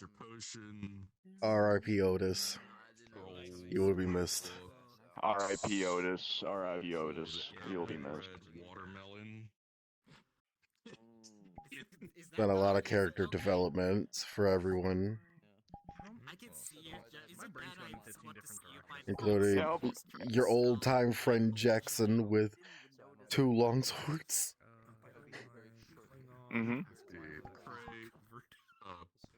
your potion. R.I.P. Otis. You will be missed. R.I.P. Otis. R.I.P. Otis. You'll be missed. Watermelon. Been a lot of character developments for everyone, I can see you. Is it bad I just want to see you fight including Yep. your old-time friend Jackson with 2 long swords. Mm-hmm.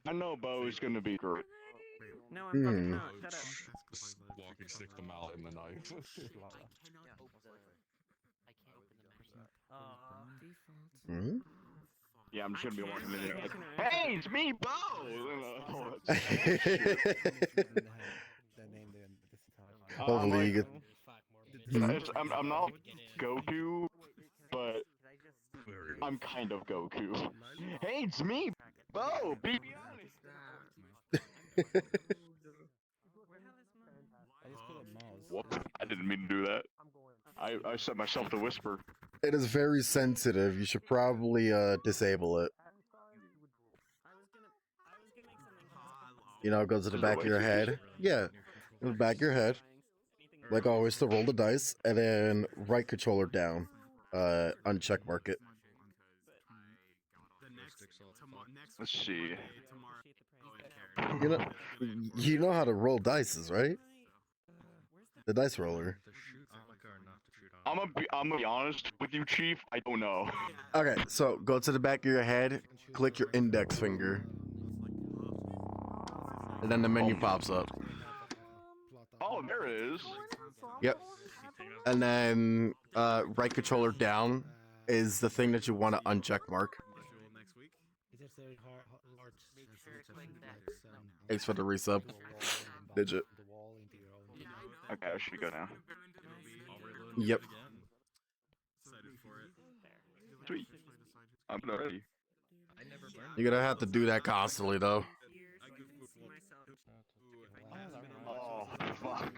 I know Bo's gonna be great. No, I'm fucking not. Shut up. Just walking stick the mallet and the knife. Hmm? Yeah, I'm just gonna be walking in there like, hey, it's me, Bo! Hopefully you get... I'm not Goku, but I'm kind of Goku. Hey, it's me, Bo! Be honest. Whoops, I didn't mean to do that. I set myself to whisper. It is very sensitive. You should probably disable it. You know, it goes to the back of your head. Yeah, in the back of your head. Like always, to roll the dice, and then right controller down. Uncheck mark it. Let's see. You know how to roll dices, right? The dice roller. I'm gonna be honest with you, Chief. I don't know. Okay, so go to the back of your head, click your index finger, and then the menu pops up. Oh, there it is. Yep. And then right controller down is the thing that you want to uncheck mark. Thanks for the resub. Digit. Okay, I should go now. Yep. Sweet. I'm not ready. You're gonna have to do that constantly, though. Oh, fuck.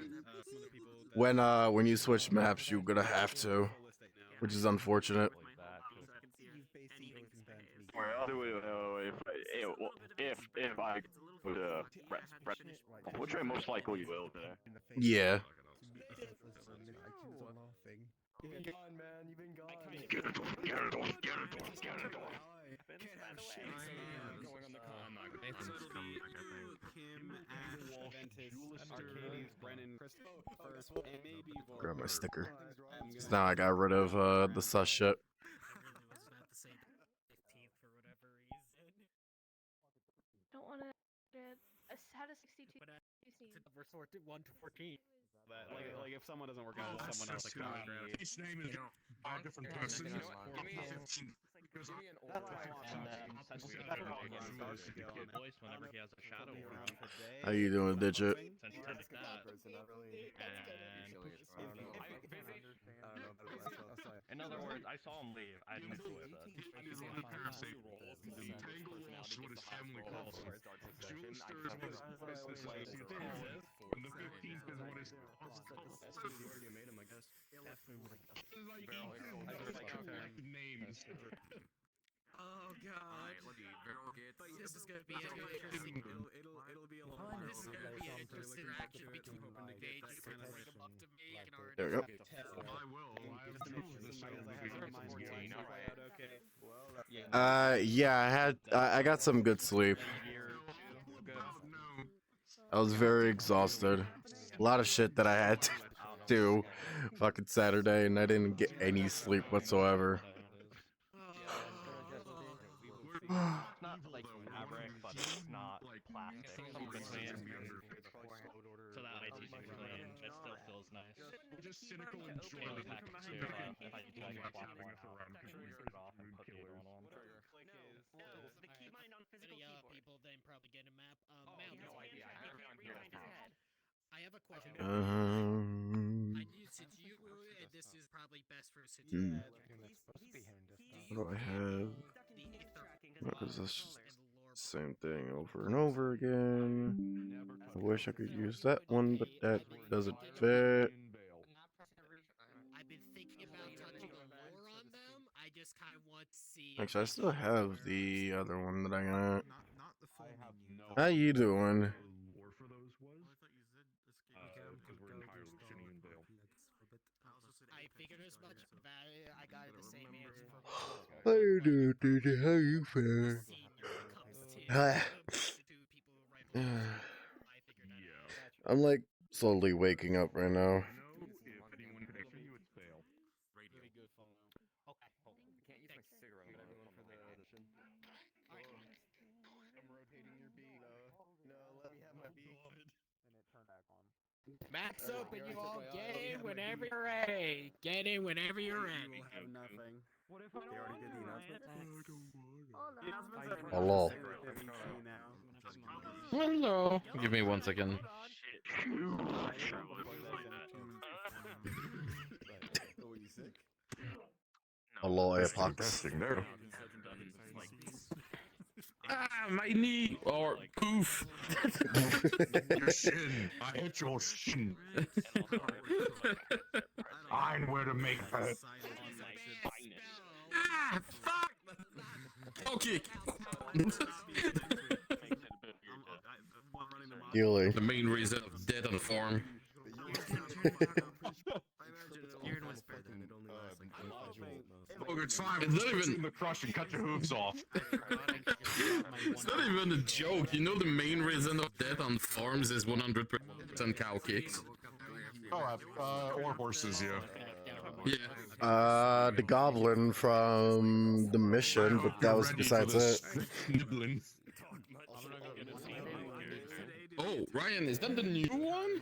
When you switch maps, you're gonna have to, which is unfortunate. Well, if I would which I most likely will. Yeah. Get on, man. You've been gone. Get it on. Grab my sticker. So now I got rid of the sus shit. Don't want to had a 62 We're sorted 1 to 14. Like if someone doesn't work out, someone else like Each name is a different person. How you doing, Digit? In other words, I saw him leave. I didn't do it. Tangle Walsh, what his family calls him. Julester is what his association calls him. And the 15th is what his boss calls him. Names. Oh god. But this is gonna be interesting. It'll be a long This is gonna be an interesting action between they just kind of bring him up to me and already. There we go. I will. I have chosen this show Yeah, I got some good sleep. I was very exhausted. A lot of shit that I had to do fucking Saturday, and I didn't get any sleep whatsoever. It's not like fabric, but it's not like plastic. Some between. So that way it's easy to clean. It still feels nice. Just cynical and Daily pack to if I try to swap one out, turn it off and put the other one on. The keybind on physical keyboard. People then probably get a map. No idea. I have a question. This is probably best for City. What do I have? Because that's just the same thing over and over again. I wish I could use that one, but that doesn't fit. I've been thinking about touching the lore on them. I just kind of want to see. Actually, I still have the other one that I got. Not the full menu. How you doing? War for those was? Because we're entirely shitty in Dale. I figured as much, but I got the same answer from How you doing, dude? How you fare? senior comes to two people right below. I figured that out. I'm like slowly waking up right now. I know if anyone could actually, you would fail. Pretty good phone. Okay. Can't use my cigarette. I'm everyone for the audition. I'm rotating your beak. No, let me have my beak. And it turned back on. Max open, you all get in whenever you're ready. Get in whenever you're ready. You will have nothing. What if I don't already did the announcement? The announcements are Hello. Hello. Give me 1 second. Were you sick? Hello, Apox. There. Ah, my knee! Or poof! Your shin. I hit your shin. I know where to make that. Ah, fuck! Okay. Healing. The main reason of death on form. You're in Whisper, then it only lasts like 45 minutes. Oh, it's fine. It's not even- in the crush and cut your hooves off. It's not even a joke. You know the main reason of death on farms is 100% cow kicks. Oh, or horses, yeah. Yeah. The goblin from the mission, but that was besides it. Nibbling. Oh, Ryan, is that the new one?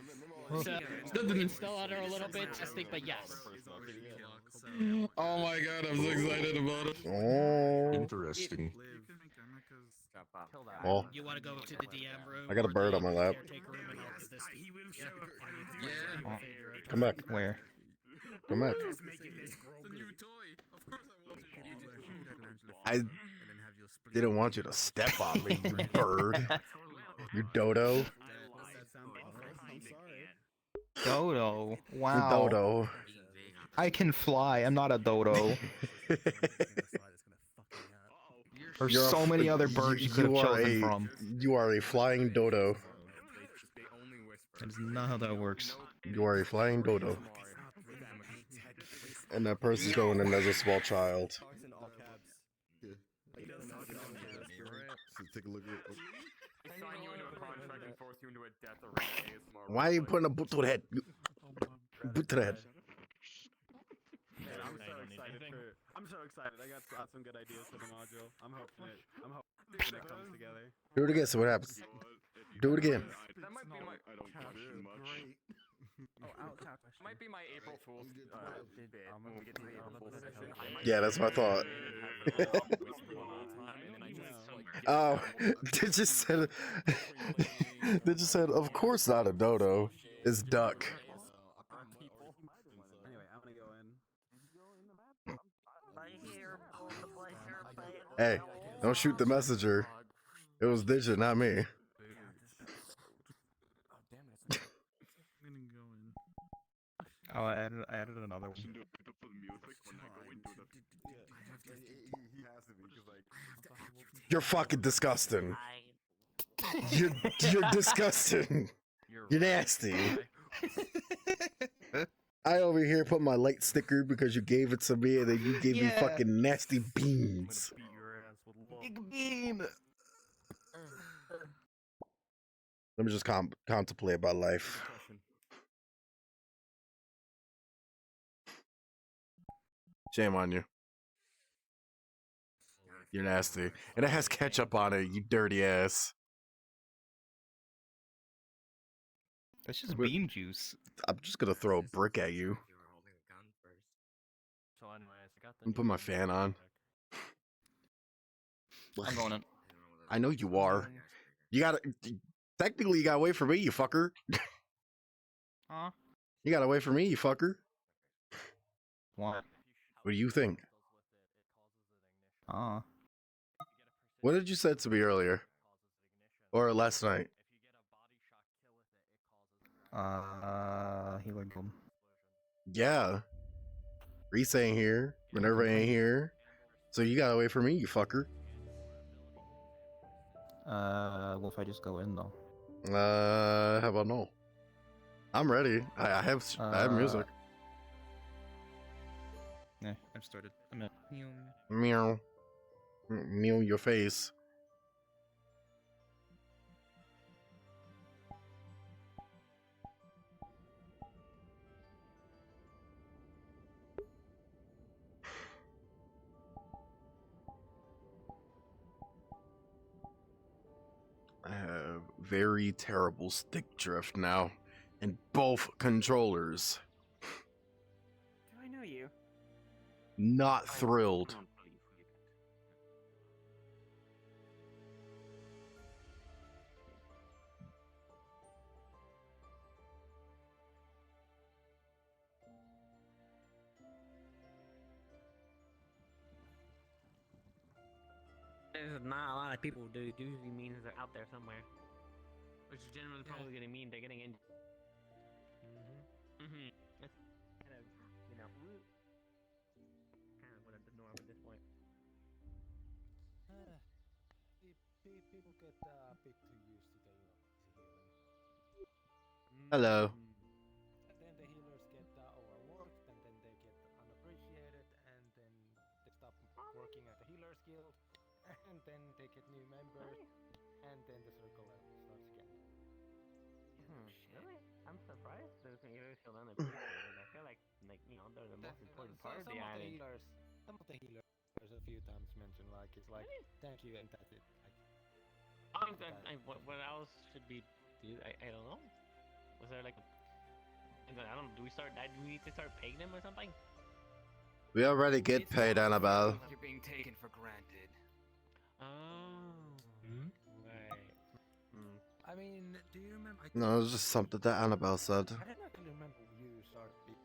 So, Is that the... still under a little bit testing, but yes. Oh my god, I'm so excited about it. Oh. Interesting. Oh. You want to go to the DM room? I got a or bird the on my lap. caretaker room and I'll do this? Yeah. Come back. Where? Come back. I didn't want you to step on me, you bird. You dodo. Dodo. You Wow. dodo. I can fly. I'm not a dodo. There's You're a so many other birds you could have chosen from. You are a flying dodo. That is not how that works. You are a flying dodo. And that person's going in as a small child. Talks in all caps. Take a look at it. Sign you into a contract and force you into a death arena ASMR. Why are you putting a boot to the head? Boot to the head. I'm so excited. I got some good ideas for the module. I'm hoping it comes together. Do it again, see what happens. Do it again. That might be my. I don't question much. Might be my April Fool's bit when we get to the April Fool's session. Yeah, that's what I thought. Oh, they just said, of course not a dodo. It's duck. Anyway, I'm gonna go in. Hey, don't shoot the messenger. It was Digit, not me. Oh, I added another one. You're fucking disgusting. You're disgusting. You're nasty. I over here put my light sticker because you gave it to me and then you gave me fucking nasty beans. Big bean. Let me just contemplate about life. Shame on you. You're nasty. And it has ketchup on it, you dirty ass. That's just bean juice. I'm just gonna throw a brick at you. So anyways, I got I'm gonna put my fan on. I'm going in. I know you are. You gotta... Technically, you gotta wait for me, you fucker. Huh? You gotta wait for me, you fucker. What? What do you think? What did you say to me earlier? Or last night? He would go. Yeah. Reese ain't here. Minerva ain't here. So you gotta wait for me, you fucker. What if I just go in though? How about no? I'm ready. I have music. Yeah, I've started. I'm in. Meow. Meow your face. I have very terrible stick drift now in both controllers. Do I know you? Not thrilled. There's not a lot of people do. It usually means they're out there somewhere. Which is generally probably gonna mean they're getting in. That's kind of, you know, kind of what the norm at this point. People get a bit too used to the healing. Hello. And then the healers get overworked, and then they get unappreciated, and then they stop working at the healer's guild, and then they get new members, and then the circle starts again. Really? I'm surprised there's an healers still unappreciated. I feel like you know, they're the most important part of the island. Some of the healers a few times mentioned like it's like thank you and that's it. What else should we do? I don't know. Was there like I don't know, do we need to start paying them or something? We already get paid, Annabelle. You're being taken for granted. Right. I mean, do you remember? No, it was just something that Annabelle said. I don't actually remember you started being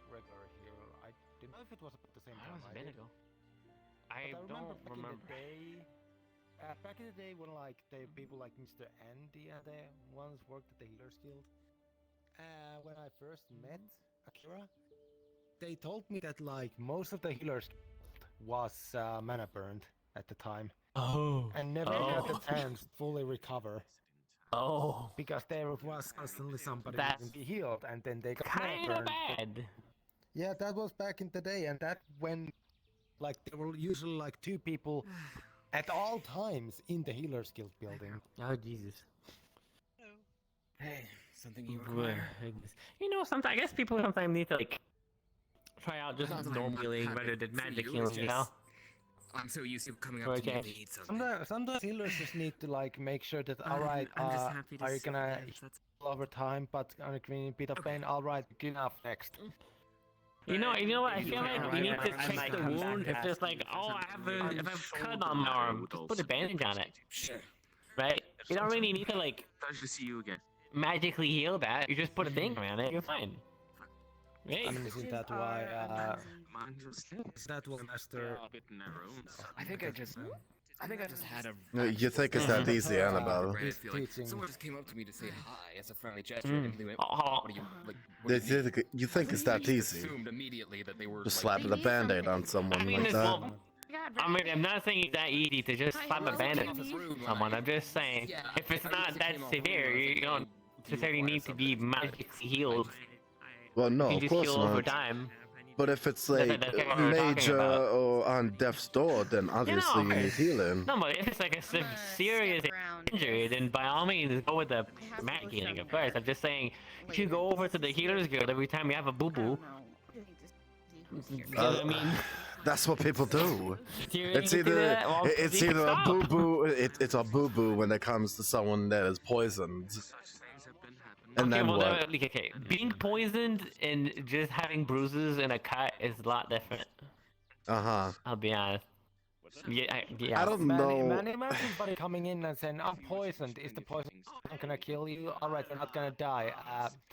regular hero. I didn't know if it was about the same time. That was a bit ago. I don't remember. Back in the day when like the people like Mr. Andy and the ones worked at the Healers Guild, when I first met Akira, they told me that like most of the Healers Guild was mana burned at the time. Oh. And never had the chance to fully recover. Oh. Because there was constantly somebody That's who didn't be healed, and then they got kind mana of burned. bad. Yeah, that was back in the day, and that when like there were usually like 2 people at all times in the Healers Guild building. Oh Jesus. Hey, something you require. You know, sometimes I guess people sometimes need to like try out just normal healing rather than magic healing, you know? I'm so used to coming up to me and need something. Sometimes healers just need to like make sure that alright, I'm just happy to are you see gonna this, that's- heal over time but gonna gain a bit of pain? Alright, good enough, next. You know what? I feel like you need to check the wound. If there's like, oh, I have a cut on my arm, just put a bandage on it. Sure. Right? You don't really need to like Pleasure to see you again. magically heal that. You just put a thing around it. You're fine. Right? I mean, isn't that why? Is that what Master? I think I just had a. No, you think it's that easy, Annabelle? Someone just came up to me to say hi as a friendly gesture, and they went, "What do you like?" You think it's that easy? Assumed immediately that they were Just like, slapping a band-aid on someone like that. I mean, I'm not saying it's that easy to just slap a bandage on someone. I'm just saying, if it's not that severe, you don't necessarily need to be magically healed. Well, no, You of just course heal over not. time. But if it's like That's what we're talking major about. or on death's door, then obviously you need healing. No, but if it's like a serious injury, then by all means go with the magic healing, of course. I'm just saying, if you go over to the healer's guild every time you have a boo-boo, you know what I mean? That's what people do. It's You can do either that, well, it's you can either a stop. boo boo. It's a boo boo when it comes to someone that is poisoned. And then well, what? Okay, being poisoned and just having bruises and a cut is a lot different. Uh-huh. I'll be honest. Yeah, I don't know. Man, imagine somebody coming in and saying, "I'm poisoned. Is the poison not gonna kill you? Alright, you're not gonna die.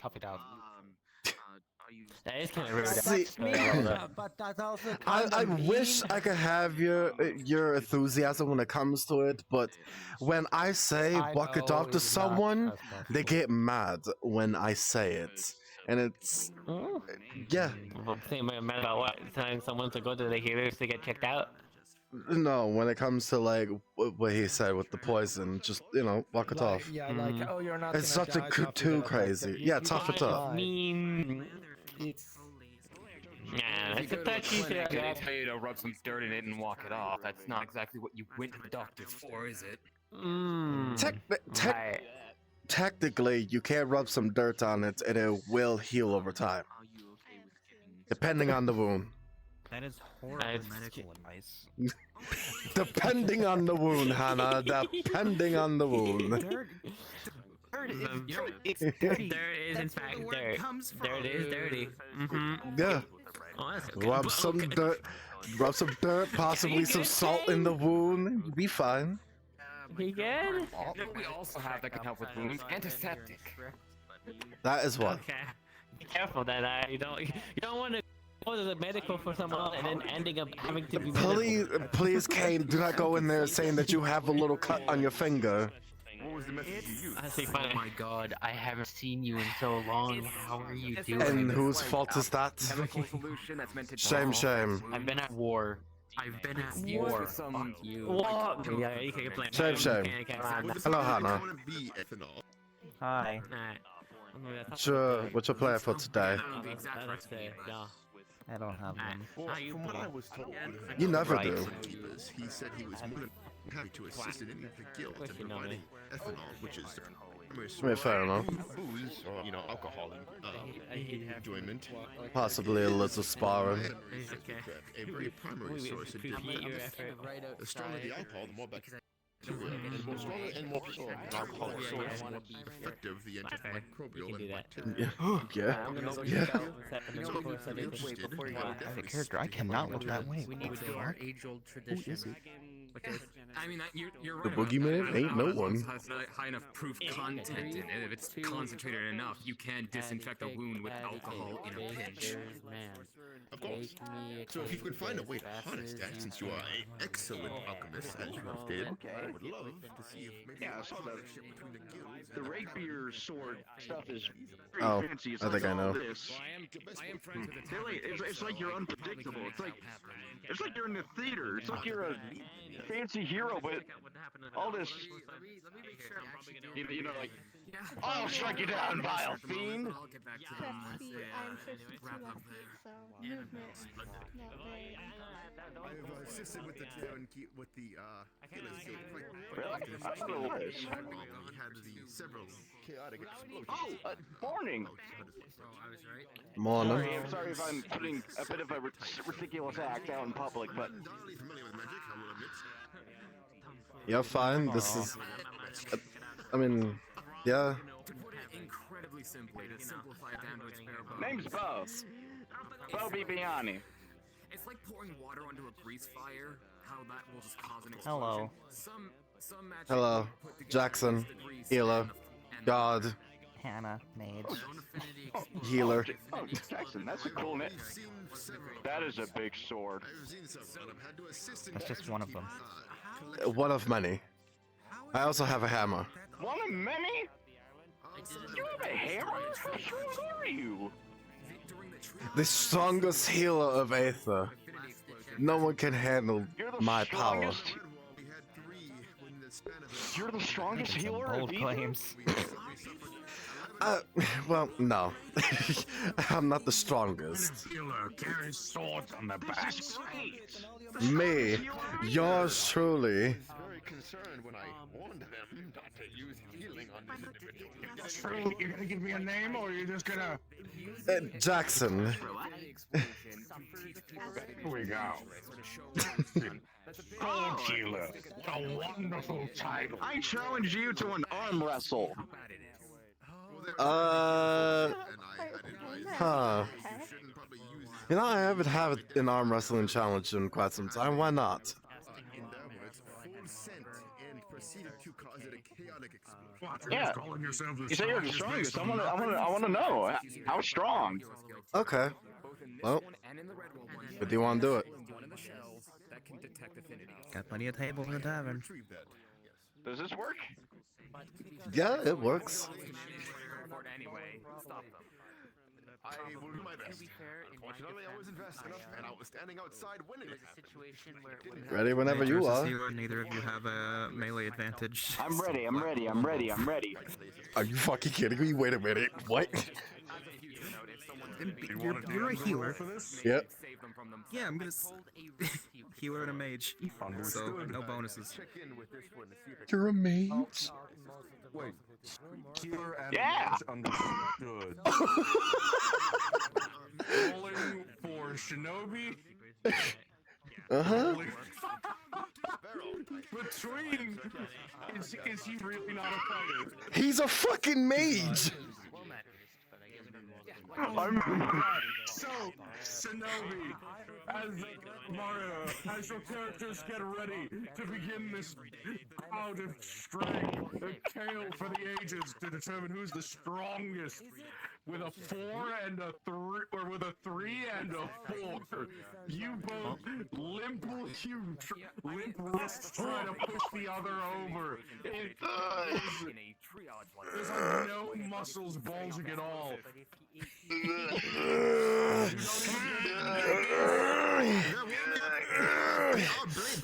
Tough it out." That is kind of rude. See, but that's also I wish I could have your enthusiasm when it comes to it, but when I say walk a dog to someone, they get mad when I say it, and it's yeah. Mad about what? Telling someone to go to the healers to get checked out? No, when it comes to like what he said with the poison, just walk it off. Yeah, like, oh, you're not It's gonna something die, tough it too up, like, crazy. you- Yeah, you tough it can up. die. mean. It's Yeah, If it's you a go to a touchy clinic and they subject. tell you to rub some dirt in it and walk it off, that's not exactly what you went to the doctor for, is it? Right. Technically, you can rub some dirt on it and it will heal over time, depending on the wound. That is horrible medical advice. Depending on the wound, Hannah. Depending on the wound. Dirt it's dirty. Dirt is in fact dirt. Dirt is dirty. Yeah. Oh, that's okay. Rub some dirt. Rub some dirt, possibly some salt in the wound. You'll be fine. He good? We also have that can help with wounds. Antiseptic. That is what. Okay. Be careful that you don't want to go to the medical for someone and then ending up having to be Please, Kane, do not go in there saying that you have a little cut on your finger. What was the message you used? Oh my god, I haven't seen you in so long. How are you doing? And whose fault is that? Chemical solution that's meant to Shame, shame. I've been at war. I've been at war. Fuck you. What? Yeah, you can't play. Shame, shame. Hello, Hannah. Hi. What's your plan for today? That's fair. Yeah. I don't have one. From what I was told, You never do. he said he was more than happy to assist in any of the guilt in providing ethanol, which is Yeah, fair enough. booze or alcohol enjoyment. Possibly a little sparring. A very primary source of appreciate your difference. effort. The stronger the alcohol, the more bacteria. And the stronger and more pure the alcohol source, the more effective the antimicrobial and bacterial. Yeah. Yeah. The character, I cannot look that way. We need to do our age-old tradition. is it? I mean, you're The right. about boogeyman? that. Ain't no Alcohol one. has high enough proof content in it. If it's concentrated enough, you can disinfect a wound with alcohol in a pinch. Of course. So if you could find a way to harness that, since you are an excellent alchemist, as you have stated, I would love to see if maybe Yeah, I saw that. between the guilds. The rapier sword stuff is very Oh, fancy. It's I think I all know. This. I am friends with the Really, it's like you're unpredictable. It's like you're in the theater. It's like you're a fancy hero, but all this, you know, like, I'll strike you down, vile fiend. I'm 52 lucky, so movement not very. I have assisted with the healing guild quite Really? I thought it was. we had the several chaotic explosions. Oh, morning. Morning. Sorry if I'm putting a bit of a ridiculous act out in public, but Undoubtedly familiar with magic, I will admit. You're fine. This is. I mean, yeah. To put it incredibly simply, to simplify it down to its bare bones. name's Bo. Bo Bibiani. It's like pouring water onto a grease fire. How that will just cause an explosion. Hello. Some magic Hello, will put together Jackson, the grease healer, and God, Hannah, mage. healer. Oh, Jackson, that's a cool name. I've seen several. That is a big sword. I've seen some, but I've had to assist in That's just one of them. One of many. I also have a hammer. One of many? You have a hammer? How strong are you? The strongest healer of Aether. No one can handle You're the my power. strongest. We had three within the span of You're the strongest Some healer bold of claims. Well, no. I'm not the strongest. healer carries swords on the back. Me, yours truly, Very concerned when I warned them not to use healing on this individual. You're gonna give me a name, or you're just gonna? Jackson. Here we go. Gold Healer. A wonderful title. I challenge you to an arm wrestle. Huh. You know, I haven't had an arm wrestling challenge in quite some time. Why not? In their words, full scent and proceeded to cause it a chaotic explosion. Yeah. Calling yourself the You say you're the strongest. I wanna know how strong. Okay. Well, but do you want to do it? Got plenty of tables in the tavern. Does this work? Yeah, it works. I will do my best. To be fair, in my Unfortunately, I wasn't defense, fast enough, and I was standing outside when it There was a happened. situation where Ready whenever you Dangerous are. healer, neither of you have a melee advantage. I'm ready. I'm ready. I'm ready. I'm ready. Are you fucking kidding me? Wait a minute. What? You're a healer. Yep. Yeah, I'm gonna healer and a mage. So no bonuses. You're a mage. Wait, healer and Yeah. mage understood. Rolling for shinobi. Uh-huh. Between, is he really not a fighter? He's a fucking mage. So, Shinobi, as Mario, as your characters get ready to begin this bout of strength, a tale for the ages to determine who's the strongest, with a 4 and a 3, or with a 3 and a 4. You both limp wrists try to push the other over. There's like no muscles bulging at all.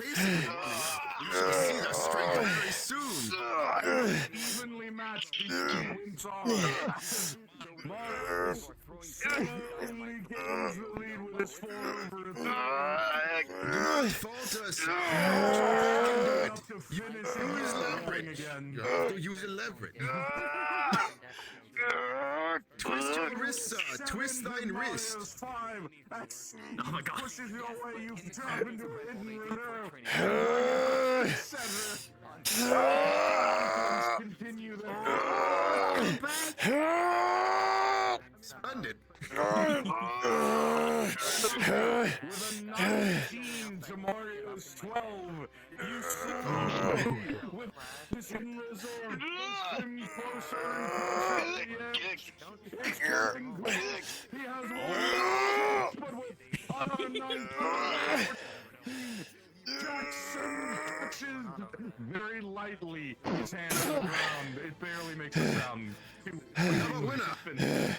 See the strength very soon. Evenly matched these two wins are. Mars slowly gains the lead with his 4 over a 3. Do not fault us. You use leverage. Again. You have to use leverage. Twist your wrist, sir. Twist thine wrist. 5. That's pushes your way. You drop into a hidden reserve. Continue Splendid. With a 19 to Mario's 12, you see with this hidden reserve, him closer and closer to the edge. It's getting quick. He has one, but with another 19, Jackson touches very lightly his hand on the ground. It barely makes a sound. We have a winner.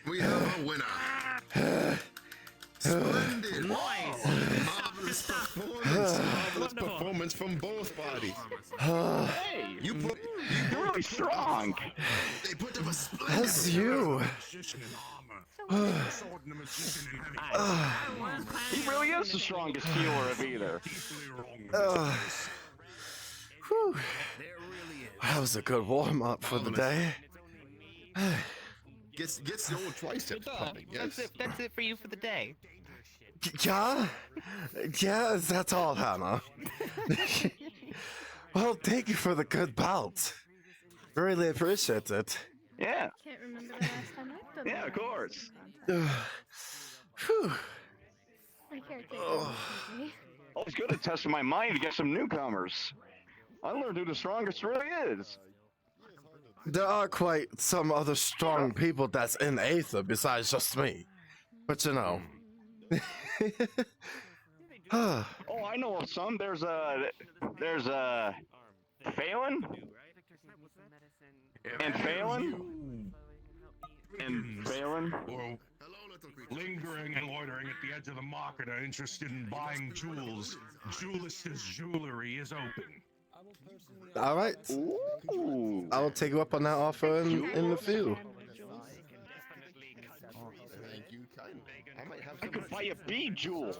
We have a winner. Splendid. Marvelous performance. Marvelous performance from both parties. Hey, you're really strong. They put up a splendid. That's you. He really is the strongest healer of either. Whew. That was a good warm up for the day. Gets the old triceps pumping. Yes. That's it for you for the day. Yeah? Yeah, that's all, Hannah. Well, thank you for the good bout. Really appreciate it. Yeah. Can't remember the last time I've done Yeah, that. of course. Whew. My caretaker Oh. with me. Always good at testing my mind to get some newcomers. I learned who the strongest really is. There are quite some other strong people that's in Aether besides just me. But you know. Oh, I know of some. There's Phelan? And Phelan? And Phelan? Or lingering and loitering at the edge of the market are interested in buying jewels. Jewelist's jewelry is open. All right. Ooh. I will take you up on that offer in the field. Thank you kindly. I might have I could buy a bead jewel.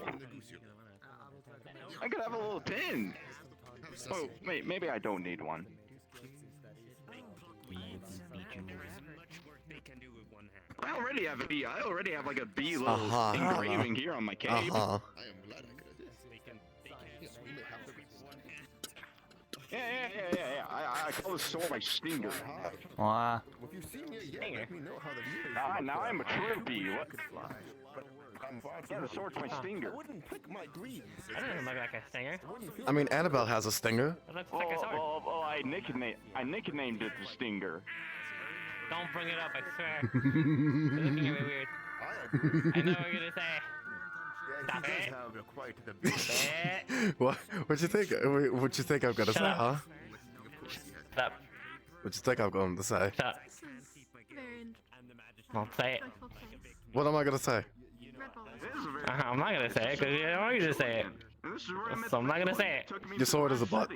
I could have a little pin. Oh, wait, maybe I don't need one. I already have a bee. I already have like a bee little engraving here on my cape. I am glad I could assist. Yes, we may have the Yeah. I call this sword my stinger. Wow. If you see me again, let me know how the Now I'm a true bee. What? I'm far Yeah, the sword's my stinger. I wouldn't pick my greaves. That doesn't look like a stinger. I mean, Annabelle has a stinger. It looks like a sword. Well, I nicknamed it the stinger. Don't bring it up, I swear. You're looking at me weird. I know what you're gonna say. Stop He does it. have quite the big. What you think? What you think I'm gonna say, huh? Stop. What you think I'm going to say? Stop. Well, say it. What am I gonna say? I'm not gonna say it because you don't want you to say it. So I'm not gonna say it. Your sword is a butt.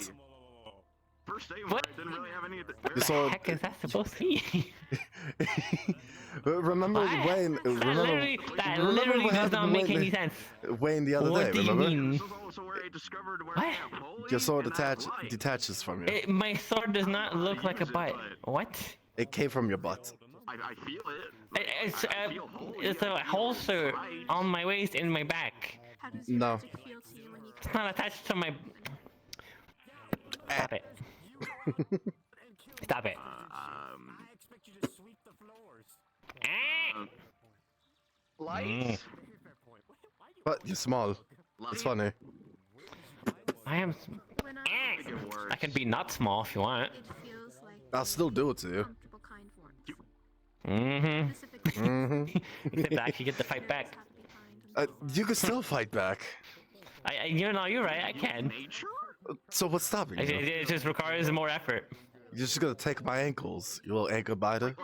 What? Your sword. Heck is that supposed to be? Remember Wayne? That literally what does not happened make Wayne, any sense. Wayne the other What day, do you remember? mean? What? Your sword detaches from you. My sword does not look like a butt. What? It came from your butt. I feel it. It's a holster on my waist in my back. No. It's not attached to my. Stop it. Stop it. Lights. But you're small. It's funny. I am. I can be not small if you want. I'll still do it to you. Except I actually get to fight back. You can still fight back. You're right. I can. So what's stopping you? It just requires more effort. You're just gonna take my ankles, you little ankle biter.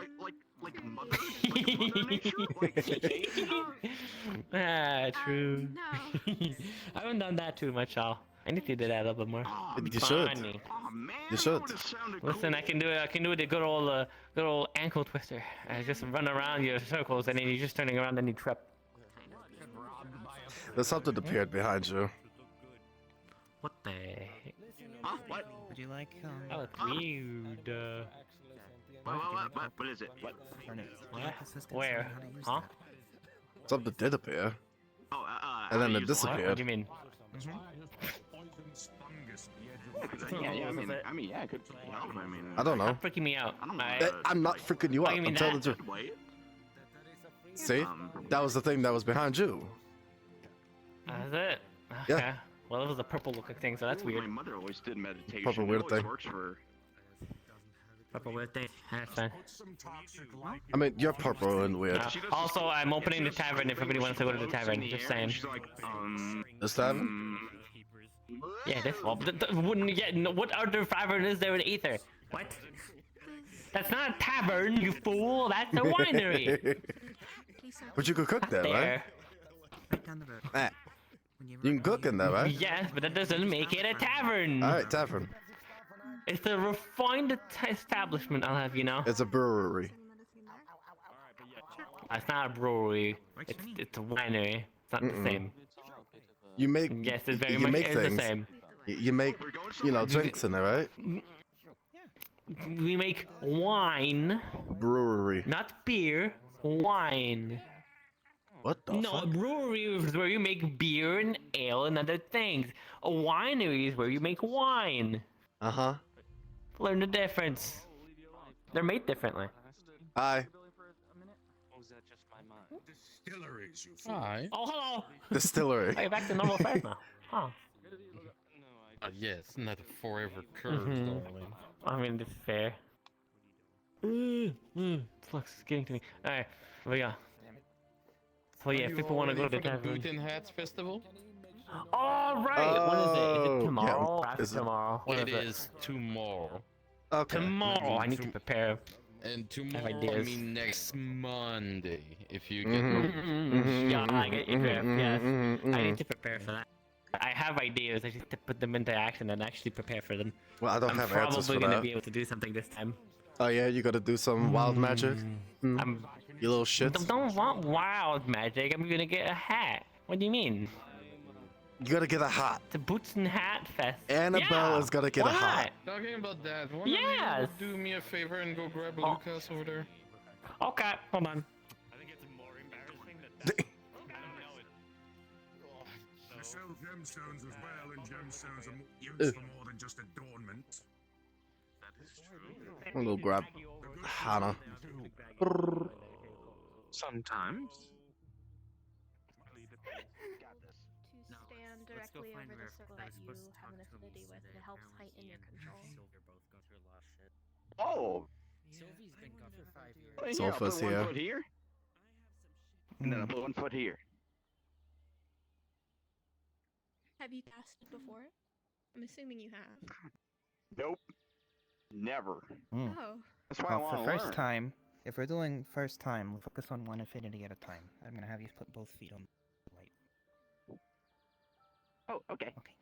True. I haven't done that too much, y'all. I need to do that a little bit more. You should. You should. Listen, I can do it. I can do the good old ankle twister. I just run around your circles, and then you're just turning around, and you trip. There's something appeared behind you. What the heck? What? Would you like That was weird. What is it? What? What? Where? Huh? Something did appear. Oh, and then it What disappeared. do you mean? I mean, yeah, it could help. I mean, I don't know. Stop freaking me out. I'm not freaking you What out. do you mean I'm telling that? the truth. See? That was the thing that was behind you. That's it? Yeah. Okay. Well, it was a purple looking thing, so that's weird. My mother always did meditation. Purple weird It always thing. works for. Purple weird thing. That's fine. I mean, you're purple and weird. Also, I'm opening the tavern if everybody wants to go to the tavern. Just saying. This tavern? Yeah, this one. Wouldn't get. What other tavern is there in Aether? What? That's not a tavern, you fool. That's a winery. But you could cook there, right? There. Eh. You can cook in there, right? Yes, but that doesn't make it a tavern. Alright, tavern. It's a refined establishment, I'll have you know. It's a brewery. It's not a brewery. It's a winery. It's not the same. You make. Yes, it's very you much make is things. the same. You make, drinks in there, right? We make wine. Brewery. Not beer. Wine. What the No, a fuck? brewery is where you make beer and ale and other things. A winery is where you make wine. Uh-huh. Learn the difference. They're made differently. Hi. Distilleries, you Hi. Oh, hello. Distillery. Are you back to normal size now? Huh. Yes, not a forever curve, darling. I mean, it's fair. Flux is getting to me. Alright, here we go. So yeah, if people want to go to the tavern. Boot and Hats Festival? Oh, right! When is it? Is it tomorrow? yeah, After is it- tomorrow? When It is it? is tomorrow. Okay. Tomorrow! I need to prepare. And tomorrow, I ideas. mean next Monday, if you get Yeah, I get you, Griff. Yes. I need mhm. to prepare for that. I have ideas, I just need to put them into action and actually prepare for them. Well, I don't I'm have answers probably for gonna that. be able to do something this time. Oh yeah, you gotta do some wild magic? I'm You little shit. don't want wild magic. I'm gonna get a hat. What do you mean? You gotta get a hat. It's a boots and hat fest. Annabelle yeah. is gonna get Why a hat. not? Talking about that, why Yes. don't you do me a favor and go grab Lucas over there? Okay, hold on. They sell gemstones as well, and gemstones are used for more than just adornment. That is true. I'm gonna grab Hannah. Sometimes. To stand directly over the circle that you have an affinity with, it helps heighten your control. Oh. Sylvie's been gone for 5 years. Well, Sofa's I'll put here. 1 foot here. And then I'll put 1 foot here. Have you casted before? I'm assuming you have. Nope. Never. Mm. Oh. That's why I Well, want for to first learn. time, If we're doing first time, we'll focus on one affinity at a time. I'm gonna have you put both feet on the light. Oh, okay. Okay.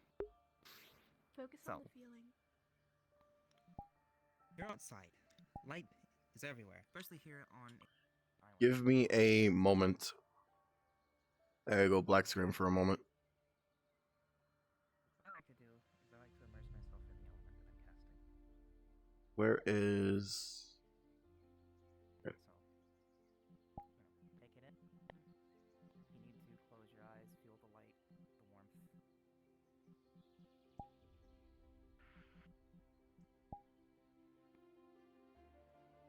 Focus on the feeling. You're outside. Light is everywhere, especially here on. Give me a moment. There you go, black screen for a moment. What I like to do is I like to immerse myself in the element that I'm casting. Where is... So, take it in. You need to close your eyes, feel the light, the warmth.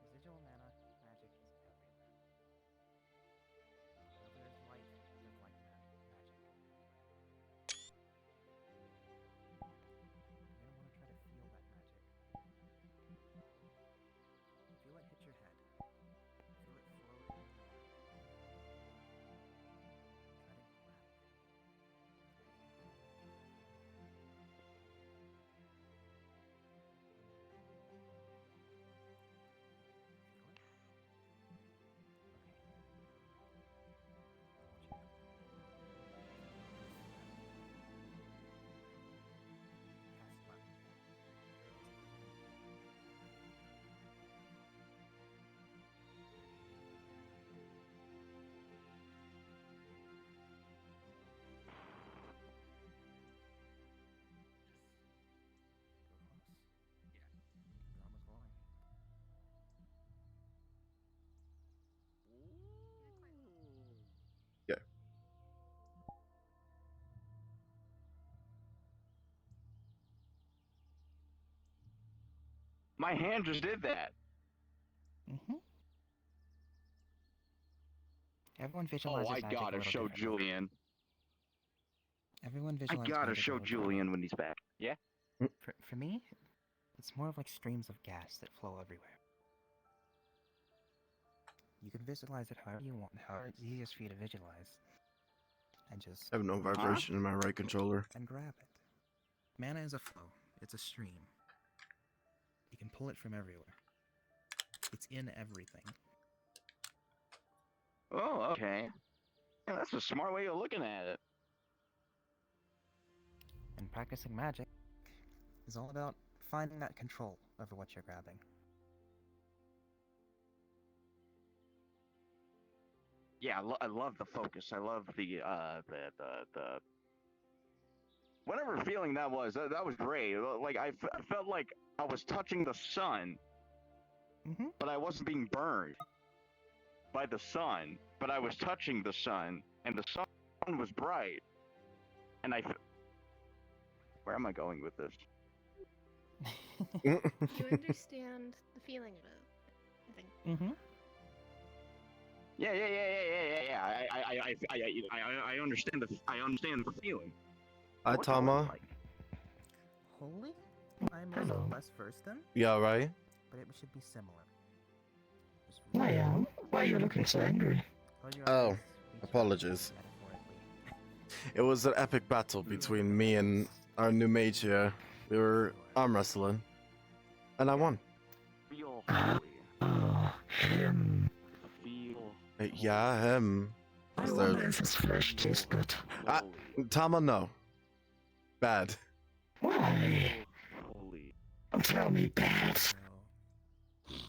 Residual mana magic is everywhere. Where there is light, there's light magic. You're gonna want to try to feel that magic. Feel it hit your head. Feel it float in the air. Try to grab it. Yeah. My hand just did that. Everyone Oh, visualizes I magic a gotta little show differently. Julian. Everyone I visualizes gotta magic a show little Julian differently. when he's back. Yeah? For me, it's more of like streams of gas that flow everywhere. You can visualize it however you want, however it's easiest for you to visualize. And just... I have no vibration in my right controller. And grab it. Mana is a flow. It's a stream. You can pull it from everywhere. It's in everything. Oh, okay. Yeah, that's a smart way of looking at it. And practicing magic is all about finding that control over what you're grabbing. Yeah, I love the focus. I love the whatever feeling that was. That was great. Like I felt like I was touching the sun, but I wasn't being burned by the sun. But I was touching the sun, and the sun was bright. And where am I going with this? You understand the feeling of it, I think. Yeah. I understand the feeling. Hi, Tama. Holy? I'm a little less versed in, Yeah, right? but it should be similar. I am. Why are you looking so angry? Oh, apologies. It was an epic battle between me and our new mage here. We were arm wrestling, and I won. Feel Him. Yeah, him. I wonder if his flesh tastes good. Tama, no. Bad. Why? Tell me bad.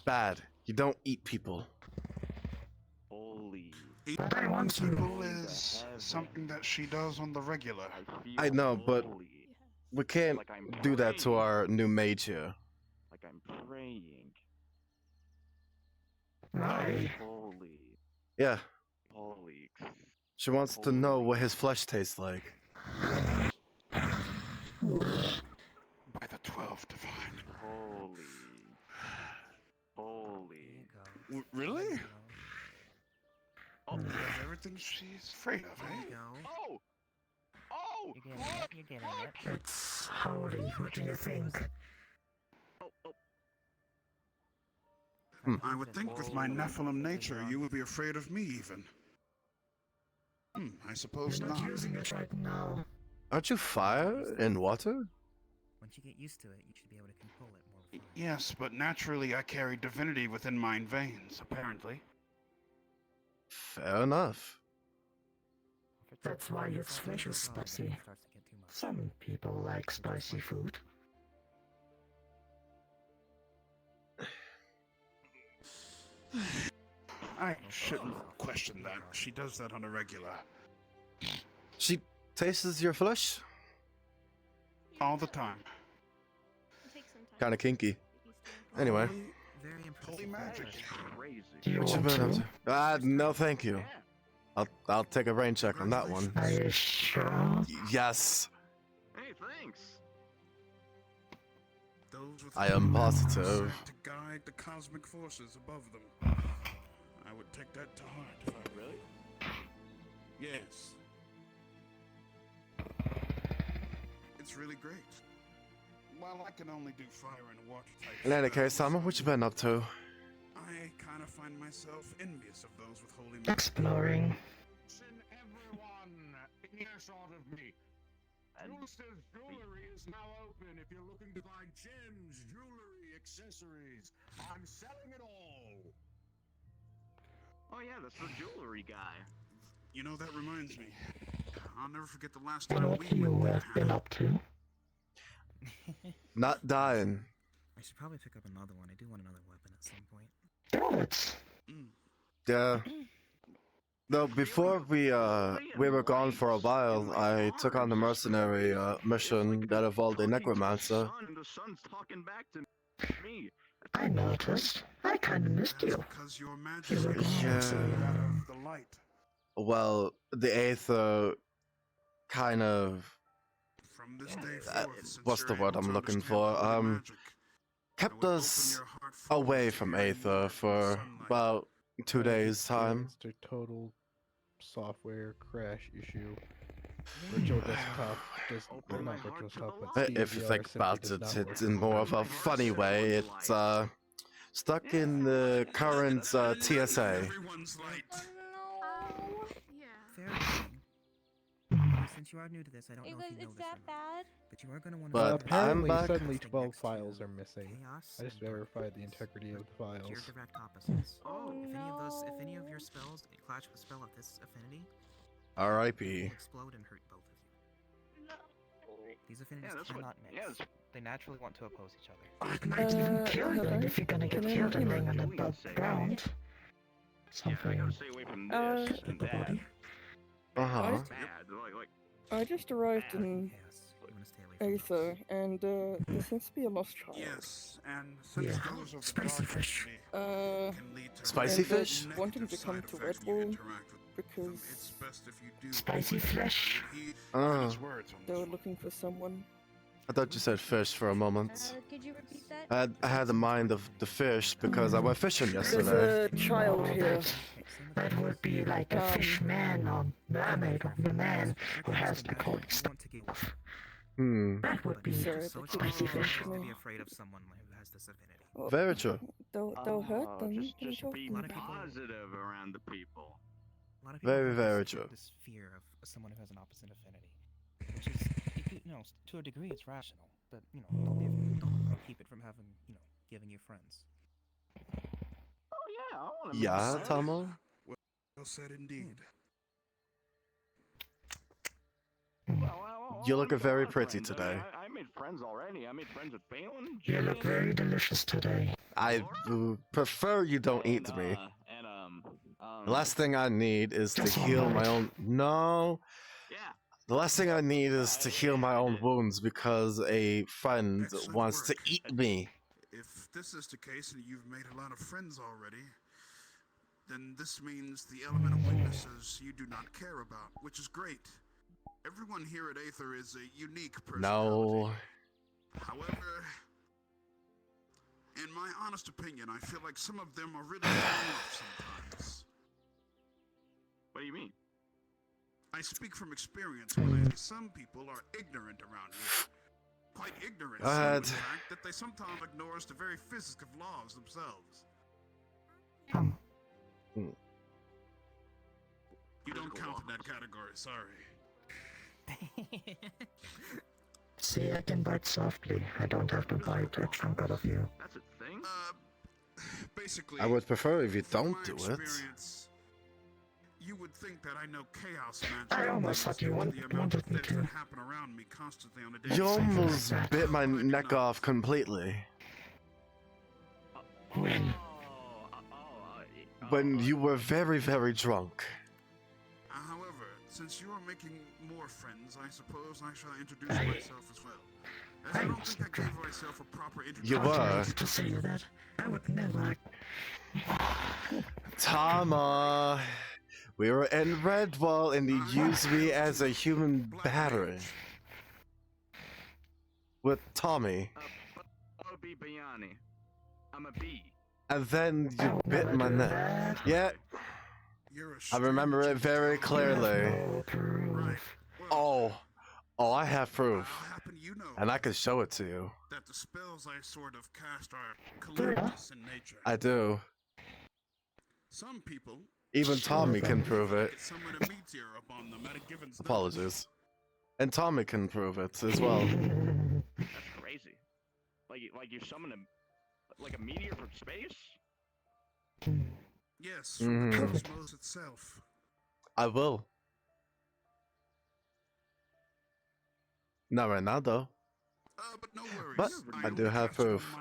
Bad. You don't eat people. I want to. People is something that she does on the regular. I know, but we can't do that to our new mage here. Like I'm praying. Why? Yeah. Holy. She wants to know what his flesh tastes like. By the 12 divine. Holy. Really? Oh, that's everything she's afraid of, eh? Oh! Oh! You're getting it. It's holy. What do you think? I would think with my Nephilim nature, you would be afraid of me even. I suppose You're not. not using it right now. Aren't you fire and water? Once you get used to it, you should be able to control it more Yes, but naturally I carry divinity within mine veins, apparently. Fair enough. That's why its flesh is spicy. Some people like spicy food. I shouldn't question that. She does that on a regular. She tastes your flesh? All the time. Kinda kinky. Anyway. Very Holy magic. Do you What you want been up to? to? No thank you. I'll take a rain check on that one. Are you sure? Yes. Hey, thanks. Those with I am positive. sent to guide the cosmic forces above them. I would take that to heart if I really. Yes. It's really great. While I can only do fire and water type In any spells, case, Summer, what you been up to? I kind of find myself envious of those with holy Exploring. Listen, everyone, in earshot of me. Julster's Jewelry is now open if you're looking to buy gems, jewelry, accessories. I'm selling it all. Oh yeah, that's the jewelry guy. You know, that reminds me. I'll never forget the last And time what we you went have been up to? Not dying. I should probably pick up another one. I do want another weapon at some point. Bullets. Yeah. No, before we were gone for a while, I took on the mercenary mission that involved a necromancer. The sun's talking back to me. I noticed. I kinda missed you. Because your magic You were is gone. out of the light. Well, the Aether kind of From this day forth, since what's the you're word able I'm to looking understand for? holy magic, Kept us away from Aether for about 2 days time. It's a total software crash issue. Virtual desktop does not virtual desktop, but If you SteamVR think simply about does it, not it's work. in more of a funny way. It's stuck in the current TSA. Fair enough. Since you are new to this, I don't know if you know It's this or that not, bad? but you are going to want But to. Apparently, I'm back. suddenly 12 files are missing. Chaos I just and verified the integrity of the Your files. direct opposites. Oh, if any of your spells clash with a spell of this affinity, R.I.P. explode and hurt both of you. These affinities that's cannot what- mix. yeah, They naturally want to oppose each other. It might even kill you, and if you're gonna get killed and laying on the ground. Yeah, I Something. gotta stay away from this and that. Uh-huh. Bad. Like, I just arrived in Aether, and there seems to be a lost child. Yes, and since Yeah. those of the Spicy dark fish. energy can lead to Spicy and they're fish? wanting to come to Red Bull because it's best if you do Spicy flesh. Oh, they were looking for someone. I thought you said fish for a moment. Could you repeat that? I had the mind of the fish because I went fishing There's yesterday. a child here. That would be like a fish man or mermaid or the man who has the cold stuff. That would be Sorry, So it's spicy also fish. to be afraid of someone who has this affinity. Well, Very true. They'll hurt them. just What are you be talking about? positive around the people. A lot of people Very, have very this, true. This fear of someone who has an opposite affinity, which is, to a degree, it's rational. But don't keep it from having, giving you friends. Oh yeah, I want to. Yeah, Tomo? Well said indeed. You're looking very pretty friends. I today. mean, I made friends already. I made friends with Phelan. You look very delicious today. I prefer you don't eat me. The last thing I need is to heal my own. No. Yeah. The last thing I need is to heal my own wounds because a friend wants to eat me. If this is the case and you've made a lot of friends already, then this means the elemental weaknesses you do not care about, which is great. Everyone here at Aether is a unique personality. No. However, in my honest opinion, I feel like some of them are really thrown off sometimes. What do you mean? I speak from experience when I say some people are ignorant around here. Quite ignorant, so in fact, that they sometimes ignore the very physics of laws themselves. You don't count in that category, sorry. See, I can bite softly. I don't have to bite a chunk out of you. That's a thing? Basically, I would prefer if you from don't my do it. experience, you would think that I know chaos magic. I almost thought you the amount wanted of me things to. that happen around me constantly on a daily You basis. almost bit my neck off completely. When? When you were very, very drunk. However, since you are making more friends, I suppose I shall introduce myself as well. As I don't think I gave myself a proper introduction. You were. To say that, I would never. Tama. We were in Redwall and you used me as a human battery. With Tommy. Obi Bayani. I'm a bee. And then you bit my neck. Yeah. I remember it very clearly. Oh. Oh, I have proof. And I can show it to you. That the spells I sort of cast are collectless in nature. I do. Some people. Even Tommy can prove it. Summon a meteor upon them at a given stone. Apologies. And Tommy can prove it as well. That's crazy. Like you summon like a meteor from space? Yes, from the cosmos itself. I will. Not right now, though. But no worries. But I do have proof.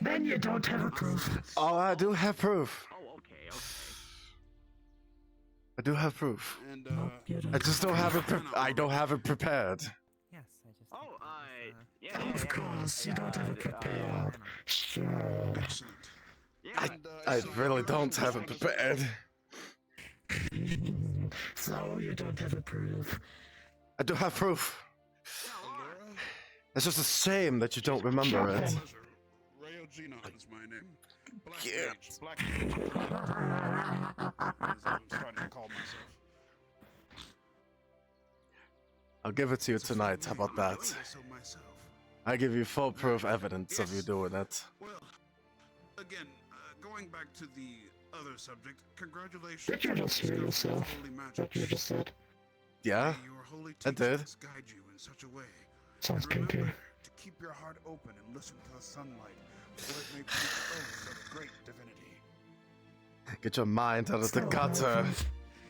Then you don't have a proof. Oh, I do have proof. Oh, okay. I do have proof. And, I just don't have it. I don't have it prepared. Yes, I just. Oh, Yeah, of course, you don't have it prepared. Sure. I really don't have it prepared. So you don't have a proof. I do have proof. It's just a shame that you don't remember it. Rayo Gina is my name. Black Yeah. Mage. Black Mage. As I'm starting to call myself. I'll give it to you tonight. How about that? I give you full proof evidence of you doing it. Well, again, going back to the other subject, congratulations. Did you just hear yourself? What you just said? Yeah, I did. Guide you in such a way. Sounds And remember kinky. to keep your heart open and listen to the sunlight, for it may produce oaths of great divinity. Get your mind out of the gutter.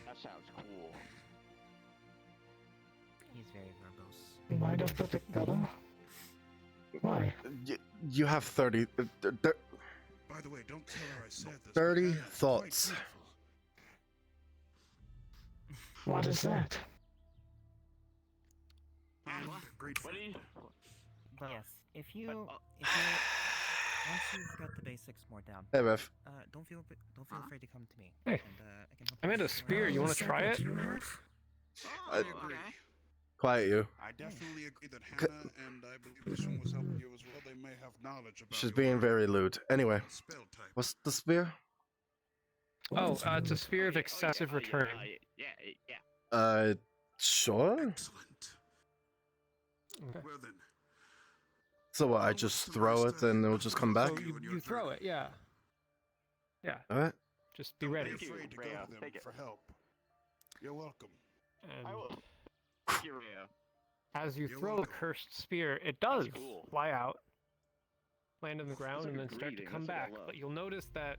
That sounds cool. He's very verbose. Mind of the gutter? Why? You have 30. By the way, don't tell her I said this. 30 thoughts. What is that? Yes, if you once you've got the basics more down, Hey, Ref. don't feel afraid to come to me. Hey, and, I can help I made a spear. You want to try it? I agree. Quiet you. I definitely agree that Hannah and I believe this one was helping you as well. They may have knowledge about She's being very lewd. Anyway, spell type. what's the spear? Oh, it's a sphere of excessive return. Sure. Okay. Well then, So what, I just throw it and it'll just come back? So you throw it, yeah. Yeah. Alright. Just be ready. be afraid to go to them for help. You're welcome. And Thank you, Rio. as you throw the cursed spear, it does fly out, land on the ground, and then start to come back. But you'll notice that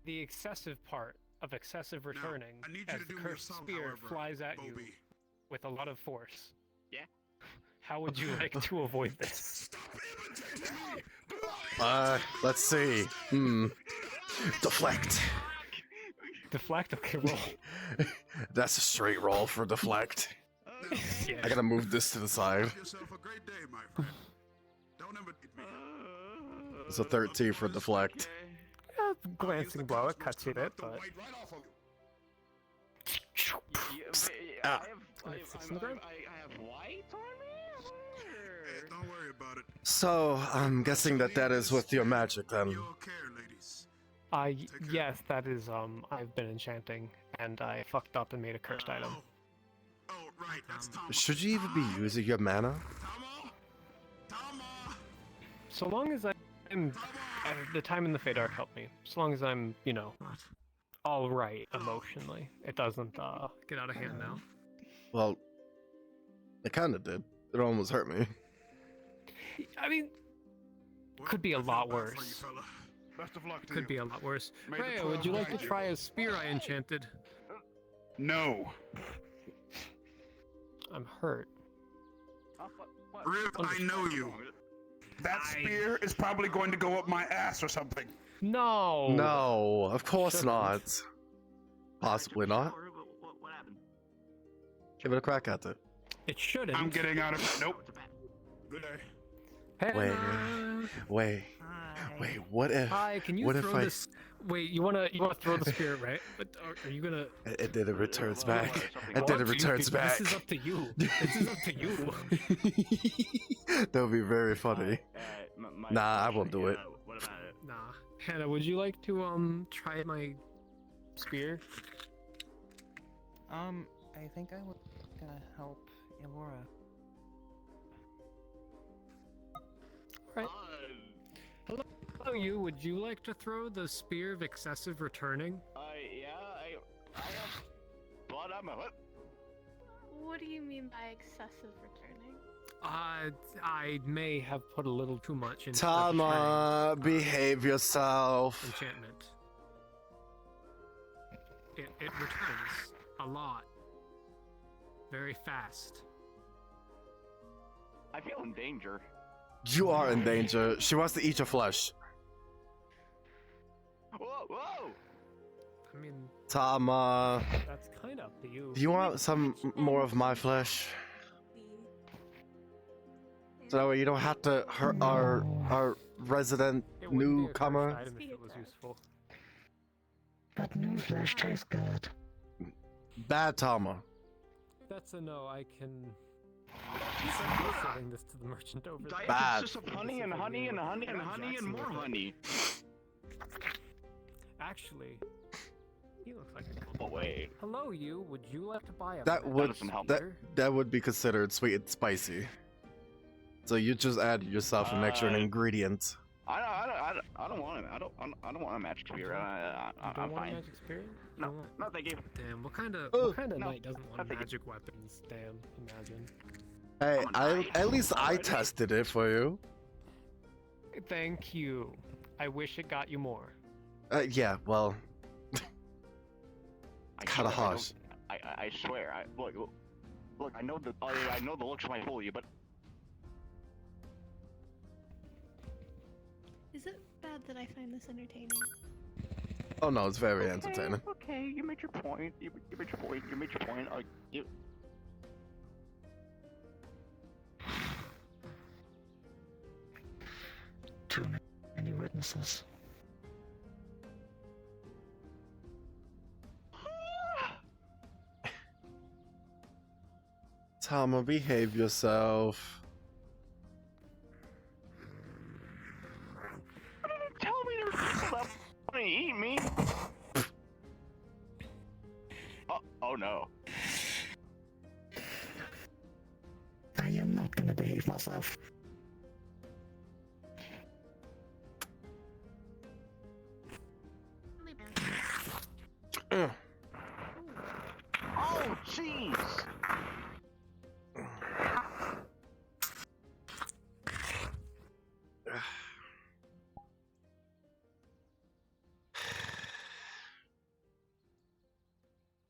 the excessive part of excessive returning, I need you as to the do me a cursed solid, spear however, flies at you Bobby. with a lot of force. Yeah. How would you like to avoid this? Let's see. Deflect. Deflect? Okay, roll. That's a straight roll for deflect. Yeah. I gotta move this to the side. Have yourself a great day, my friend. Don't imitate me. It's a 13 for deflect. Yeah, glancing blow, it cuts you a bit, but... Ah. I have white on me? Don't worry about it. So, I'm guessing that is with your magic then. Yes, that is, I've been enchanting, and I fucked up and made a cursed item. Oh, right, that's Tom. Should you even be using your mana? So long as I'm... the time in the Fey Dark helped me. So long as I'm, you know, alright emotionally. It doesn't, get out of hand now. Well, it kinda did. It almost hurt me. I mean, could be a lot worse. Best of luck to Could you. be a lot worse. May the Freya, would you like to guide you. try a spear I enchanted? No. I'm hurt. Riv, I know you. That spear is probably going to go up my ass or something. No. No, of course not. Possibly not. What happened? Give it a crack at it. It shouldn't. I'm getting out of. Nope. Good day. Wait, what if? Hi, can you what throw if I? this? Wait, you wanna throw the spear, right? But are you gonna? And then it returns back. And then it returns back. This is up to you. This is up to you. That would be very funny. Nah, I won't do it. What about it? Nah, Hannah, would you like to try my spear? I think I was gonna help Elora. Right. Hello, you. Would you like to throw the spear of excessive returning? Yeah, I have blood on my lip. What do you mean by excessive returning? I may have put a little too much into Tama, behave yourself. enchantment. It returns a lot. Very fast. I feel in danger. You are in danger. She wants to eat your flesh. Whoa! I mean, Tama, that's kind of up to you. do you want some more of my flesh? So that way you don't have to hurt our resident newcomer. Item if it was useful. But new flesh tastes good. Bad Tama. That's a no. I can. I'm selling this to the merchant over there. Bad. Diet consists of honey and honey and honey and honey and more honey. Actually, he looks like a. Oh wait. Hello, you. Would you like to buy a? That would better? that would be considered sweet and spicy. So you just add yourself an extra ingredient. I don't want it. I don't want a magic spear. I'm want a fine. magic spear? No, thank you. Damn, what kind of No, knight doesn't want thank you. magic weapons? Damn, imagine. Hey, at least I tested it for you. Thank you. I wish it got you more. Yeah, well, kinda harsh. I swear. Look. I know the looks might fool you, but Is it bad that I find this entertaining? Oh no, it's very entertaining. Okay, you made your point. You made your point. You made your point. You. Too many witnesses. Tama, behave yourself. Tell me there's people that want to eat me. Oh no. I am not gonna behave myself. Oh jeez.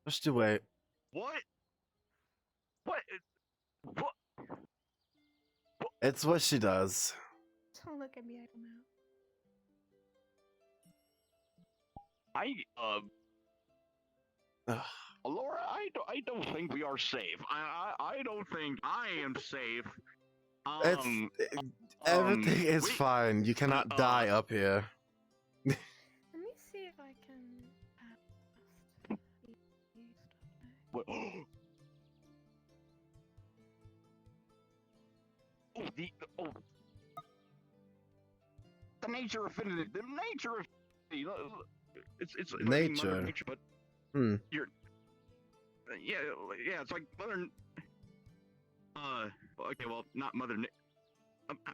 Just do wait. What? What? It's what she does. Don't look at me, I don't know. Laura, I don't think we are safe. I don't think I am safe. Everything is fine. You cannot die up here. Let me see if I can. What? The nature affinity. The nature affinity. It's like Nature. Mother Nature, but you're. Yeah. It's like Mother. Okay, well, not Mother.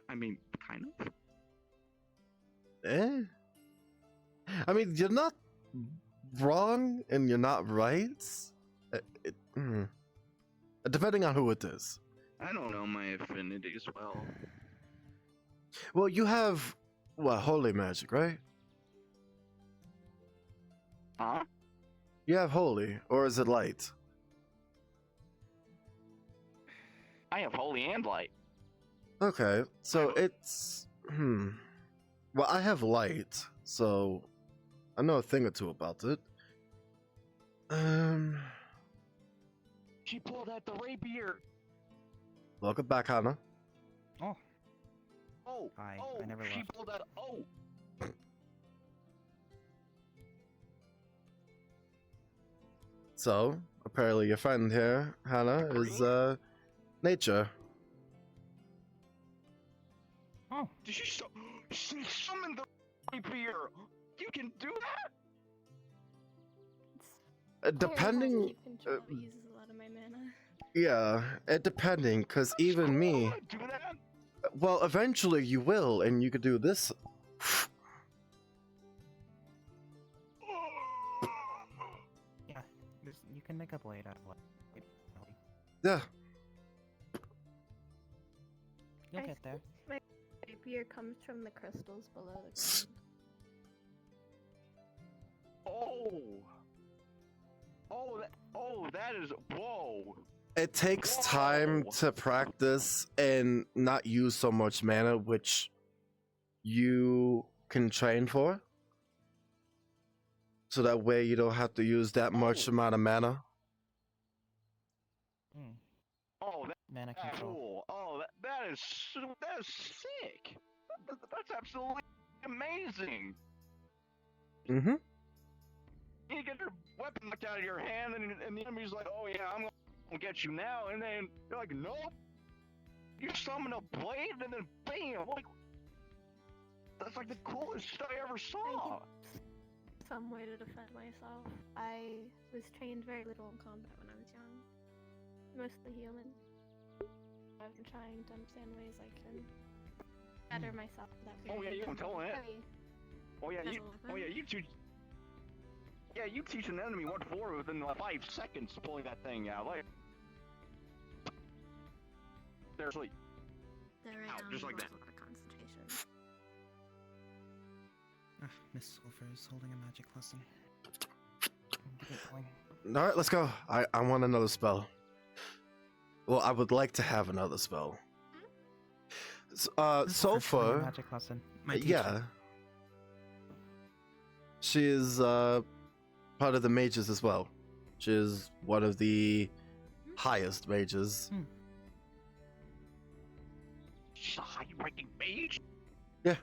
I mean, kind of. I mean, you're not wrong and you're not right. Depending on who it is. I don't know my affinities well. Well, you have what, holy magic, right? Huh? You have holy, or is it light? I have holy and light. Okay, so it's well, I have light, so I know a thing or two about it. She pulled out the rapier. Welcome back, Hannah. Oh. Oh. I Oh. never She left. pulled out. Oh. So apparently, your friend here, Hannah, is nature. Oh. Did she summoned the rapier? You can do that? Depending, uses a lot of my mana. yeah, depending, because even me. Do that? Well, eventually you will, and you could do this. Yeah, you can make a blade out of what? Yeah. You'll get there. My rapier comes from the crystals below the ground. Oh, that is, whoa. It takes time to practice and not use so much mana, which you can train for. So that way you don't have to use that much amount of mana. Oh, mana that's cool. Oh, that is sick. That's absolutely amazing. Mm-hmm. You get your weapon knocked out of your hand, and the enemy's like, oh yeah, I'm gonna get you now, and then you're like, nope. You summon a blade, and then bam! Like, that's like the coolest shit I ever saw. Some way to defend myself. I was trained very little in combat when I was young. Mostly human. I've been trying to understand ways I can better myself. Oh yeah, I'm telling it. Oh yeah, you two. Yeah, you teach an enemy what for within like 5 seconds pulling that thing out. Like, they're asleep. They're Ow, just like that. A lot of concentration. Miss Sulfur is holding a magic lesson. All right, let's go. I want another spell. Well, I would like to have another spell. So far, magic lesson. My yeah. teacher. She is part of the mages as well. She is one of the highest mages. She's a high-ranking mage? Yeah.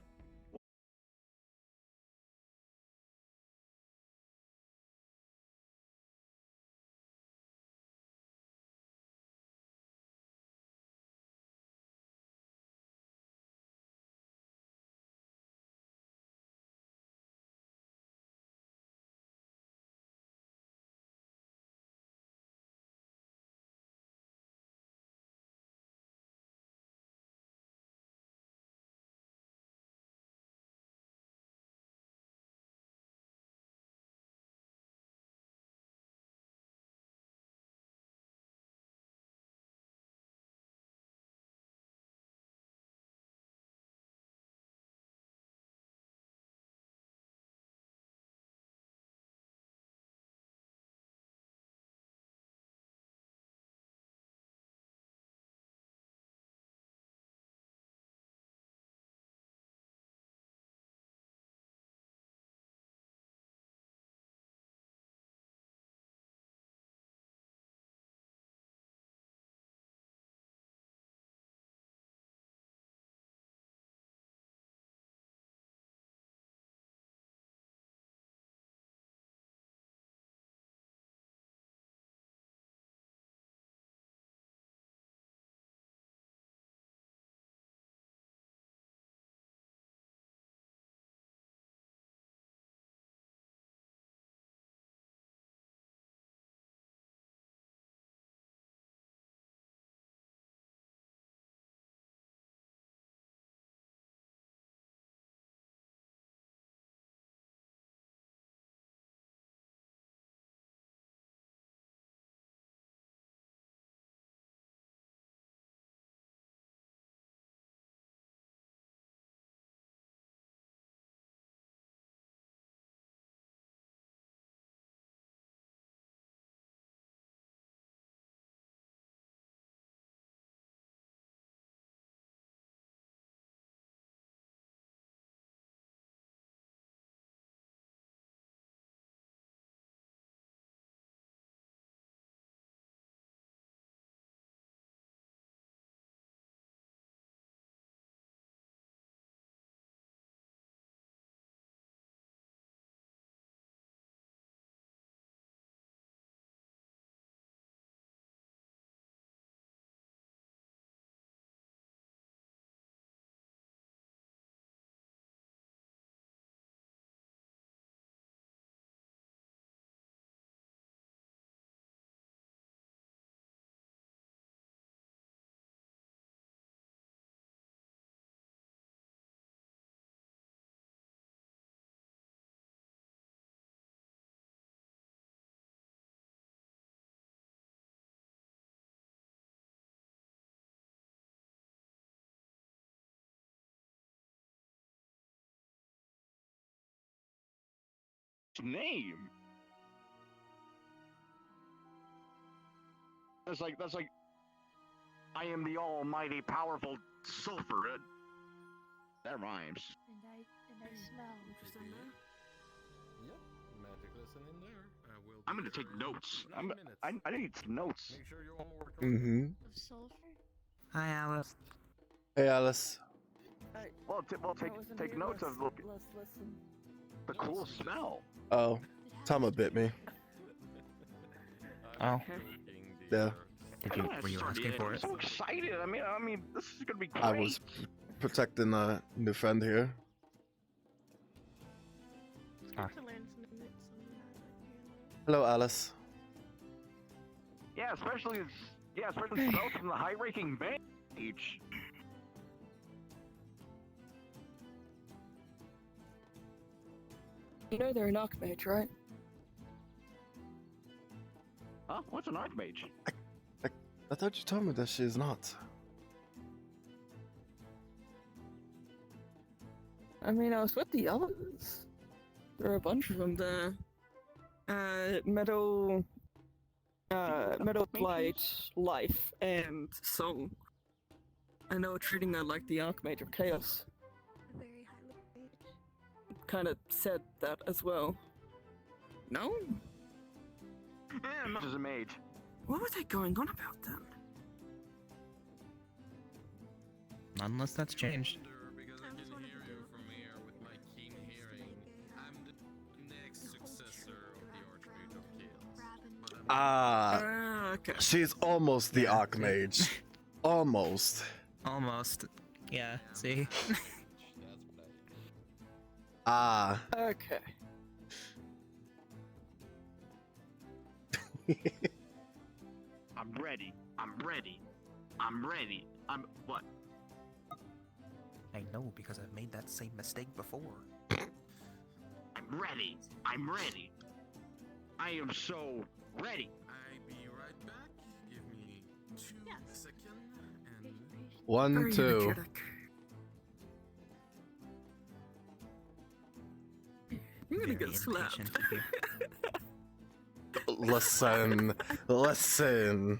name. That's like I am the almighty powerful sulfur. That rhymes. And I smell. Yep, magic lesson in there. I'm gonna take notes. I need some notes. Make sure you all work Mm-hmm. Of sulfur? Hi, Alice. Hey, Alice. Well, take notes of the cool smell. Oh, Tama bit me. Oh. Yeah. Were you asking for I'm it? so excited. I mean, this is gonna be great. I was protecting a new friend here. To learn some bits on that. Hello, Alice. Yeah, especially smells from the high-ranking mage. You know they're an archmage, right? Huh? What's an archmage? I thought you told me that she is not. I mean, I was with the others. There are a bunch of them there. Metal Blight, Life, and Song. I know treating her like the Archmage of Chaos. A very high level mage. Kind of said that as well. No? Yeah, not as a mage. What were they going on about then? Not unless that's changed. Because I can hear you from here with my keen hearing. I'm the next successor of the Archmage of Chaos. Ah, okay. She's almost the Archmage. Almost. Almost. Yeah, see? Ah. Okay. I'm ready. What? I know because I've made that same mistake before. I'm ready. I am so ready. I'll be right back. Give me 2 seconds. And 1, Very 2. energetic. You're gonna Very get slapped. impatient of you. Listen.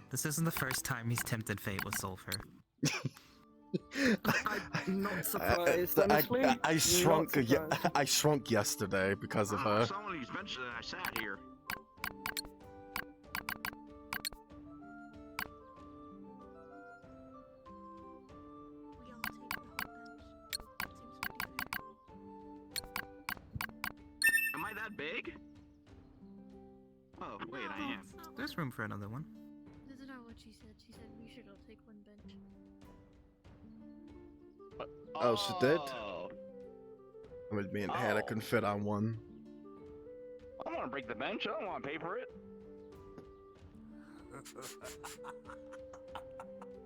This isn't the first time he's tempted fate with sulfur. I'm not surprised, honestly. I shrunk. I shrunk yesterday because of her. Somebody's mentioned that I sat here. We all take the whole bench. Seems pretty fair. Am I that big? Oh, wait, I am. There's room for another one. This is not what she said. She said we should all take one bench. Oh, she did? I mean, me and Hannah can fit on one. I don't want to break the bench. I don't want to pay for it.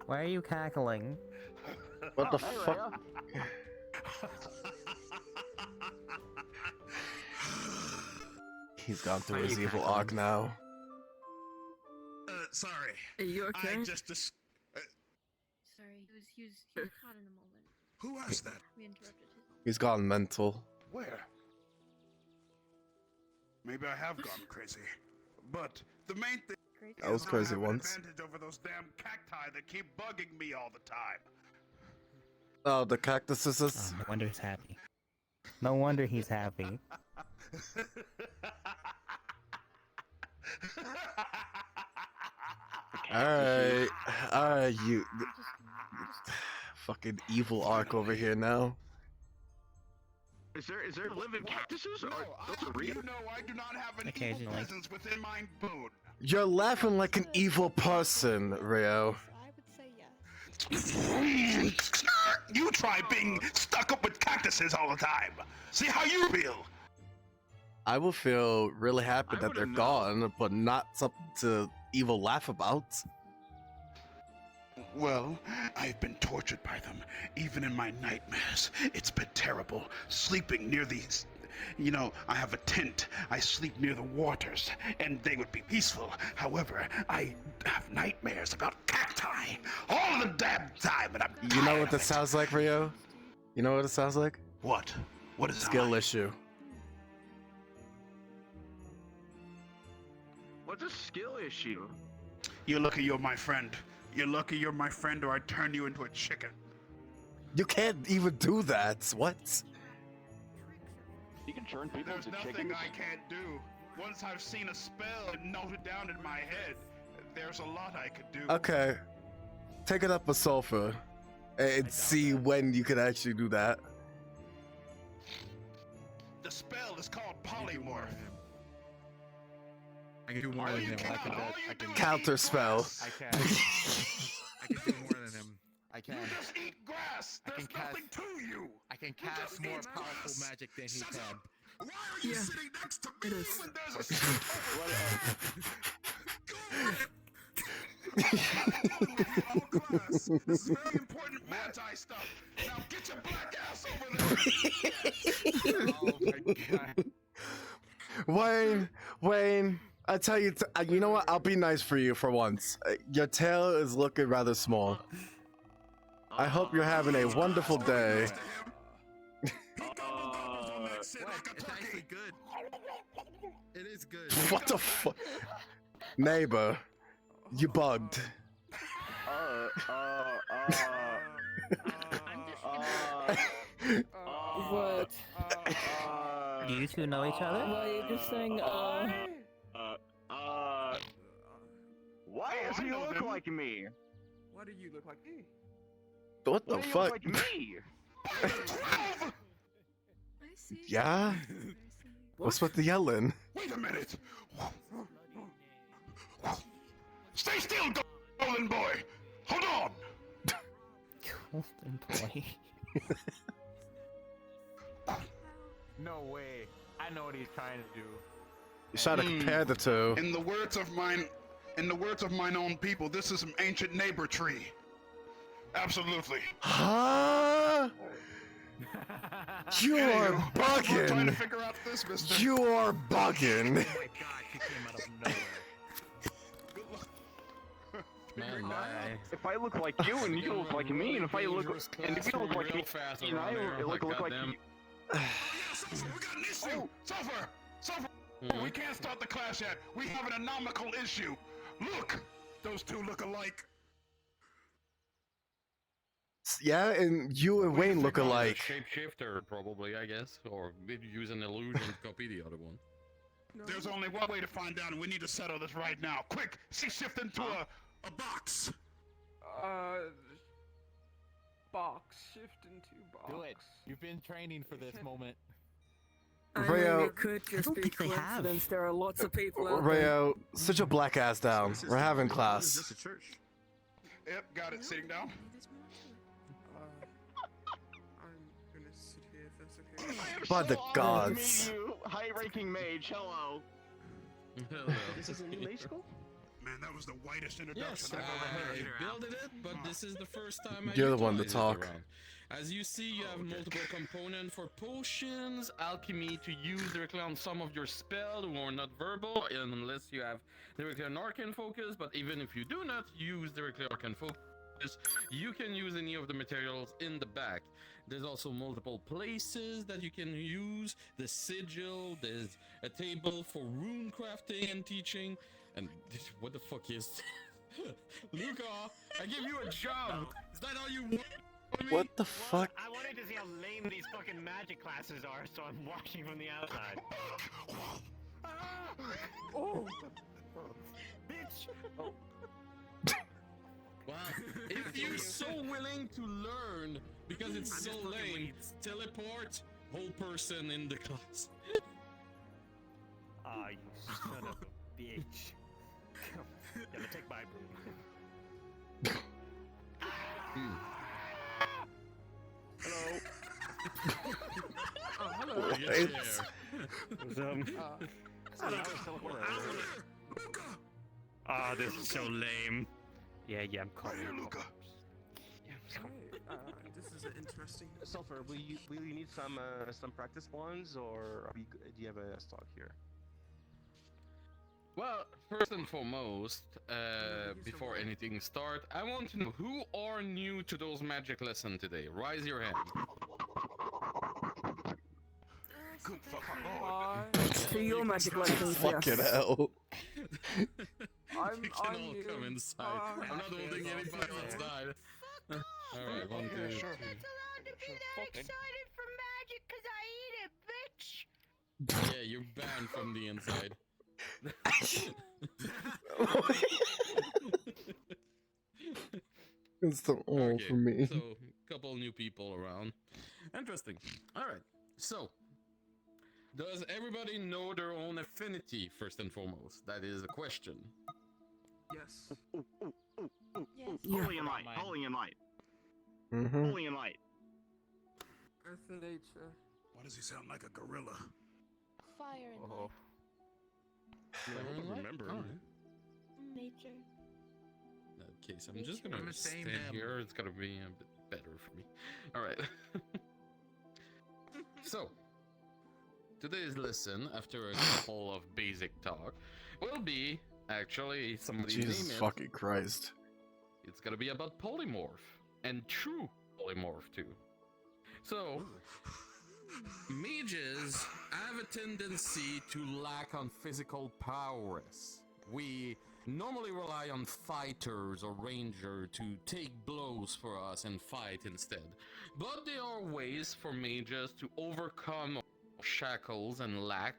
Why are you cackling? What the Hey, fuck? He's gone through his evil arc now. Sorry. Are you okay? I just Sorry, he was caught in a moment. Who asked that? We interrupted his. He's gone mental. Where? Maybe I have gone crazy. But the main thing I was is crazy I have once. an advantage over those damn cacti that keep bugging me all the time. Oh, the cactuses. Oh, no wonder he's happy. No wonder he's happy. Alright, you fucking evil arc over here now. Is there living cactuses? Those are real? You know I do not have an evil Occasionally. presence within my boon. You're laughing like an evil person, Rio. I would say yes. You try being stuck up with cactuses all the time. See how you feel. I will feel really happy that they're gone, but not something to evil laugh about. Well, I've been tortured by them, even in my nightmares. It's been terrible, sleeping near these... You know, I have a tent, I sleep near the waters, and they would be peaceful. However, I have nightmares about cacti all the damn time, and I'm You know what this sounds like, Rio? You know what it sounds like? What? What is it? Skill issue. What's a skill issue? You're lucky you're my friend. You're lucky you're my friend, or I'd turn you into a chicken. You can't even do that. What? You can turn people There's into nothing chickens. I can't do. Once I've seen a spell and noted down in my head, there's a lot I could do. Okay. Take it up a sulfur and see when you can actually do that. The spell is called polymorph. I can do more than him. I can Counter spell. I can do more than him. I can. You just eat grass. There's nothing to you. I can cast more powerful magic than he can. Why are you sitting next to me when there's a This is very important magi stuff. Now get your black ass over there. Oh my god. Wayne, I tell you, you know what? I'll be nice for you for once. Your tail is looking rather small. I hope you're having a wonderful day. It's actually good. It is good. What the fuck? Neighbor, you bugged. What? Do you two know each other? Why are you just saying, Why does he look like me? Why do you look like me? What the Why do you fuck? look like me? Yeah? What's with the yelling? Wait a minute. Stay still, golden boy. Hold on. Golden boy. No way. I know what he's trying to do. You try to compare the two. In the words of mine own people, this is an ancient neighbor tree. Absolutely. Huh? You are We're trying to bugging. figure out this, mister. You are bugging. Oh my god, he came out of nowhere. Man, if I look like you and you look like me, and if you look like me, and I look like you. Sulfur, we got an issue. Sulfur. We can't start the clash yet. We have an anomical issue. Look, those two look alike. Yeah, and you and Wayne look alike. Shapeshifter, probably, I guess, or maybe use an illusion to copy the other one. There's only one way to find out, and we need to settle this right now. Quick, she shift into a box. Box. Shift into box. Do it. You've been training for this moment. I mean, Rayo, it could just be coincidence. There are lots of people out there. Rayo, sit your black ass down. We're having class. Yep, got it. Sitting down. I'm gonna sit here if that's okay. By the gods. High-ranking mage, hello. This is a new mage school? Man, that was the whitest introduction Yes, I've ever heard. I builded it, but this is the first time I You're the one to utilized it talk. around. As you see, you have multiple components for potions, alchemy to use directly on some of your spells who are not verbal, unless you have directly an arcane focus, but even if you do not use directly arcane focus, you can use any of the materials in the back. There's also multiple places that you can use, the sigil, there's a table for rune crafting and teaching, and what the fuck is Luca, I give you a job! Is that all you want? What the fuck? I wanted to see how lame these fucking magic classes are, so I'm watching from the outside. Oh! Bitch! Oh. Wow, if you're so willing to learn, because it's so lame, teleport whole person in the class. Ah, you son of a bitch. Gonna take my broom. Hello. Hello. It's- Ah, this is so lame. Yeah, I'm calling you. This is an interesting. Sulfur, will you need some practice ones, or do you have a stock here? Well, first and foremost, before anything starts, I want to know who are new to those magic lessons today. Raise your hand. Good fucking lord. For your magic lessons, Fucking yes. hell. You can all come inside. I'm not holding anybody outside. Alright, 1, 2, 3. Excited for magic because I eat it, bitch. Yeah, you're banned from the inside. It's the all for me. So, couple new people around. Interesting. Alright, so. Does everybody know their own affinity, first and foremost? That is a question. Yes. Yes. Holy and light. Holy and light. Mm-hmm. Holy and light. Earth and nature. Why does he sound like a gorilla? Fire and Oh. light. Remember. Nature. In that case, I'm just gonna I'm the same stand damn- here. It's gonna be a bit better for me. Alright. So, today's lesson, after a couple of basic talk, will be actually somebody's Jesus name fucking Christ. It's gonna be about polymorph and true polymorph too. So, mages have a tendency to lack on physical prowess. We normally rely on fighters or ranger to take blows for us and fight instead. But there are ways for mages to overcome shackles and lack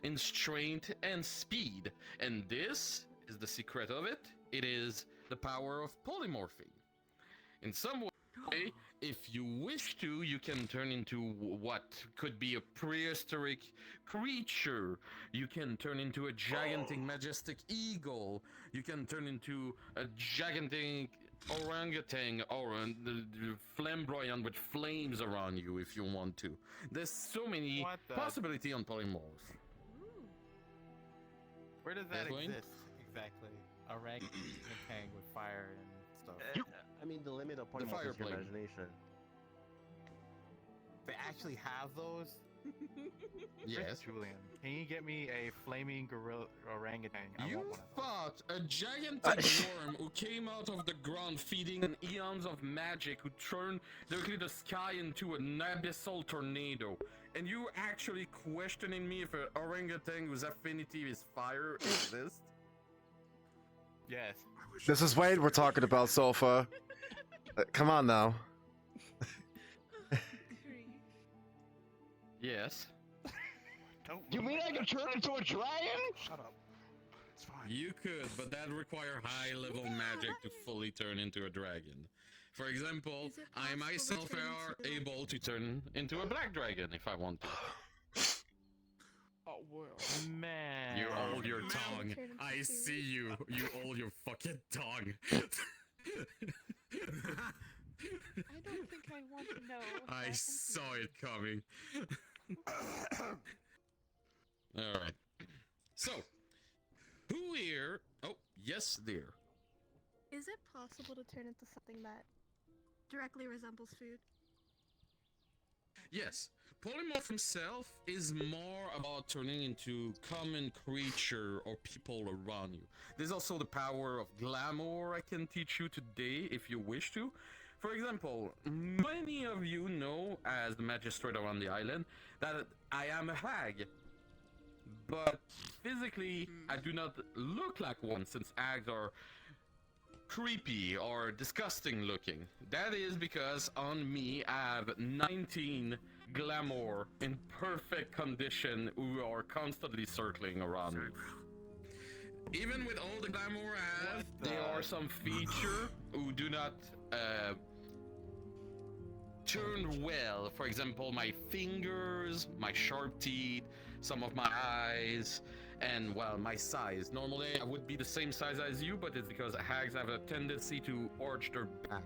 in strength and speed. And this is the secret of it. It is the power of polymorphy. In some way, if you wish to, you can turn into what could be a prehistoric creature. You can turn into a gigantic, majestic eagle. You can turn into a gigantic orangutan or flamboyant with flames around you if you want to. There's so many possibilities on polymorph. Where does that Yes, Wayne? exist exactly? A orangutan with fire and stuff. I mean, the limit of The polymorph fire is your plague. imagination. They actually have those? Yes. Julian, can you get me a flaming gorilla orangutan? I You want one of fought a gigantic worm who came out of the ground feeding on eons of magic who turned directly the sky into an abyssal tornado. And you actually questioning me if an orangutan whose affinity is fire exists? Yes. This is Wade we're talking about, Sofa. Come on now. Yes. You mean I can turn into a dragon? Shut up. It's fine. You could, but that require high level magic to fully turn into a dragon. For example, I myself are able to turn into a black dragon if I want to. Oh, well. Man. You hold your tongue. I see you. You hold your fucking tongue. I don't think I want to know. I saw it coming. Alright. So, who here... Oh, yes, dear. Is it possible to turn into something that directly resembles food? Yes. Polymorph himself is more about turning into common creature or people around you. There's also the power of glamour I can teach you today if you wish to. For example, many of you know, as the magistrate around the island, that I am a hag. But physically, I do not look like one, since hags are creepy or disgusting looking. That is because on me I have 19 glamour in perfect condition who are constantly circling around me. Even with all the glamour I have, there are some features who do not turn well. For example, my fingers, my sharp teeth, some of my eyes, and well, my size. Normally I would be the same size as you, but it's because hags have a tendency to arch their back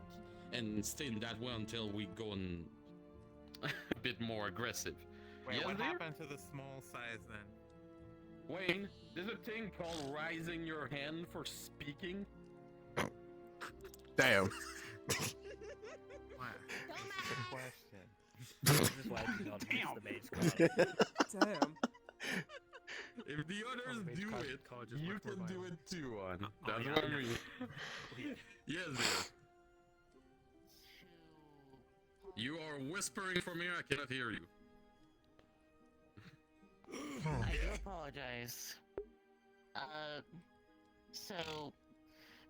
and stay in that way until we go in a bit more aggressive. Wait, Yes, what dear? happened to the small size then? Wayne, there's a thing called raising your hand for speaking. Damn. Question. This is why I do not use the mage class. Damn. If the others do it, you can do it too, on. That's yeah, what I yeah. mean. Yes, dear. You are whispering from here, I cannot hear you. I do apologize. So,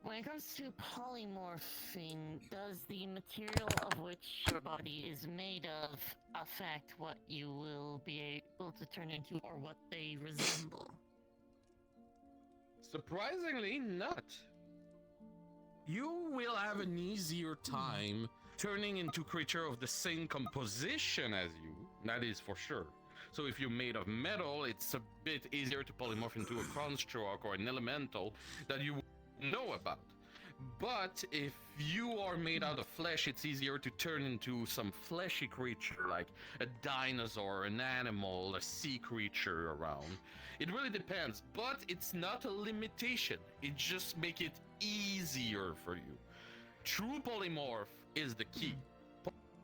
when it comes to polymorphing, does the material of which your body is made of affect what you will be able to turn into or what they resemble? Surprisingly, not. You will have an easier time turning into creature of the same composition as you, that is for sure. So if you're made of metal, it's a bit easier to polymorph into a construct or an elemental that you know about. But if you are made out of flesh, it's easier to turn into some fleshy creature like a dinosaur, an animal, a sea creature around. It really depends, but it's not a limitation. It just makes it easier for you. True polymorph is the key.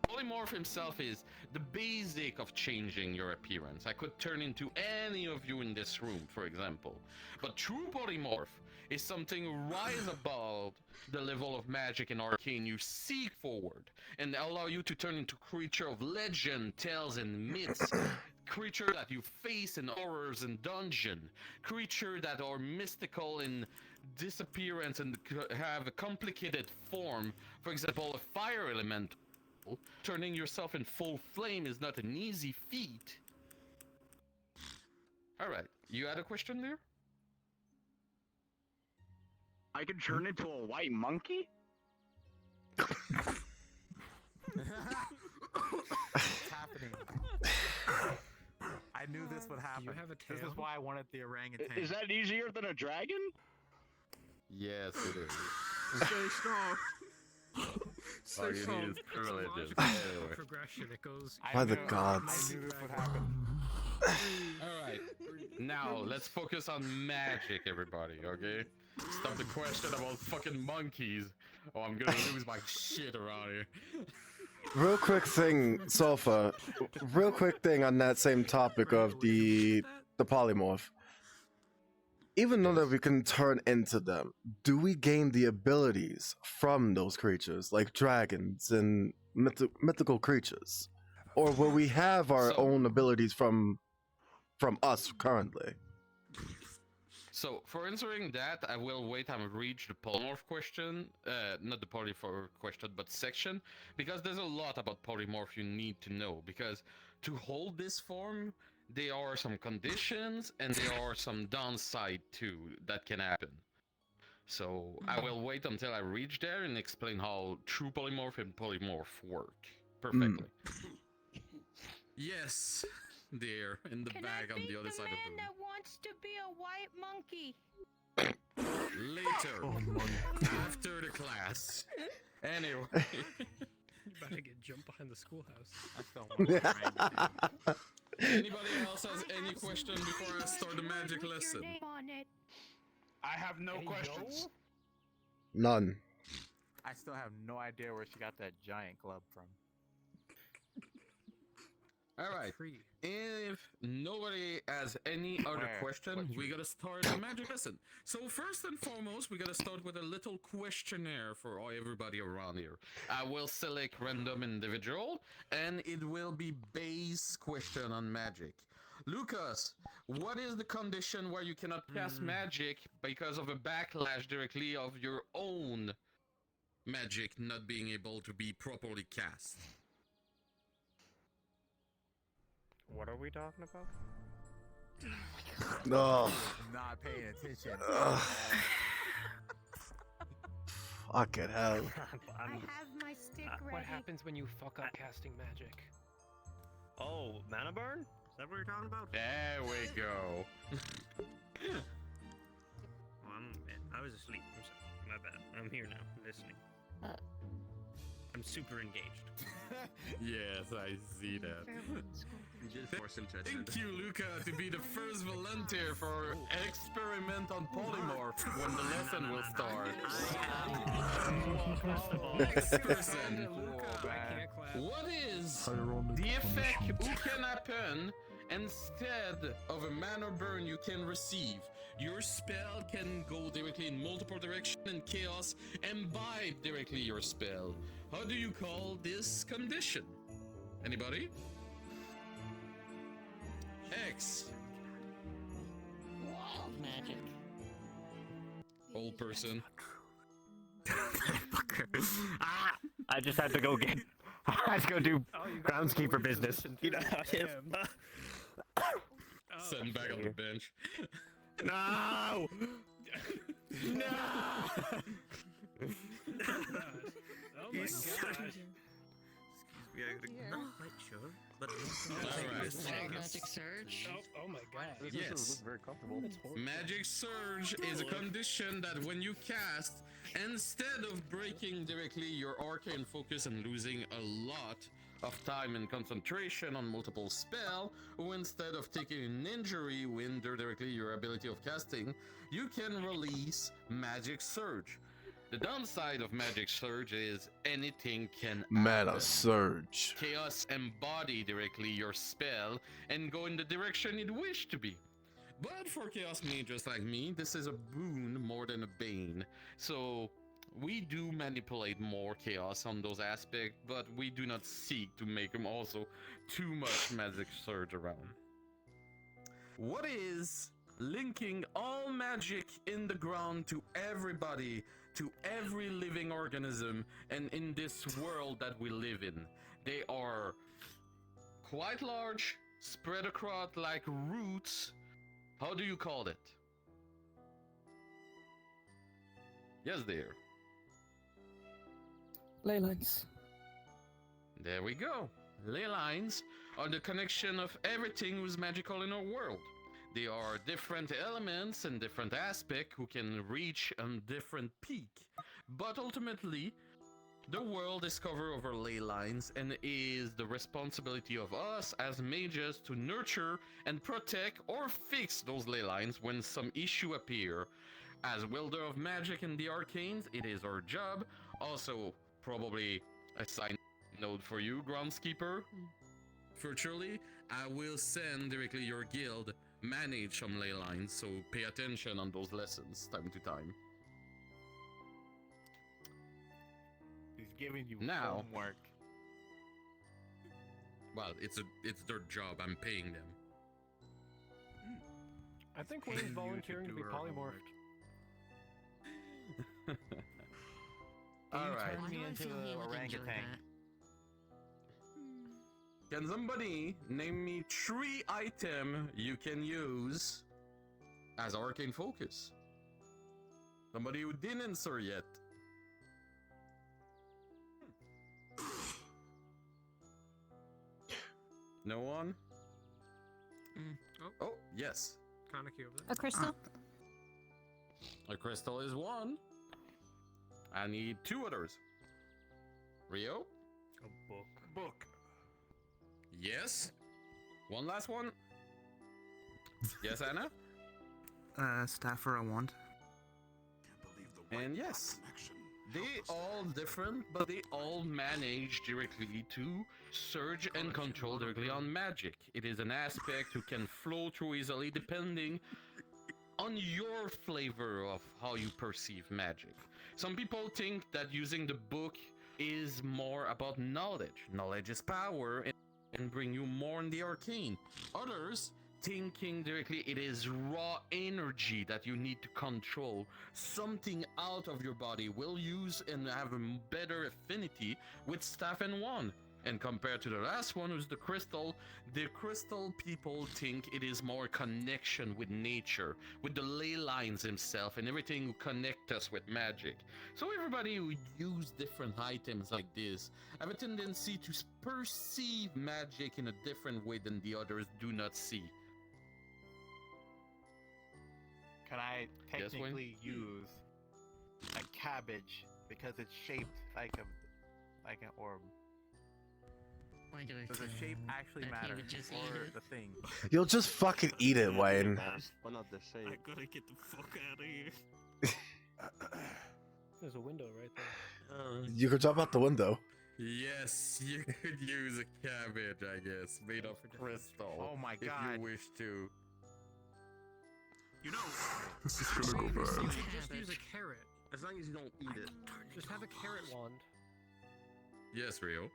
Polymorph himself is the basic of changing your appearance. I could turn into any of you in this room, for example. But true polymorph is something rise above the level of magic and arcane you seek forward and allow you to turn into creature of legend, tales, and myths. Creature that you face in horrors and dungeon. Creature that are mystical in disappearance and have a complicated form. For example, a fire elemental. Turning yourself in full flame is not an easy feat. Alright, you had a question there? I can turn into a white monkey? It's happening. I knew this would happen. This is why I wanted the orangutan. Is that easier than a dragon? Yes, it is. Stay strong. All you need is privileges. Progression. It goes. By the gods. I knew this would happen. Alright, now let's focus on magic, everybody, okay? Stop the question about fucking monkeys. Oh, I'm gonna lose my shit around here. Real quick thing, Sofa. Real quick thing on that same topic of the polymorph. Even though that we can turn into them, do we gain the abilities from those creatures, like dragons and mythical creatures? Or will we have our own abilities from us currently? So, for answering that, I will wait and reach the polymorph question, not the polymorph question, but section, because there's a lot about polymorph you need to know, because to hold this form, there are some conditions, and there are some downside too that can happen. So, I will wait until I reach there and explain how true polymorph and polymorph work perfectly. Yes, there, in the bag on the other side of the room. That wants to be a white monkey. Later, after the class. Anyway. You better get jumped behind the schoolhouse. Anybody else has any question before I start the magic lesson? I have no questions. None. I still have no idea where she got that giant club from. Alright, if nobody has any other question, we gotta start the magic lesson. So first and foremost, we gotta start with a little questionnaire for everybody around here. I will select random individual, and it will be base question on magic. Lucas, what is the condition where you cannot cast magic because of a backlash directly of your own Magic not being able to be properly cast? What are we talking about? No. Not paying attention. Fucking hell. I have my stick ready. What happens when you fuck up casting magic? Oh, mana burn? Is that what you're talking about? There we go. I was asleep. I'm sorry. My bad. I'm here now, listening. I'm super engaged. Yes, I see that. You just force him to attend. Thank you, Luca, to be the first volunteer for experiment on polymorph when the lesson will start. Next person. What is the effect who can happen instead of a mana burn you can receive? Your spell can go directly in multiple directions and chaos imbibe directly your spell. How do you call this condition? Anybody? X. of magic. Old person. I just had to go get. I had to go do groundskeeper business. You know how it is. Sitting back on the bench. No! No! Oh my god. We are not quite sure, but Alright. Magic Surge. Oh my god. Yes. Very comfortable. Magic Surge is a condition that when you cast, instead of breaking directly your arcane focus and losing a lot of time and concentration on multiple spell, or instead of taking an injury will hinder directly your ability of casting, you can release Magic Surge. The downside of Magic Surge is anything can Mana happen. Surge. Chaos embody directly your spell and go in the direction it wished to be. But for Chaos mages like me, this is a boon more than a bane. So we do manipulate more Chaos on those aspects, but we do not seek to make them also too much Magic Surge around. What is linking all magic in the ground to everybody, to every living organism, and in this world that we live in? They are quite large, spread across like roots. How do you call it? Yes, dear. Ley lines. There we go. Ley lines are the connection of everything who's magical in our world. They are different elements and different aspects who can reach a different peak. But ultimately, the world is covered over ley lines, and it is the responsibility of us as mages to nurture and protect or fix those ley lines when some issue appear. As wielder of magic and the arcanes, it is our job. Also, probably a side note for you, groundskeeper. Virtually, I will send directly your guild manage some ley lines, so pay attention on those lessons time to time. He's giving you Now, homework. well, it's their job. I'm paying them. I think Wayne's volunteering to be polymorphed. All right. Turn me into an orangutan. Can somebody name me 3 items you can use as arcane focus? Somebody who didn't answer yet. No one? Oh, yes. Kaneki over there. A crystal? A crystal is 1. I need 2 others. Rio? A book. Book. Yes. One last one. Yes, Anna? Staff for a wand. And yes. They all different, but they all manage directly to surge and control directly on magic. It is an aspect who can flow through easily depending on your flavor of how you perceive magic. Some people think that using the book is more about knowledge. Knowledge is power and bring you more in the arcane. Others thinking directly it is raw energy that you need to control. Something out of your body will use and have a better affinity with staff and wand. And compared to the last one, who's the crystal people think it is more connection with nature, with the ley lines himself and everything who connect us with magic. So everybody who use different items like this have a tendency to perceive magic in a different way than the others do not see. Can I technically use a cabbage because it's shaped like an orb? Does the shape actually matter, or the thing? You'll just fucking eat it, Wayne. Well, not the shape. I gotta get the fuck out of here. There's a window right there. You could jump out the window. Yes, you could use a cabbage, I guess, made of crystal. Oh my If god. you wish to. You know, This is gonna go You bad. could just use a carrot. as long as you don't eat it. Just have a carrot wand. Yes, Rio.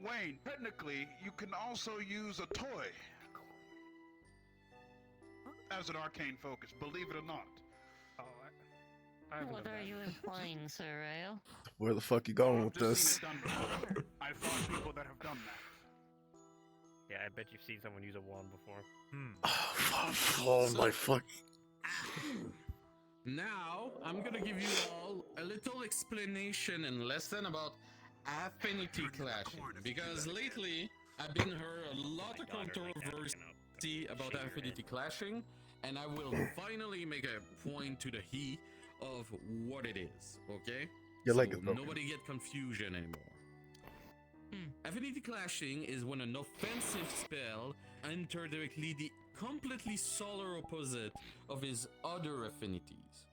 Wayne, technically, you can also use a toy. as an arcane focus, believe it or not. Oh, I haven't What done are that. you implying, Sir Rayo? Where the fuck you going with Just this? seen it done before. I've fought people that have done that. Yeah, I bet you've seen someone use a wand before. Oh my fuck. Now, I'm gonna give you all a little explanation and lesson about affinity clashing. Because lately, I've been heard a lot of controversy about affinity clashing, and I will finally make a point to the he of what it is, okay? Your So leg is broken. nobody get confusion anymore. Affinity clashing is when an offensive spell enters directly the completely solar opposite of his other affinities.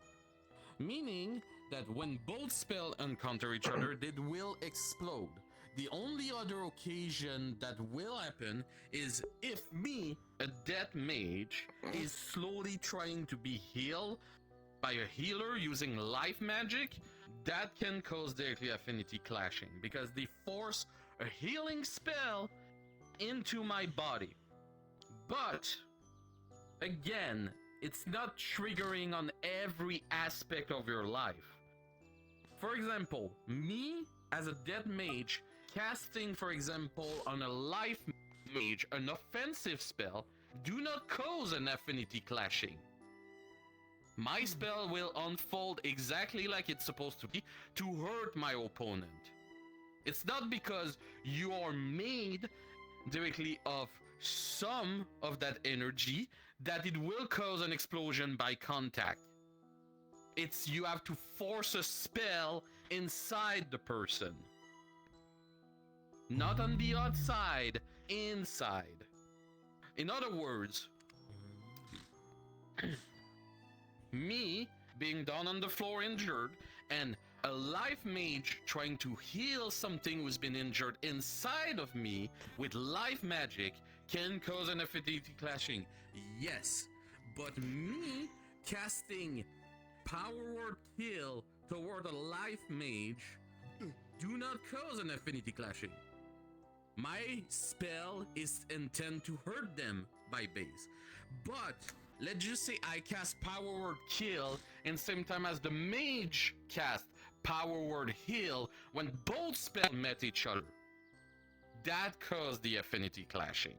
Meaning that when both spells encounter each other, they will explode. The only other occasion that will happen is if me, a dead mage, is slowly trying to be healed by a healer using life magic, that can cause directly affinity clashing because they force a healing spell into my body. But again, it's not triggering on every aspect of your life. For example, me as a dead mage casting, for example, on a life mage an offensive spell do not cause an affinity clashing. My spell will unfold exactly like it's supposed to be to hurt my opponent. It's not because you are made directly of some of that energy that it will cause an explosion by contact. It's you have to force a spell inside the person. Not on the outside, inside. In other words, me being down on the floor injured and a life mage trying to heal something who's been injured inside of me with life magic can cause an affinity clashing. Yes, but me casting power word kill toward a life mage do not cause an affinity clashing. My spell is intended to hurt them by base. But let's just say I cast power word kill and same time as the mage cast power word heal when both spells met each other. That caused the affinity clashing.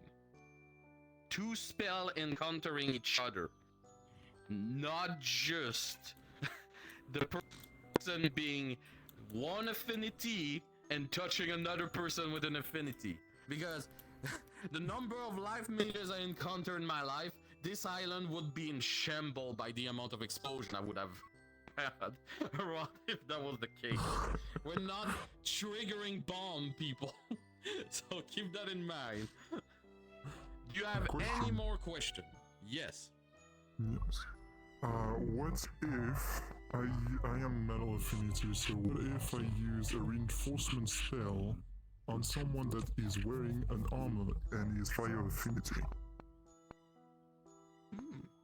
Two spells encountering each other. Not just the person being one affinity and touching another person with an affinity. Because the number of life mages I encountered in my life, this island would be in shambles by the amount of explosion I would have had around if that was the case. We're not triggering bomb people. So keep that in mind. Do you have any more questions? Yes. Yes. What if I am metal affinity, so what if I use a reinforcement spell on someone that is wearing an armor and is fire affinity?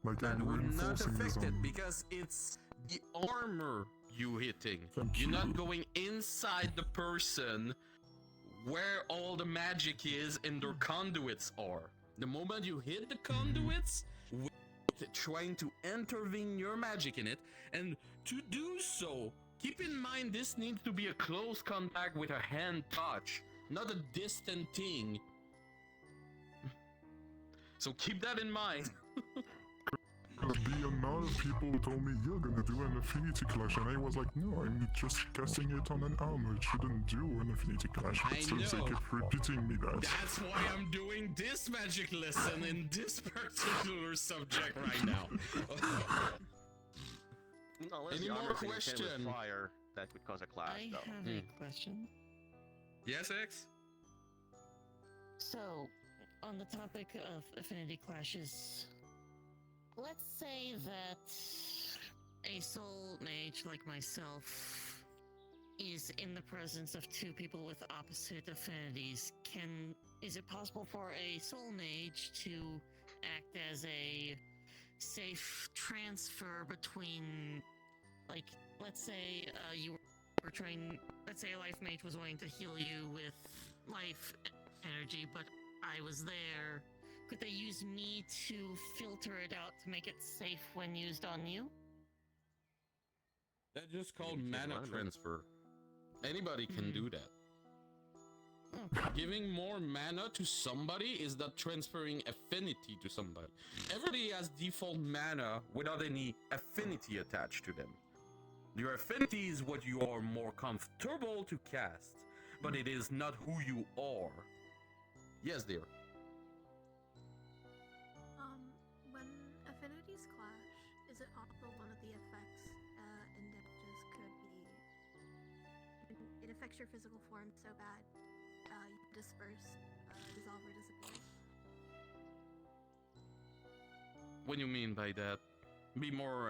Like That I'm would not reinforcing his affect it armor. because it's the armor you hitting. You're not going inside the person where all the magic is and their conduits are. The moment you hit the conduits, with trying to intervene your magic in it, and to do so, keep in mind this needs to be a close contact with a hand touch, not a distant thing. So keep that in mind. The amount of people who told me you're gonna do an affinity clash, and I was like, no, I'm just casting it on an armor. It shouldn't do an affinity clash. I But since they know. kept repeating me that. That's why I'm doing this magic lesson in this particular subject right now. Unless Any the more armor thing is hit question? with fire, that could cause a clash, I though. have a question. Yes, X? So, on the topic of affinity clashes, let's say that a soul mage like myself is in the presence of two people with opposite affinities. Is it possible for a soul mage to act as a safe transfer between, like, let's say you were trying, let's say a life mage was wanting to heal you with life energy, but I was there Could they use me to filter it out to make it safe when used on you? That's just called mana transfer. Anybody can do that. Giving more mana to somebody is not transferring affinity to somebody. Everybody has default mana without any affinity attached to them. Your affinity is what you are more comfortable to cast, but it is not who you are. Yes, dear. When affinities clash, is it possible one of the effects in damages could be it affects your physical form so bad you disperse, dissolve, or disappear? What do you mean by that? Be more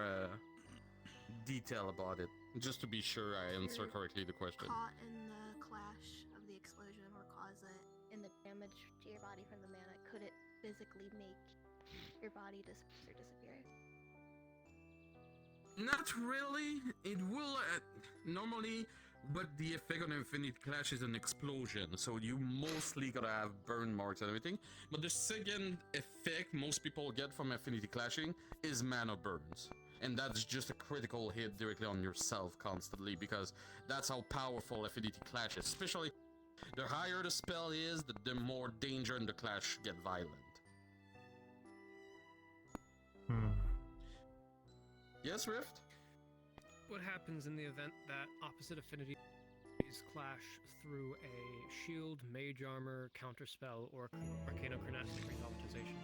detail about it, just to be sure I answer correctly the question. Caught in the clash of the explosion or cause it in the damage to your body from the mana, could it physically make your body disperse or disappear? Not really. It will normally, but the effect on Infinite Clash is an explosion, so you mostly gotta have burn marks and everything. But the second effect most people get from Affinity Clashing is mana burns. And that's just a critical hit directly on yourself constantly, because that's how powerful Affinity Clash is. Especially the higher the spell is, the more danger in the clash get violent. Yes, Rift? What happens in the event that opposite affinities clash through a shield, mage armor, counterspell, or arcano-chronistic revitalization?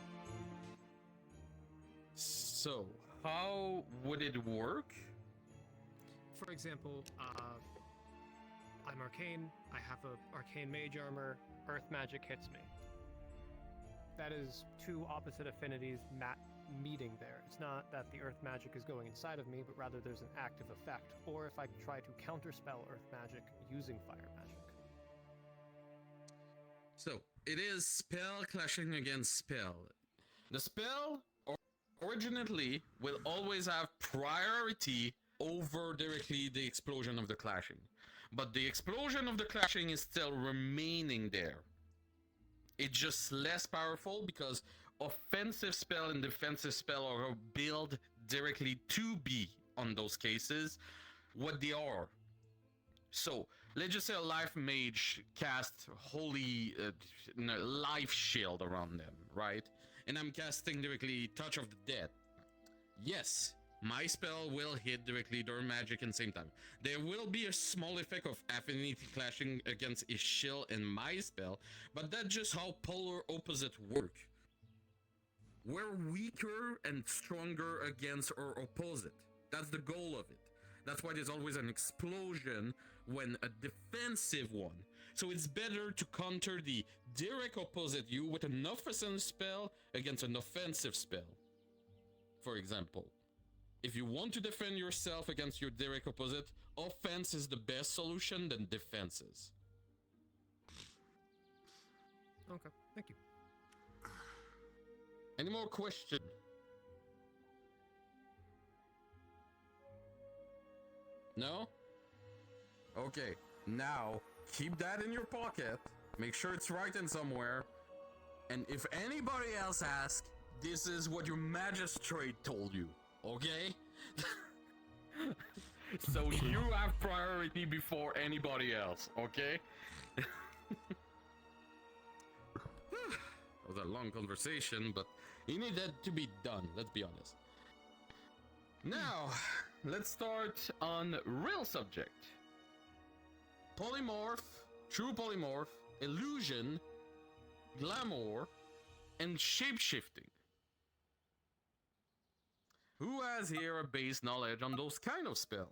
So, how would it work? For example, I'm arcane, I have a arcane mage armor, earth magic hits me. That is two opposite affinities meeting there. It's not that the earth magic is going inside of me, but rather there's an active effect. Or if I try to counterspell earth magic using fire magic. So, it is spell clashing against spell. The spell originally will always have priority over directly the explosion of the clashing. But the explosion of the clashing is still remaining there. It's just less powerful because offensive spell and defensive spell are built directly to be, on those cases, what they are. So, let's just say a life mage cast holy life shield around them, right? And I'm casting directly Touch of the Dead. Yes, my spell will hit directly their magic at the same time. There will be a small effect of affinity clashing against a shield in my spell, but that's just how polar opposites work. We're weaker and stronger against our opposite. That's the goal of it. That's why there's always an explosion when a defensive one. So it's better to counter the direct opposite you with an offensive spell against an offensive spell. For example, if you want to defend yourself against your direct opposite, offense is the best solution than defense is. Okay, thank you. Any more questions? No? Okay, now keep that in your pocket. Make sure it's right in somewhere. And if anybody else asks, this is what your magistrate told you, okay? So you have priority before anybody else, okay? That was a long conversation, but it needed to be done, let's be honest. Now, let's start on real subject. Polymorph, true polymorph, illusion, glamour, and shapeshifting. Who has here a base knowledge on those kind of spell?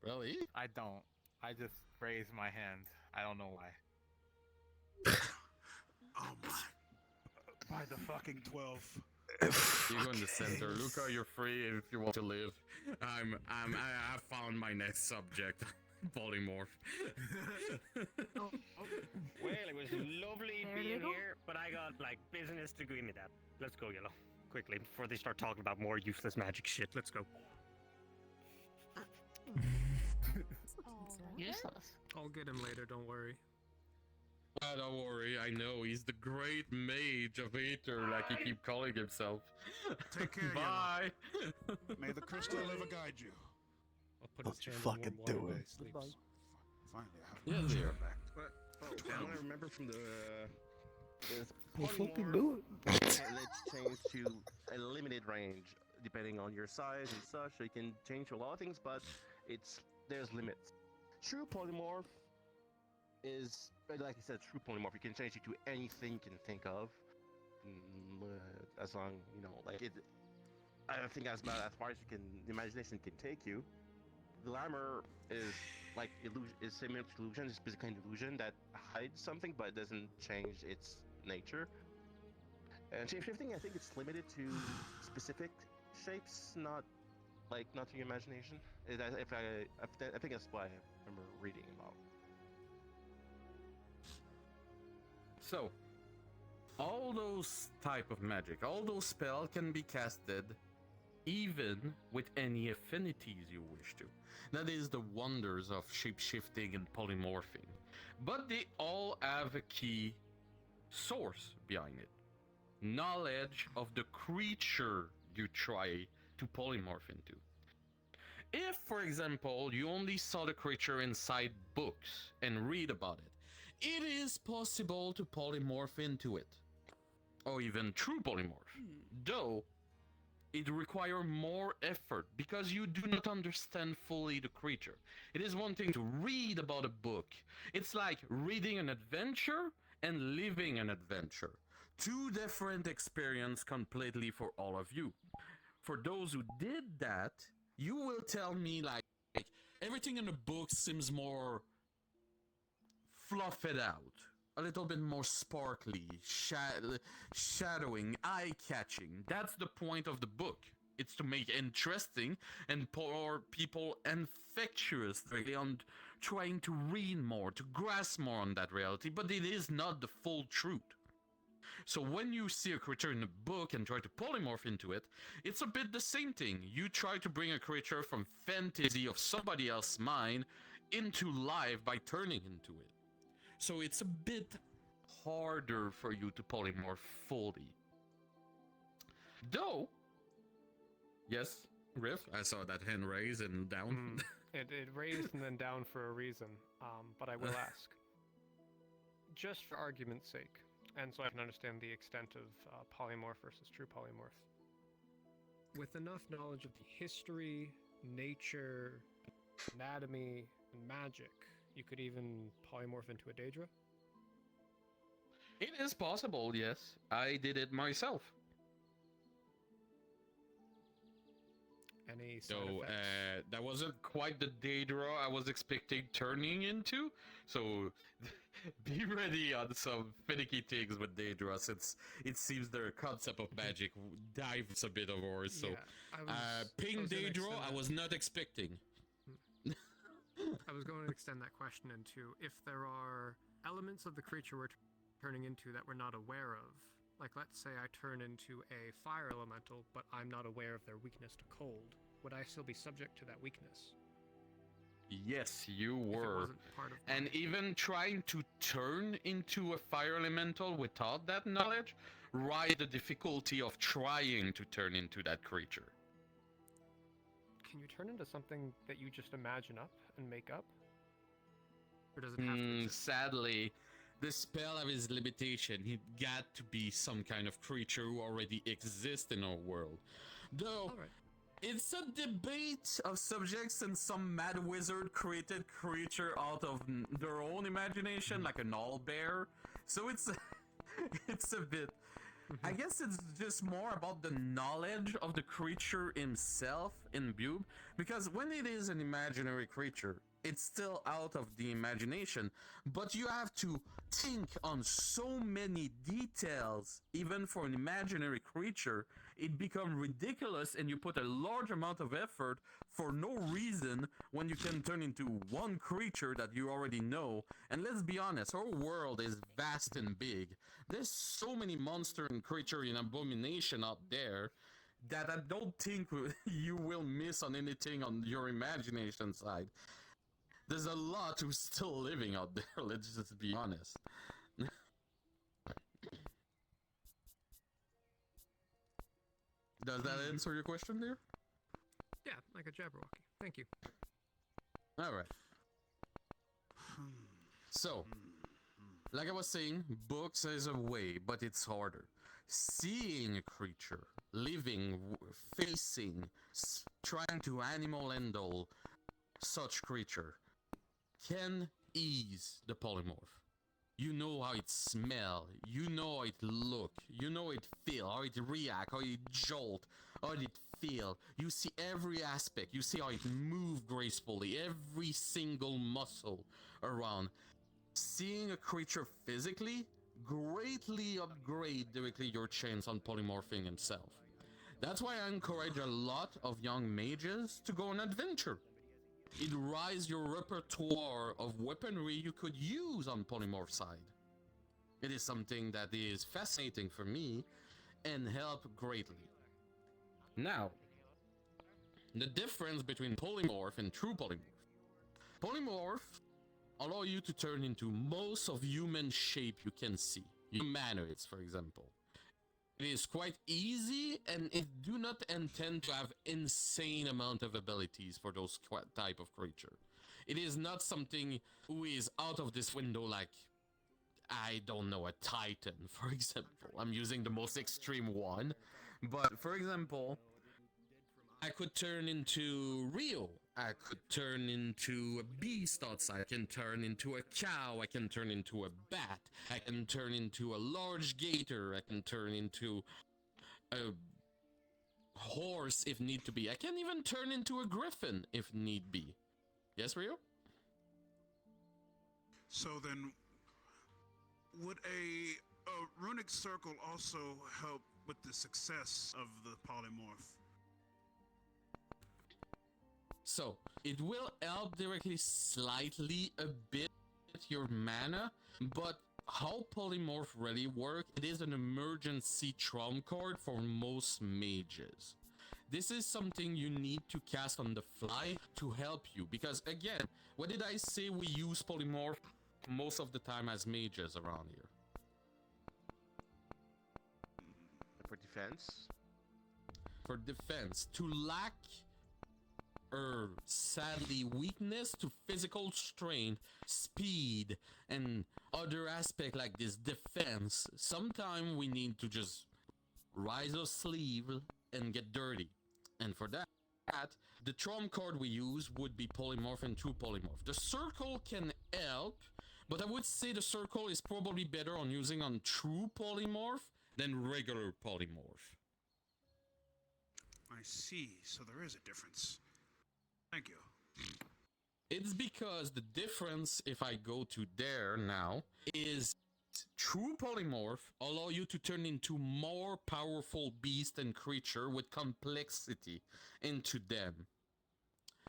Really? I don't. I just raise my hand. I don't know why. Oh my. By the fucking 12. You go in the center. Luca, you're free if you want to live. I have found my next subject. Polymorph. Well, it was lovely being here, but I got, like, business to give me that. Let's go, Yellow. Quickly, before they start talking about more useless magic shit. Let's go. useless. I'll get him later, don't worry. Don't worry, I know he's the great mage of Aether, like he keep calling himself. Take care, Bye. May the crystal ever guide you. I'll put What's he fucking doing? Finally, I have Yeah, my there. back. But from what I remember from the Well, fucking polymorph, do it. let's change to a limited range depending on your size and such. So you can change a lot of things, but there's limits. True polymorph is like I said, true polymorph. You can change it to anything you can think of, as long like it. I think that's about as far as the imagination can take you. Glamour is like is similar to illusion. It's basically an illusion that hides something but doesn't change its nature. And shapeshifting, I think it's limited to specific shapes, not to your imagination. I think that's what I remember reading about. So, all those type of magic, all those spells can be casted even with any affinities you wish to. That is the wonders of shapeshifting and polymorphing. But they all have a key source behind it. Knowledge of the creature you try to polymorph into. If, for example, you only saw the creature inside books and read about it, it is possible to polymorph into it. Or even true polymorph. Though, it requires more effort because you do not understand fully the creature. It is one thing to read about a book. It's like reading an adventure and living an adventure. Two different experiences completely for all of you. For those who did that, you will tell me like everything in the book seems more fluffed out, a little bit more sparkly, shadowing, eye-catching. That's the point of the book. It's to make interesting and pour people infectious on trying to read more, to grasp more on that reality, but it is not the full truth. So when you see a creature in a book and try to polymorph into it, it's a bit the same thing. You try to bring a creature from fantasy of somebody else's mind into life by turning into it. So it's a bit harder for you to polymorph fully. Though, yes, Riff, I saw that hand raise and down. It raised and then down for a reason, but I will ask. Just for argument's sake, and so I can understand the extent of polymorph versus true polymorph. With enough knowledge of the history, nature, anatomy, and magic, you could even polymorph into a Daedra? It is possible, yes. I did it myself. Any side So, effects? that wasn't quite the Daedra I was expecting turning into. So, be ready on some finicky things with Daedra, since it seems their concept of magic dives a bit over. So, Ping Daedra, I was not expecting. I was going to extend that question into if there are elements of the creature we're turning into that we're not aware of. Like, let's say I turn into a fire elemental, but I'm not aware of their weakness to cold. Would I still be subject to that weakness? Yes, you If it were. wasn't part of And even trying to turn into a fire elemental without that knowledge, rise the difficulty of trying to turn into that creature. Can you turn into something that you just imagine up and make up? Or does it have to exist? Sadly, the spell have its limitation. It got to be some kind of creature who already exists in our world. Though, it's a debate of subjects, and some mad wizard created creature out of their own imagination, like an owlbear. So it's it's a bit... I guess it's just more about the knowledge of the creature himself imbued, because when it is an imaginary creature, it's still out of the imagination, but you have to think on so many details. Even for an imaginary creature, it becomes ridiculous, and you put a large amount of effort for no reason when you can turn into one creature that you already know. And let's be honest, our world is vast and big. There's so many monster and creature and abomination out there that I don't think you will miss on anything on your imagination side. There's a lot who's still living out there, let's just be honest. Does that answer your question there? Yeah, like a Jabberwocky. Thank you. Alright. So, like I was saying, books is a way, but it's harder. Seeing a creature, living, facing, trying to animal handle such creature can ease the polymorph. You know how it smell, you know how it look, you know how it feel, how it react, how it jolt, how it feel. You see every aspect, you see how it move gracefully, every single muscle around. Seeing a creature physically greatly upgrade directly your chance on polymorphing himself. That's why I encourage a lot of young mages to go on adventure. It rises your repertoire of weaponry you could use on polymorph side. It is something that is fascinating for me and help greatly. Now, the difference between polymorph and true polymorph. Polymorph allow you to turn into most of human shape you can see. Humanoids, for example. It is quite easy, and it do not intend to have insane amount of abilities for those type of creature. It is not something who is out of this window like, I don't know, a Titan, for example. I'm using the most extreme one. But, for example, I could turn into Rio. I could turn into a beast outside. I can turn into a cow. I can turn into a bat. I can turn into a large gator. I can turn into a horse if need to be. I can even turn into a griffin if need be. Yes, Rio? So then, would a runic circle also help with the success of the polymorph? So, it will help directly slightly a bit your mana, but how polymorph really work, it is an emergency trump card for most mages. This is something you need to cast on the fly to help you, because again, what did I say we use polymorph most of the time as mages around here? For defense? For defense. To lack sadly weakness to physical strength, speed, and other aspect like this defense. Sometimes we need to just rise our sleeve and get dirty. And for that, the trump card we use would be polymorph and true polymorph. The circle can help, but I would say the circle is probably better on using on true polymorph than regular polymorph. I see, so there is a difference. Thank you. It's because the difference, if I go to there now, is true polymorph allow you to turn into more powerful beast and creature with complexity into them.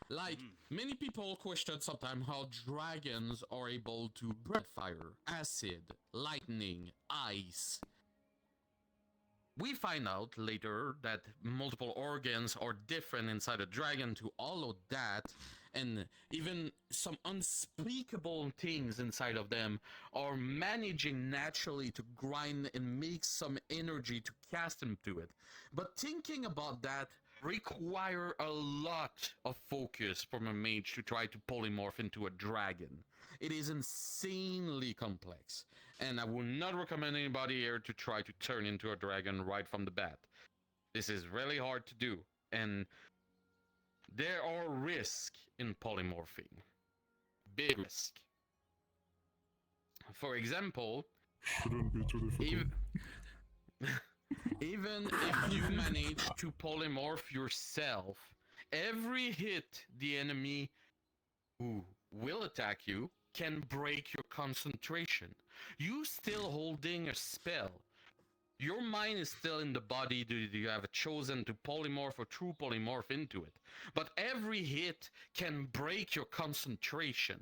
Like, many people question sometimes how dragons are able to breathe fire, acid, lightning, ice. We find out later that multiple organs are different inside a dragon to all of that, and even some unspeakable things inside of them are managing naturally to grind and make some energy to cast into it. But thinking about that require a lot of focus from a mage to try to polymorph into a dragon. It is insanely complex, and I will not recommend anybody here to try to turn into a dragon right from the bat. This is really hard to do, and there are risks in polymorphing. Big risk. For example, Shouldn't be too difficult. Even if you manage to polymorph yourself, every hit the enemy who will attack you can break your concentration. You still holding a spell. Your mind is still in the body. You have chosen to polymorph or true polymorph into it. But every hit can break your concentration.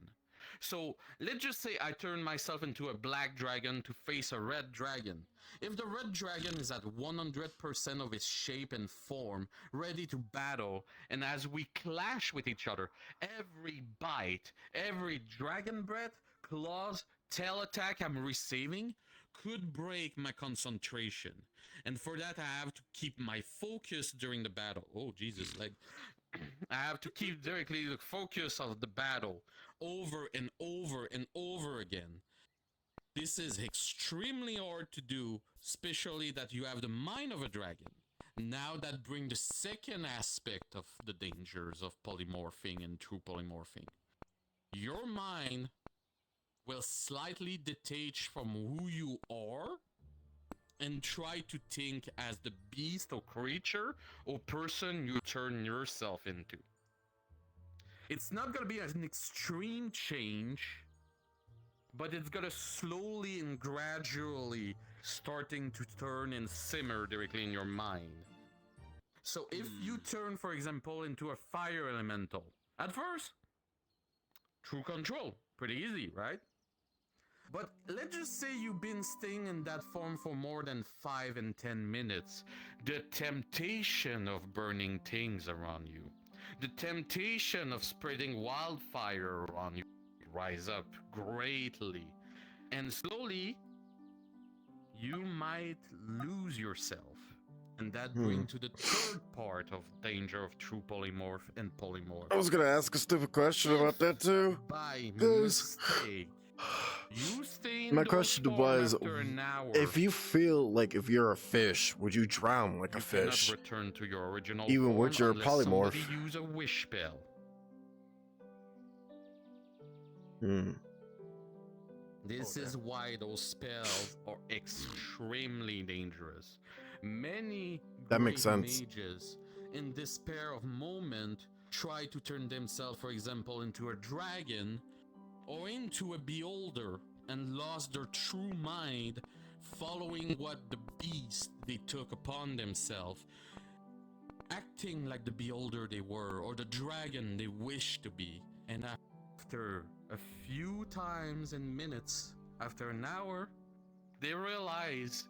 So let's just say I turn myself into a black dragon to face a red dragon. If the red dragon is at 100% of its shape and form, ready to battle, and as we clash with each other, every bite, every dragon breath, claws, tail attack I'm receiving could break my concentration. And for that I have to keep my focus during the battle. Oh Jesus, like I have to keep directly the focus of the battle over and over and over again. This is extremely hard to do, especially that you have the mind of a dragon. Now that brings the second aspect of the dangers of polymorphing and true polymorphing. Your mind will slightly detach from who you are and try to think as the beast or creature or person you turn yourself into. It's not going to be an extreme change, but it's going to slowly and gradually starting to turn and simmer directly in your mind. So if you turn, for example, into a fire elemental, at first, true control, pretty easy, right? But let's just say you've been staying in that form for more than 5 and 10 minutes. The temptation of burning things around you, the temptation of spreading wildfire around you rise up greatly. And slowly, you might lose yourself. And that brings to the third part of danger of true polymorph and polymorph. I was gonna ask a stupid question about that too. By mistake, you stay in My those question form was, after an hour. if you feel like if you're a fish, would you drown like a You fish? cannot return to your original Even form with your unless polymorph. somebody use a wish spell. This is why those spells are extremely dangerous. Many That makes great sense. mages, in despair of moment, try to turn themselves, for example, into a dragon or into a beholder and lost their true mind following what the beast they took upon themselves, acting like the beholder they were or the dragon they wished to be. And after a few times and minutes, after an hour, they realize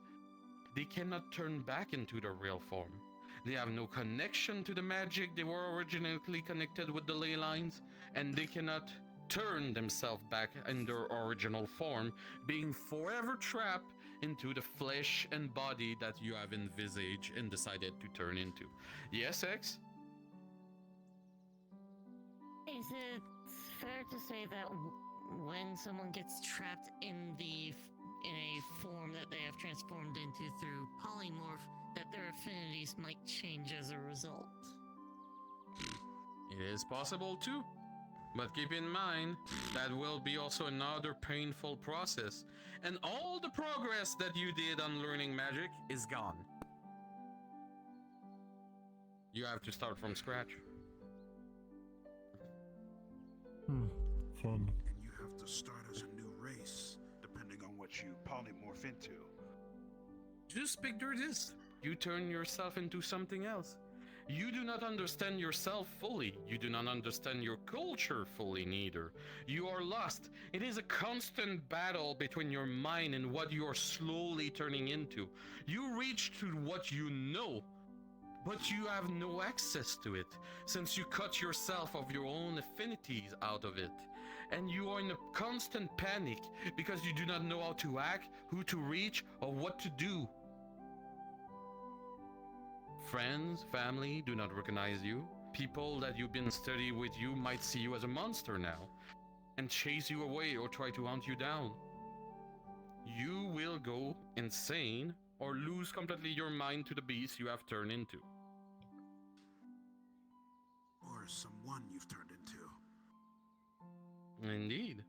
they cannot turn back into their real form. They have no connection to the magic they were originally connected with the ley lines, and they cannot turn themselves back in their original form, being forever trapped into the flesh and body that you have envisaged and decided to turn into. Yes, X? Is it fair to say that when someone gets trapped in a form that they have transformed into through polymorph, that their affinities might change as a result? It is possible too. But keep in mind, that will be also another painful process. And all the progress that you did on learning magic is gone. You have to start from scratch. Fun. And you have to start as a new race, depending on what you polymorph into. Just picture this. You turn yourself into something else. You do not understand yourself fully. You do not understand your culture fully neither. You are lost. It is a constant battle between your mind and what you are slowly turning into. You reach to what you know, but you have no access to it, since you cut yourself of your own affinities out of it. And you are in a constant panic because you do not know how to act, who to reach, or what to do. Friends, family do not recognize you. People that you've been studying with you might see you as a monster now and chase you away or try to hunt you down. You will go insane or lose completely your mind to the beast you have turned into. Or someone you've turned into. Indeed.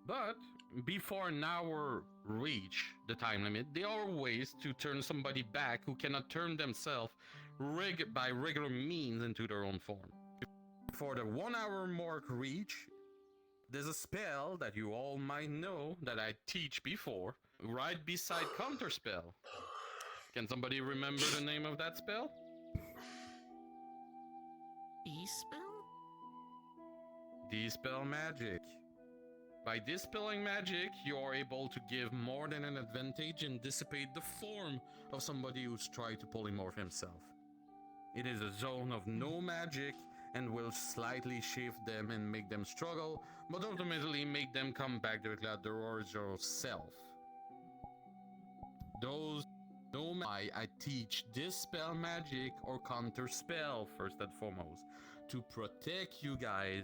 But before an hour reach the time limit, there are ways to turn somebody back who cannot turn themselves by regular means into their own form. For the 1 hour mark reach, there's a spell that you all might know that I teach before, right beside counterspell. Can somebody remember the name of that spell? E-spell? Dispel magic. By dispelling magic, you are able to give more than an advantage and dissipate the form of somebody who's tried to polymorph himself. It is a zone of no magic and will slightly shift them and make them struggle, but ultimately make them come back directly at their original self. Those no I teach dispel magic or counter spell first and foremost to protect you guys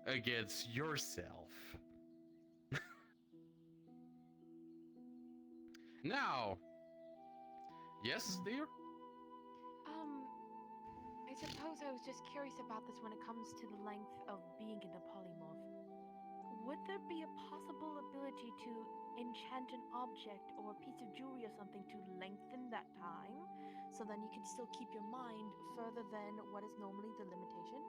against yourself. Now, yes, dear? I suppose I was just curious about this when it comes to the length of being in a polymorph. Would there be a possible ability to enchant an object or a piece of jewelry or something to lengthen that time, so then you can still keep your mind further than what is normally the limitation?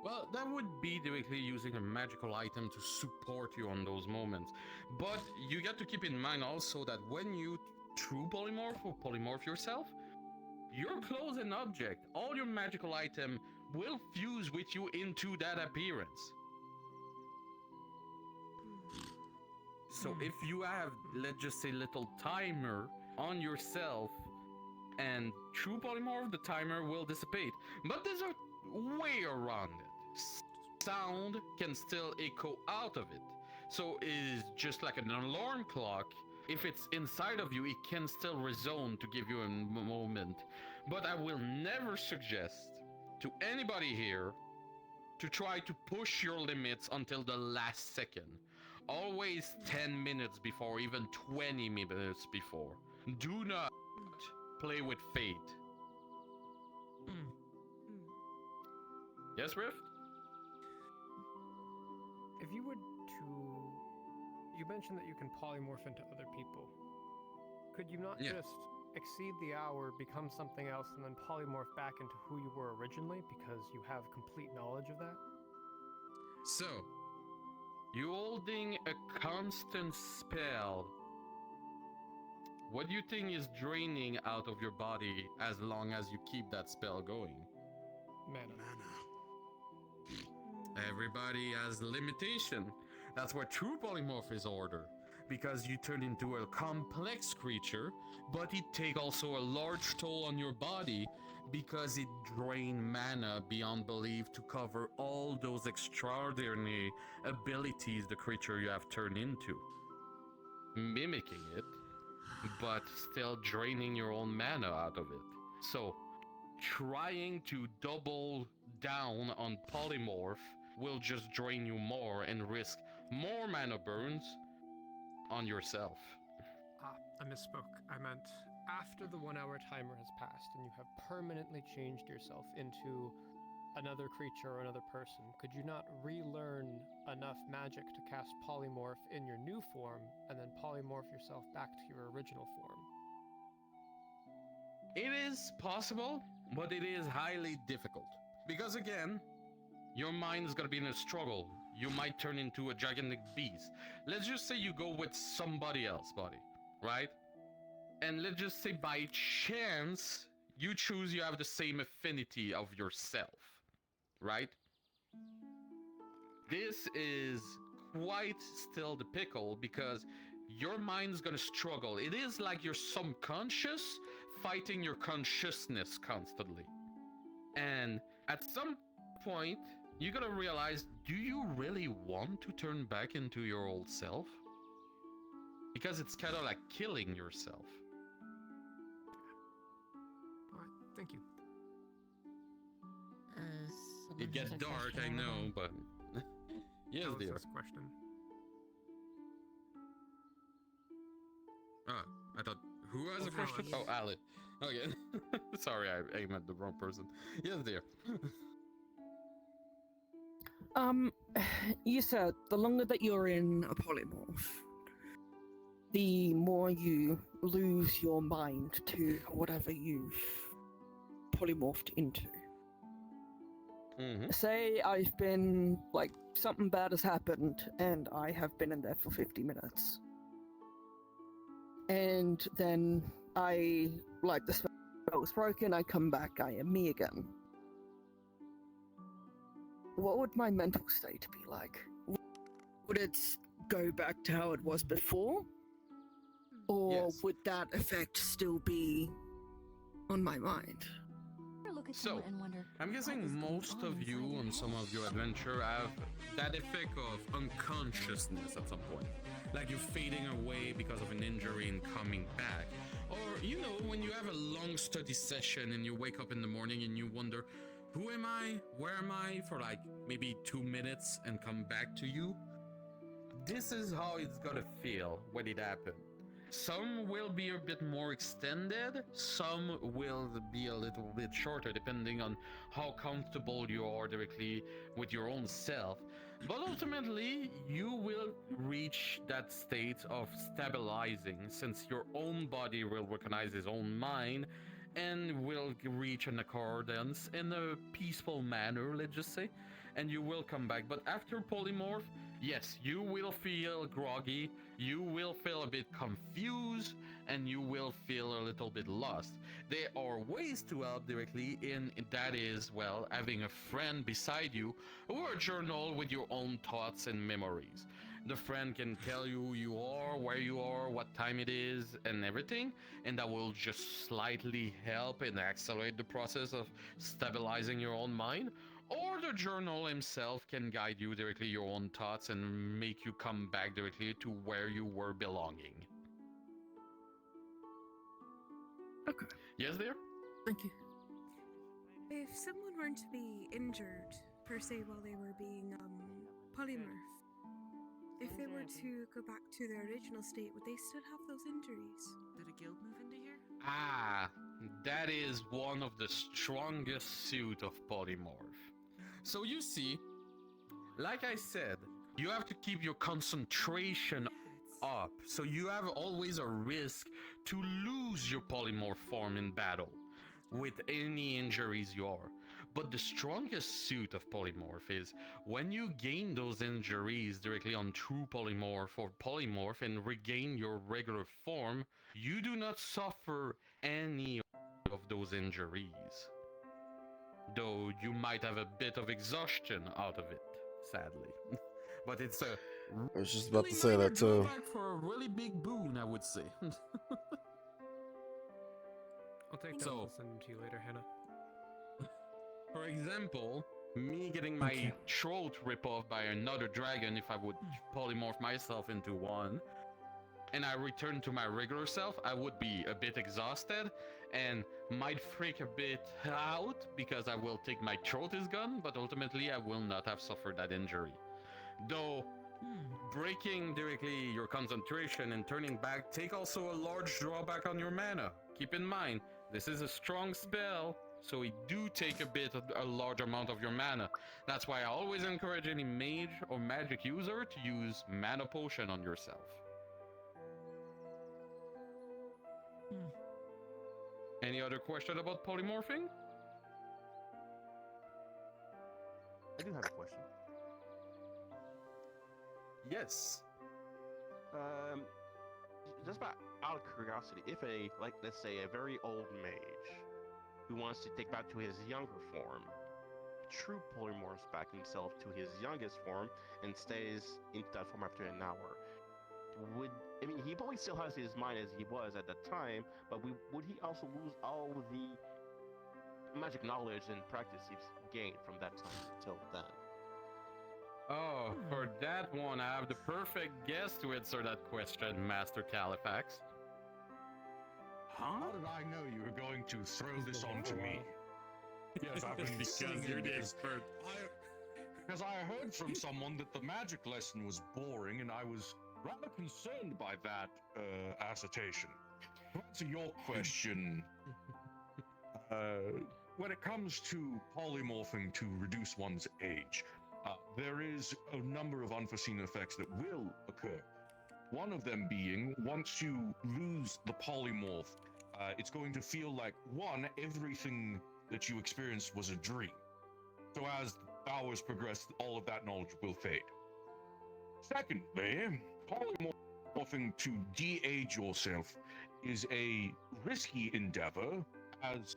Well, that would be directly using a magical item to support you on those moments. But you got to keep in mind also that when you true polymorph or polymorph yourself, your clothes and object, all your magical item will fuse with you into that appearance. So if you have, let's just say, little timer on yourself and true polymorph, the timer will dissipate. But there's a way around it. Sound can still echo out of it. So it is just like an alarm clock. If it's inside of you, it can still resound to give you a moment. But I will never suggest to anybody here to try to push your limits until the last second. Always 10 minutes before, even 20 minutes before. Do not play with fate. Yes, Rift? If you were to... You mentioned that you can polymorph into other people. Could you not just exceed the hour, become something else, and then polymorph back into who you were originally because you have complete knowledge of that? So, you holding a constant spell. What do you think is draining out of your body as long as you keep that spell going? Mana. Everybody has limitation. That's where true polymorph is order. Because you turn into a complex creature, but it take also a large toll on your body because it drain mana beyond belief to cover all those extraordinary abilities the creature you have turned into. Mimicking it, but still draining your own mana out of it. So, trying to double down on polymorph will just drain you more and risk more mana burns on yourself. I misspoke. I meant after the 1 hour timer has passed and you have permanently changed yourself into another creature or another person, could you not relearn enough magic to cast polymorph in your new form and then polymorph yourself back to your original form? It is possible, but it is highly difficult. Because again, your mind is going to be in a struggle. You might turn into a gigantic beast. Let's just say you go with somebody else, buddy, right? And let's just say by chance, you choose you have the same affinity of yourself, right? This is quite still the pickle because your mind is going to struggle. It is like your subconscious fighting your consciousness constantly. And at some point, you're gonna realize, do you really want to turn back into your old self? Because it's kind of like killing yourself. Alright, thank you. It gets dark, I know, but... yes, dear. This question. Ah, I thought... Who has a question? Oh, Ali. Okay. Sorry, I meant the wrong person. Yes, dear. You said the longer that you're in a polymorph, the more you lose your mind to whatever you've polymorphed into. Say I've been, like, something bad has happened, and I have been in there for 50 minutes. And then the spell was broken, I come back, I am me again. what would my mental state be like? Would it go back to how it was before? Or would that effect still be on my mind? So, I'm guessing most of you on some of your adventure have that effect of unconsciousness at some point. Like you're fading away because of an injury and coming back. Or, you know, when you have a long study session and you wake up in the morning and you wonder, who am I? Where am I? For like maybe 2 minutes and come back to you. This is how it's gonna feel when it happens. Some will be a bit more extended, some will be a little bit shorter, depending on how comfortable you are directly with your own self. But ultimately, you will reach that state of stabilizing, since your own body will recognize its own mind and will reach an accordance in a peaceful manner, let's just say, and you will come back. But after polymorph, yes, you will feel groggy, you will feel a bit confused, and you will feel a little bit lost. There are ways to help directly, in that is, well, having a friend beside you, or a journal with your own thoughts and memories. The friend can tell you who you are, where you are, what time it is, and everything, and that will just slightly help and accelerate the process of stabilizing your own mind. Or the journal himself can guide you directly your own thoughts and make you come back directly to where you were belonging. Okay. Yes, dear? Thank you. If someone were to be injured, per se, while they were being polymorph, if they were to go back to their original state, would they still have those injuries? Did a guild move into here? Ah, that is one of the strongest suit of polymorph. So you see, like I said, you have to keep your concentration up, so you have always a risk to lose your polymorph form in battle with any injuries you are. But the strongest suit of polymorph is when you gain those injuries directly on true polymorph or polymorph and regain your regular form, you do not suffer any of those injuries. Though you might have a bit of exhaustion out of it, sadly. But it's a I was just about to really say minor that too. drawback for a really big boon, I would say. I'll take that. I'll send them to you later, Hannah. For example, me getting my throat ripped off by another dragon if I would polymorph myself into one, and I return to my regular self, I would be a bit exhausted and might freak a bit out because I will think my throat is gone, but ultimately I will not have suffered that injury. Though, breaking directly your concentration and turning back take also a large drawback on your mana. Keep in mind, this is a strong spell, so it do take a large amount of your mana. That's why I always encourage any mage or magic user to use mana potion on yourself. Any other question about polymorphing? I do have a question. Yes. Just out of curiosity, if let's say a very old mage who wants to take back to his younger form, true polymorphs back himself to his youngest form and stays into that form after an hour, he probably still has his mind as he was at that time, but would he also lose all the magic knowledge and practice he's gained from that time until then? Oh, for that one, I have the perfect guest to answer that question, Master Califax. How did I know you were going to throw this onto me? Yes, I've been Because you're the expert. Because I heard from someone that the magic lesson was boring, and I was rather concerned by that assertion. To answer your question, when it comes to polymorphing to reduce one's age, there is a number of unforeseen effects that will occur. One of them being, once you lose the polymorph, it's going to feel like, one, everything that you experienced was a dream. So as hours progress, all of that knowledge will fade. Secondly, polymorphing to de-age yourself is a risky endeavor, as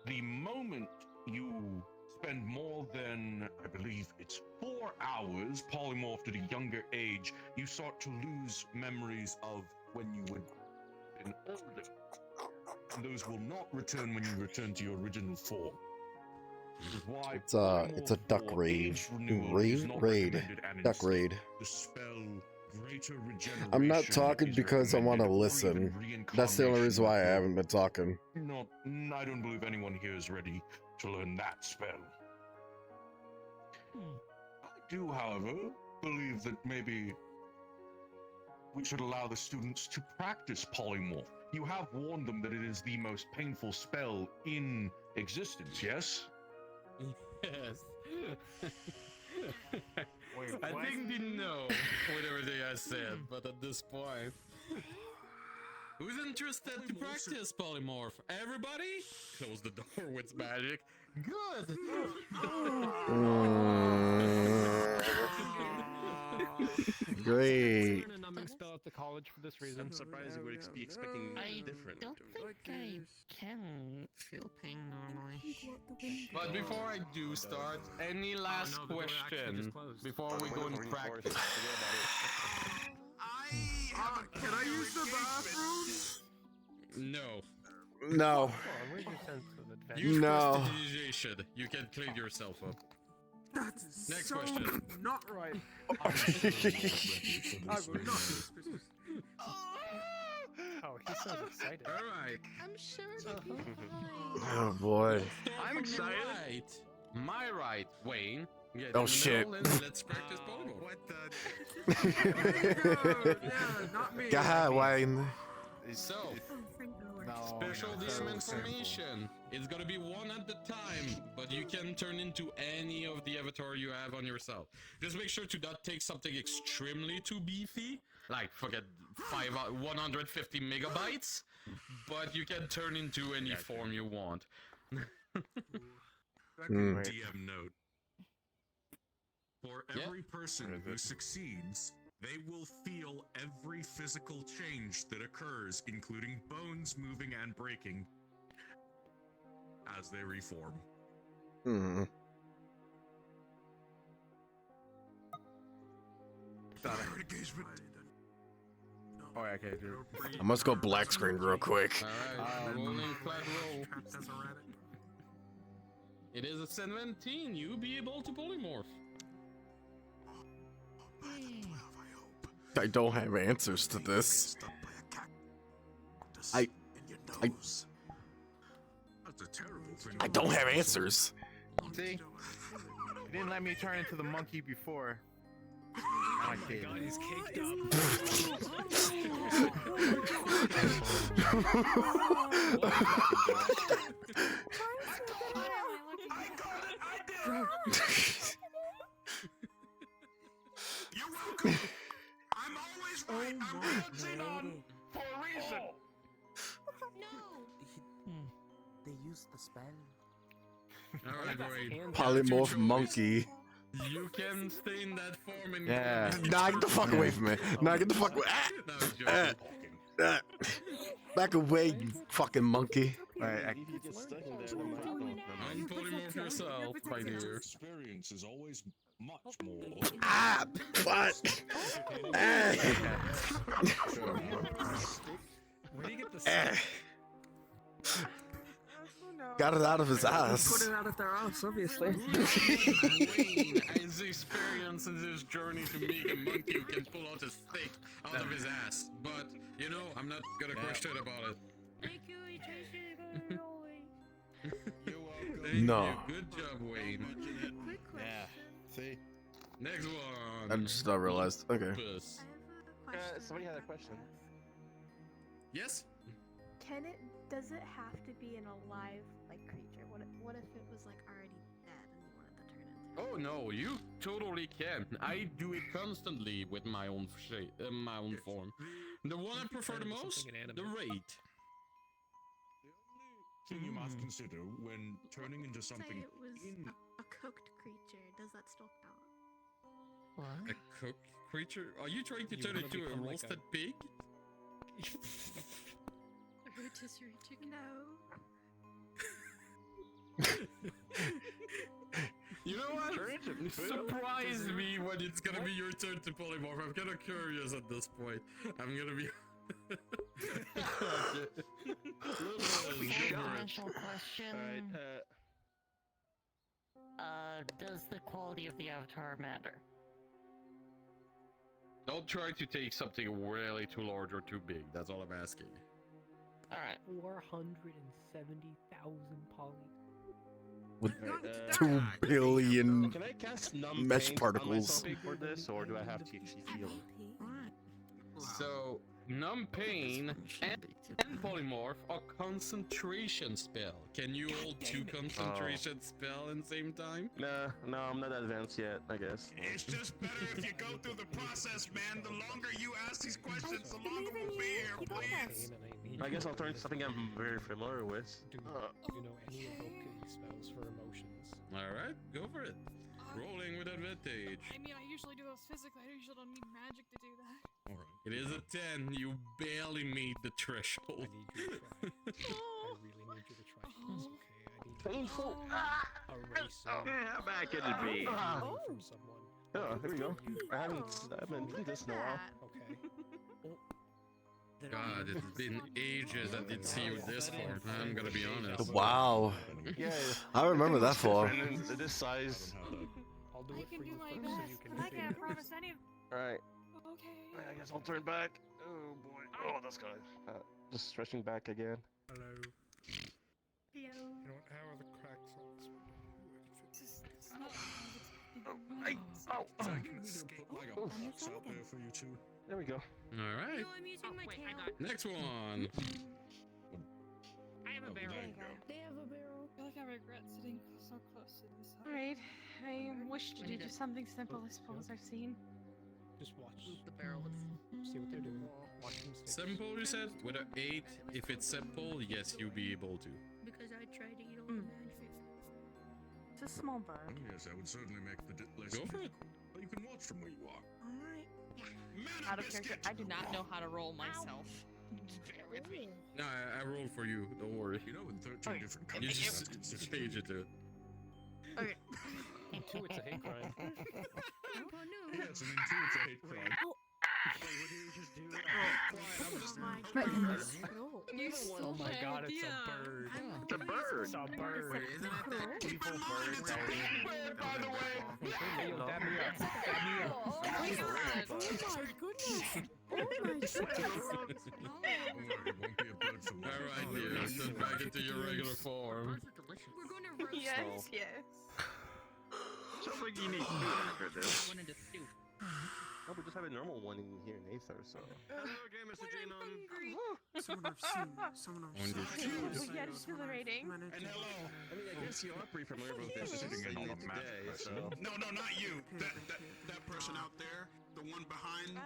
the moment you spend more than, I believe it's 4 hours polymorphed at a younger age, you start to lose memories of when you were older. And those will not return when you return to your original form. Which is why It's a duck for raid. age renewal is not recommended, and Duck instead raid. the spell Greater Regeneration. I'm not talking is because I want to recommended, or even listen. That's the only reason why I reincarnation haven't been talking. Not, I don't believe anyone here is ready to learn that spell. I do, however, believe that maybe we should allow the students to practice polymorph. You have warned them that it is the most painful spell in existence, yes? Yes. I think they know with everything I said, but at this point, who's interested to practice polymorph? Everybody? Close the door with magic. Good. Great. Learn a numbing spell at the college for this reason. I'm surprised you would be expecting different. I don't think I can feel pain normally. But before I do start, any last question before we go into practice? Can I use the bathroom? No. No. Use No. prestidigitation. You can clean yourself up. That's Next so question. not right. I will not. Oh, he sounds excited. All right. I'm sure it'll be fine. Oh boy. I'm excited. My right, Wayne. Get Oh, in the shit. middle and let's practice polymorph. What Not me. God, Wayne. So, Oh, thank the Lord. special DM information. It's gonna be one at the time, but you can turn into any of the avatar you have on yourself. Just make sure to not take something extremely too beefy, like forget 150 megabytes, but you can turn into any form you want. Second DM note. For every person who succeeds, they will feel every physical change that occurs, including bones moving and breaking, as they reform. Hmm. Engagement. Oh, yeah, okay, dude. I must go black screen real quick. Alright, rolling flat roll. It is a 17. You be able to polymorph. I don't have answers to this. I don't have answers. See? You didn't let me turn into the monkey before. I did. God, he's caked up. You're welcome. I'm always right. I'm bouncing on for a reason. They used the spell. Alright, Wayne. Polymorph monkey. You can stay in that form and Yeah. Nah, get the fuck away from me. Nah, get the fuck away. Back away, you fucking monkey. Alright, unpolymorph yourself, my dear. Experience is always much more. Ah, what? Where do you get the Got it out of his Put ass. it out of their ass, obviously. Wayne has experience in this journey to meet a monkey who can pull out a stick out of his ass. But, you know, I'm not gonna question about it. Thank you, Tracy. You're welcome. No. Thank you. Good job, Wayne. Quick question. Yeah. See? Next one. I just not realized. Okay. Puss. Somebody had a question. Yes? Does it have to be an alive, like, creature? What if it was, like, already dead and you wanted to turn into? Oh no, you totally can. I do it constantly with my own shape, my own form. The one I prefer the most, the Raid. Thing you must consider when turning into Say something it was a cooked creature. Does that still count? What? A cooked creature? Are you trying to turn wanna into a become like roasted pig? Rotisserie chicken. No. You know what? Surprise me when it's gonna be your turn to polymorph. I'm kind of curious at this point. I'm gonna be. Initial question. Does the quality of the avatar matter? Don't try to take something really too large or too big. That's all I'm asking. Alright. 470,000 poly. With 2 billion Can I cast numb mesh paint particles. on myself for this, or do I have THC healer? So, numb pain and polymorph are concentration spell. Can you hold 2 concentration spell at the same time? Nah, no, I'm not advanced yet, I guess. It's just better if you go through the process, man. The longer you ask these questions, the longer we'll be here, please. I guess I'll turn to something I'm very familiar with. Do you know any evoking spells for emotions? Alright, go for it. Rolling with advantage. I mean, I usually do those physically. I usually don't need magic to do that. Alright. It is a 10. You barely made the threshold. I really need you to try. It's okay. I need Painful. How bad could it be? from someone. Oh, here we go. I haven't done this in a while. Okay. God, it's been ages I didn't see you this far. I'm gonna be honest. Wow. Yeah, I remember that far. This size. I'll do I it can for do you my first, best, so you can but I can't promise any of. Alright, Okay. I guess I'll turn back. Oh boy. Oh, this guy. Just stretching back again. Hello. Yo. You know what? How are the cracks on this window? I can escape. I got pots out there for you too. There we go. Alright. I'm using my tail. Next one. I have a barrel. They have a barrel. I feel like I regret sitting so close to this. Alright, I wish to do just something simple, I suppose I've seen. Just watch. The barrel. See what they're doing. Watch them stick. Simple, you said? With an 8, if it's simple, yes, you'll be able to. Because I tried to eat all the magic. It's a small bird. Yes, that would certainly make the less. Go for it. Well, you can watch from where you are. Alright. Out of character, I do not know how to roll myself. Bear with me. No, I rolled for you. Don't worry. You know, in 13 different You countries. just change it to it. Okay. Two, it's a hate crime. Yeah, it's an intuitive hate crime. Oh my god, it's a bird. It's a bird. It's a bird. Keep in mind, it's a big bird, by the way. Hey, yo, dab me up. Dab me up. Oh my goodness. Oh my goodness. Don't worry, it won't be a bird for long. Alright, dear. Turn back into your regular form. We're gonna roast Yes, yes. Sounds like you need food after this. Went into stew. No, we just have a normal one in here in Aether, so. Okay, Mr. Genome. Yeah, exhilarating. And hello. I mean, I guess you are pretty familiar with this. Sitting in all today, the magic so. No, not you. That person out there, the one behind.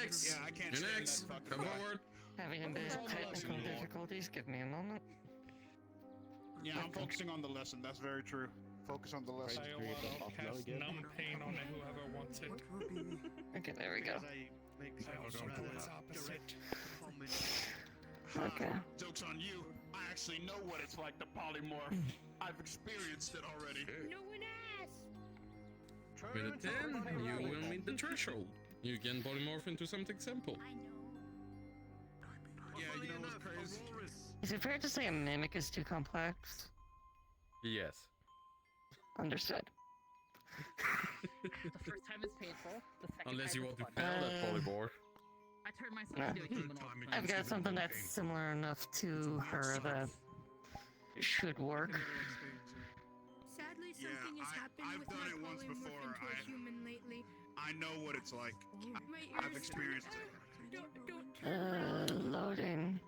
X. Yeah, I can't You're stand next. that fucker. Come forward. Having a bit of technical difficulties, give me a moment. Yeah, I'm focusing on the lesson. That's very true. Focus on the lesson. I'll cast numb pain on whoever wants it. Okay, there we go. I also do its opposite. Okay. Joke's on you. I actually know what it's like to polymorph. I've experienced it already. No one asked. With a 10, you will meet the threshold. You can polymorph into something simple. Yeah, you know what's crazy? Is it fair to say a mimic is too complex? Yes. Understood. The first time is painful. The second Unless time you is want to fun. fail that polymorph. I turned myself into a human. I've got something that's similar enough to her that should work. Sadly, something has happened I've with done my it once polymorph before. into a human lately. I know what it's like. My I've ears- experienced it. Don't Loading.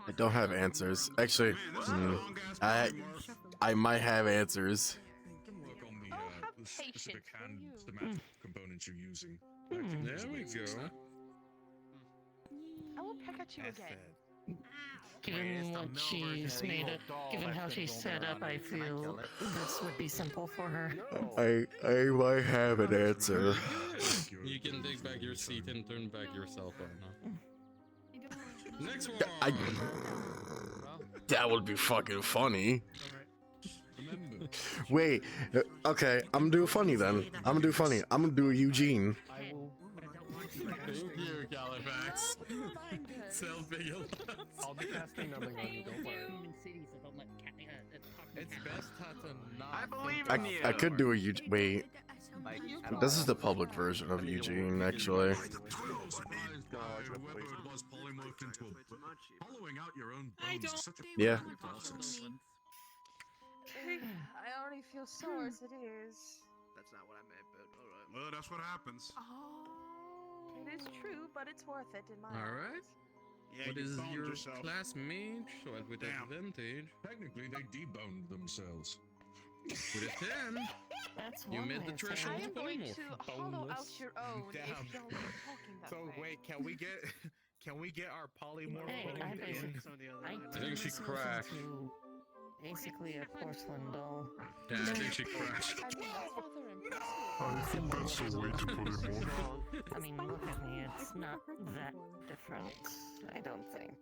I don't have answers. Actually, I might have answers. Can work on the specific hand schematic components you're using. There we go. I will peck at you again. Given what she's made it, given how she's set up, I feel this would be simple for her. I might have an answer. You can take back your seat and turn back your cell phone. Huh? Next one. That would be fucking funny. Wait, okay, I'm gonna do funny then. I'm gonna do a Eugene. I will. Thank you, Califax. Self-big. I'll be casting numbing on you. Don't worry. It's best to not. I believe I, in you. I could do a Eugene. Wait, this is the public version of Eugene, actually. Hollowing out your own I bones don't is such a Yeah. painful process. I already feel sore as it is. That's not what I meant, but alright. Well, that's what happens. Oh, it is true, but it's worth it in my All eyes. right. Yeah, What you is boned your yourself. class mage? So with Damn. advantage. Technically, they deboned themselves. With a 10, That's you one met way the of threshold I of am going polymorph. to hollow out your own Damn. if you don't keep talking that So way. wait, can we get our polymorph Hey, photo I in? basically, I think she crashed. basically a porcelain doll. Yeah, I think she crashed. I mean, that's rather impressive. I think that's the way to put it more. I mean, look at me, it's not that different, I don't think.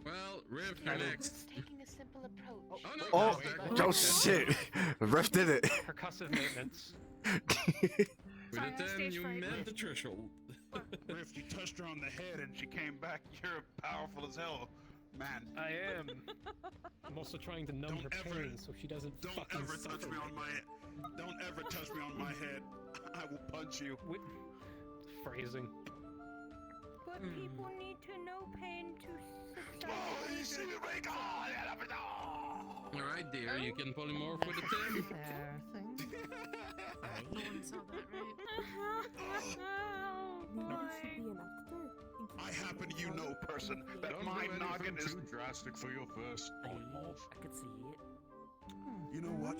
Well, Riff, you're next. Taking a simple approach. Oh, no. Oh shit! Ref did it. Percussive maintenance. With a 10, you met the threshold. Riff, you touched her on the head and she came back. You're powerful as hell, man. I am. I'm also trying to numb her pain so she doesn't Don't fucking ever touch suffer. me on my. Don't ever touch me on my head. I will punch you. Phrasing. But people need to know pain to Alright, dear, you can polymorph with a 10. Fair thing. No one saw that, right? I happen to know, person, that Don't my do anything noggin is. too drastic for your first polymorph. I could see it. You know what?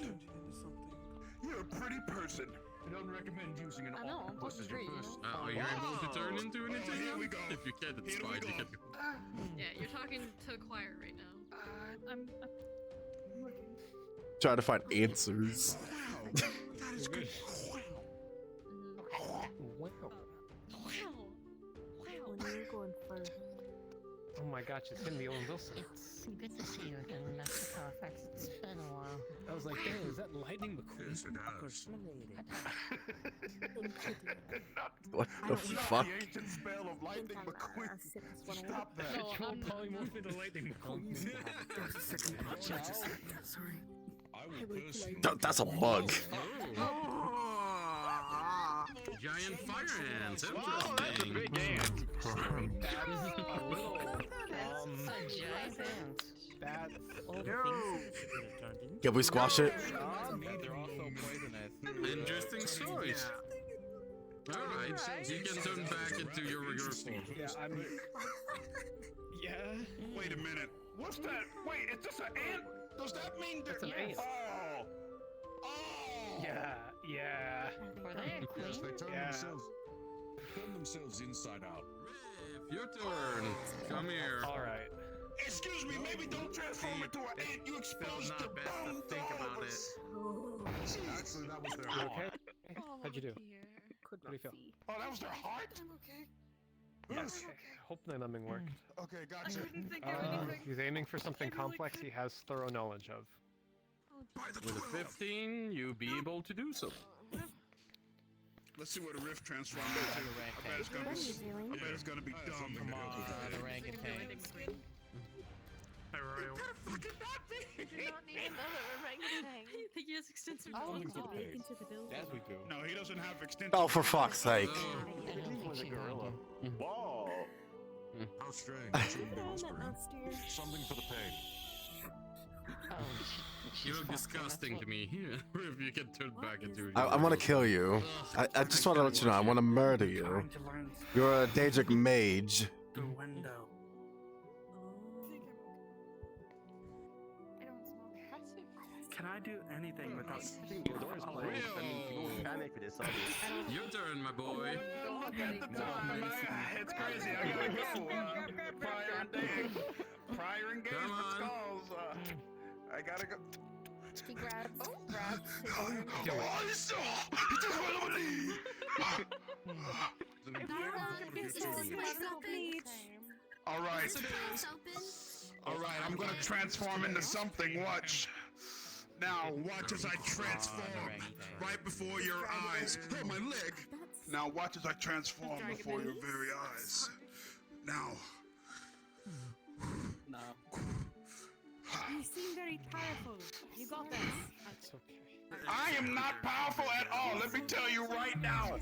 You're a pretty person. I don't recommend using an I know, I'm octopus as your supposed to first. Are you able to turn into anything? Here we go. If you can, it's Here we fine. You go. can... Yeah, you're talking to a choir right now. I'm Try to find answers. That is good. Wow. Wow. When you're going first. Oh my gosh, it's him, the Owen Wilson. It's good to see you again, Master Carfax. It's been a while. I was like, damn, is that Lightning McQueen? Yes, it has. What the Not fuck? the ancient spell of lightning McQueen. Stop that. No, I'm polymorph into Lightning McQueen. Sorry. I will personally. That's a bug. Giant fire ants. Wow, that's a Interesting. big ant. A giant ant. That's Can we squash it? They're also poisonous. Interesting stories. Alright, you can turn back into your form. Yeah, I'm. Yeah. Wait a minute. What's that? Wait, is this an ant? Does that mean That's that? an ant. Oh. Oh. Yeah. Were they a Yes, queen? they turn themselves inside out. Riff, your turn. Come here. Alright. Excuse me, maybe don't transform into an ant. You exposed the not best to bone think to all about of it. us. Actually, that was their You heart. okay? Oh, How'd you do? dear. Could What do you feel? Oh, that was their heart? I'm okay. Yes. Hope the numbing worked. Okay, I gotcha. couldn't think of anything. He's aiming for something I really complex he couldn't. has thorough knowledge of. With a 15, you'll be able to do so. Let's see what a rift transformed into. I bet it's gonna be. I bet it's gonna be dumb. Come on, orangutan. Hey, Royal. You do not need another orangutan. I think he has extensive knowledge. Yes, we do. No, he doesn't have extensive. Oh, for fuck's sake. Was a gorilla. Whoa. How strange. Something for the pain. You look disgusting to me. If you can turn back into I want to kill you. I just want to let you know, I want to murder you. You're a Daedric mage. The window. Can I do anything without Your turn, my boy. It's crazy. I gotta go. Prior and Dave. Prior engagement calls. I gotta go. He grabs his Oh, you saw! He just went over All right. All right, I'm gonna transform into something. Watch. Now watch as I transform right before your eyes. Oh, my leg! Now watch as I transform before your very eyes. Now. No. You seem very powerful. You got this. That's okay. I am not powerful at all. Let me tell you right now.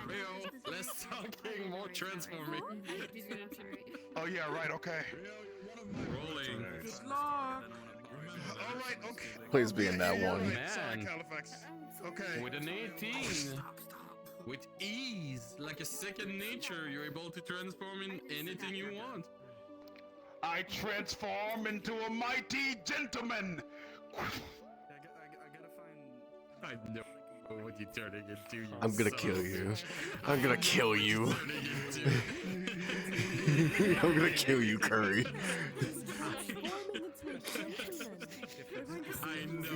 Rio, less talking, more transforming. Oh yeah, right. Okay. Rolling. All right. Okay. Please be in that one. Sorry, Man. Califax. Okay. With an 18, with ease, like a second nature, you're able to transform in anything you want. I transform into a mighty gentleman. I know what you're turning into. You I'm gonna son kill of a you. bitch. I'm gonna kill you. I'm gonna kill you, Curry. I know.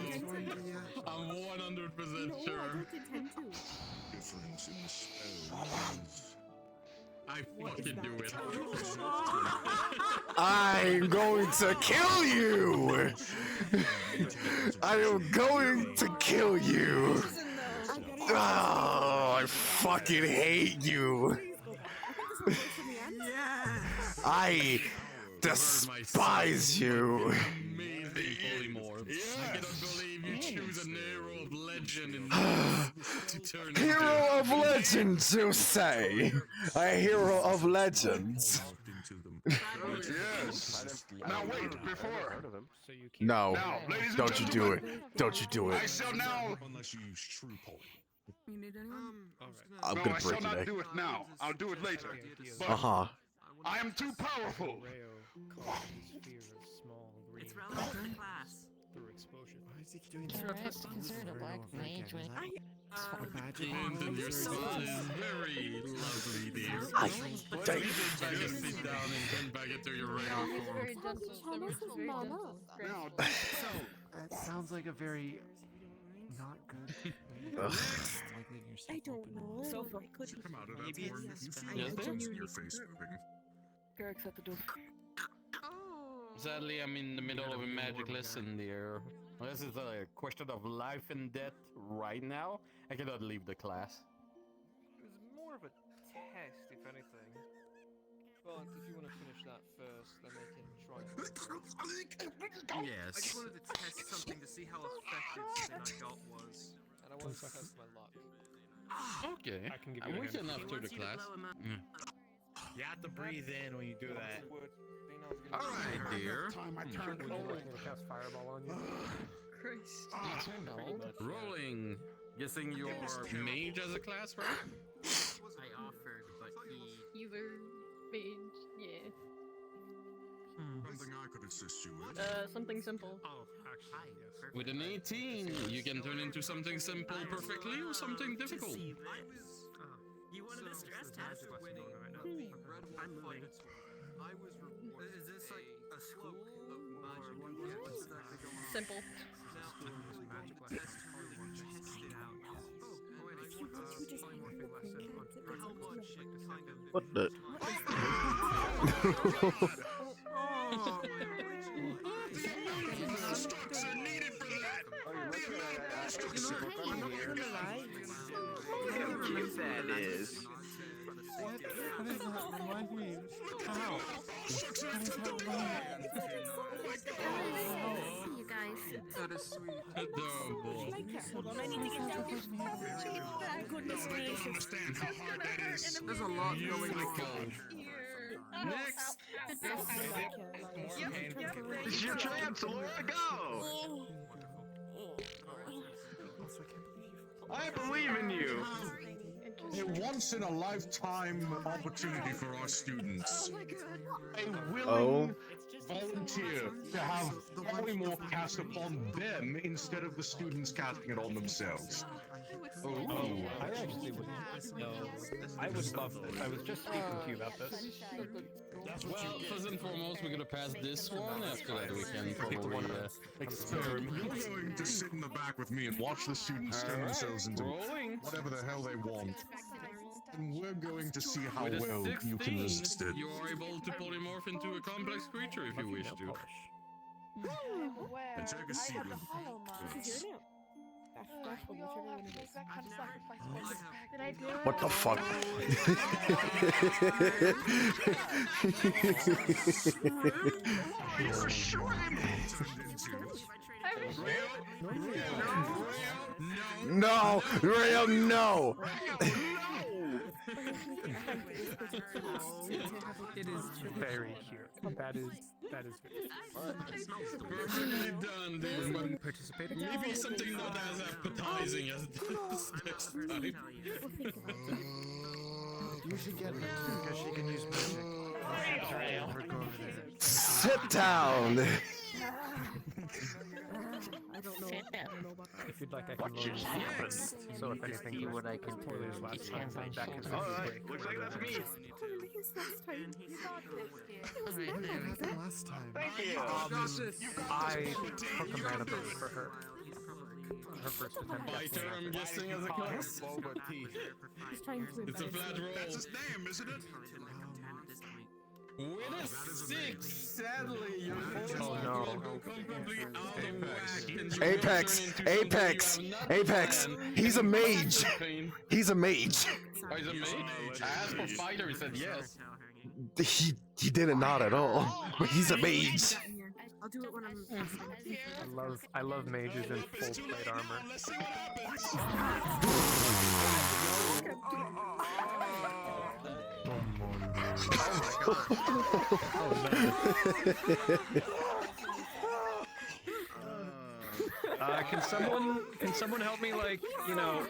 I'm 100% sure. Difference in spells. I fucking do it. I'm going to kill you! I am going to kill you! Oh, I fucking hate you! I despise you! Amazing polymorph. I cannot believe you choose an hero of legend in to turn Hero of legends, you say? A hero of legends. Yes. Now wait, before. No, Now, ladies and don't you do it. gentlemen, Don't you do I it. shall now. Unless you use true poly. I'm No, gonna I shall break your not neck. do it now. I'll do it later. But Uh-huh. I am too powerful. It's relevant to the class. Through exposure. Why is he doing It's that? alright to consider the black mage when And your son is very lovely, dear. I Back and sit down and turn back into your regular form. That sounds like a very not good. I don't know. So I couldn't. Come out of that Maybe form. it's You just feel I the genuinely pulse in your face moving. Garrick's at the door. Sadly, I'm in the middle of a magic lesson, dear. This is a question of life and death right now. I cannot leave the class. It was more of a test, if anything. But if you want to finish that first, then they can try. Yes. I just wanted to test something to see how effective something I got was. And I want to test my luck. Okay. I can give I'm you a weak hint. enough to the class. You have to breathe in when you do that. Alright, dear. Would you like me to cast Fireball on you? Rolling. Guessing you're mage as a class, right? I offered, but he. You were mage, yeah. Something I could assist you with. Something simple. Oh, actually, yes. With an 18, you can turn into something simple perfectly or something difficult. You wanted a stress test? I'm moving. Is this like a school? Simple. What the? That is. What? How does that remind me? How? How does that remind me? You guys. That is sweet. Adorable. Hold on, I need to get down here. Goodness gracious. Understand how hard that is. There's a lot going on. Next. It's your chance, Laura. Go. I believe in you. A once-in-a-lifetime opportunity for our students. A willing volunteer to have polymorph cast upon them instead of the students casting it on themselves. Oh, I actually would. No, I would love this. I was just speaking to you about this. Well, first and foremost, we're gonna pass this one. After that, we can probably experiment. You're going to sit in the back with me and watch the students turn themselves into whatever the hell they want. And we're going to see how With a well 16, you can resist it. you are able to polymorph into a complex creature if you wish to. Where And take a seat I have the with- hollow mind. This is your new. That's We all have to make that kind of sacrifice for this back. Did I do it? What the fuck? You're a shrimp! No, Rio, no. It is very cute. That is Perfectly done, dude. But participating. maybe something not as appetizing as this next time. You should get her too, because she can use magic. Sit down. I don't know. If you'd like, I can load this up. So if anything, See what I can totally do. as last Each time, hand then by back shoulder. into Alright, the looks like that's me. Last time. Thank you. I took a mana boost for her. Her first attempt. Biter, I'm guessing, as a class. He's trying to It's a flat roll. That's his name, isn't it? With a 6, sadly, your Oh no. completely out of whack. and you Apex, turn into Apex, something you have not Apex. planned. He's a mage. Pain. He's a mage. Oh, he's a mage? I asked for fighter, he said yes. He did it not at all. But he's a mage. I'll do it when I'm. I love mages in full plate armor. Let's see what happens. Can someone help me, like, you know?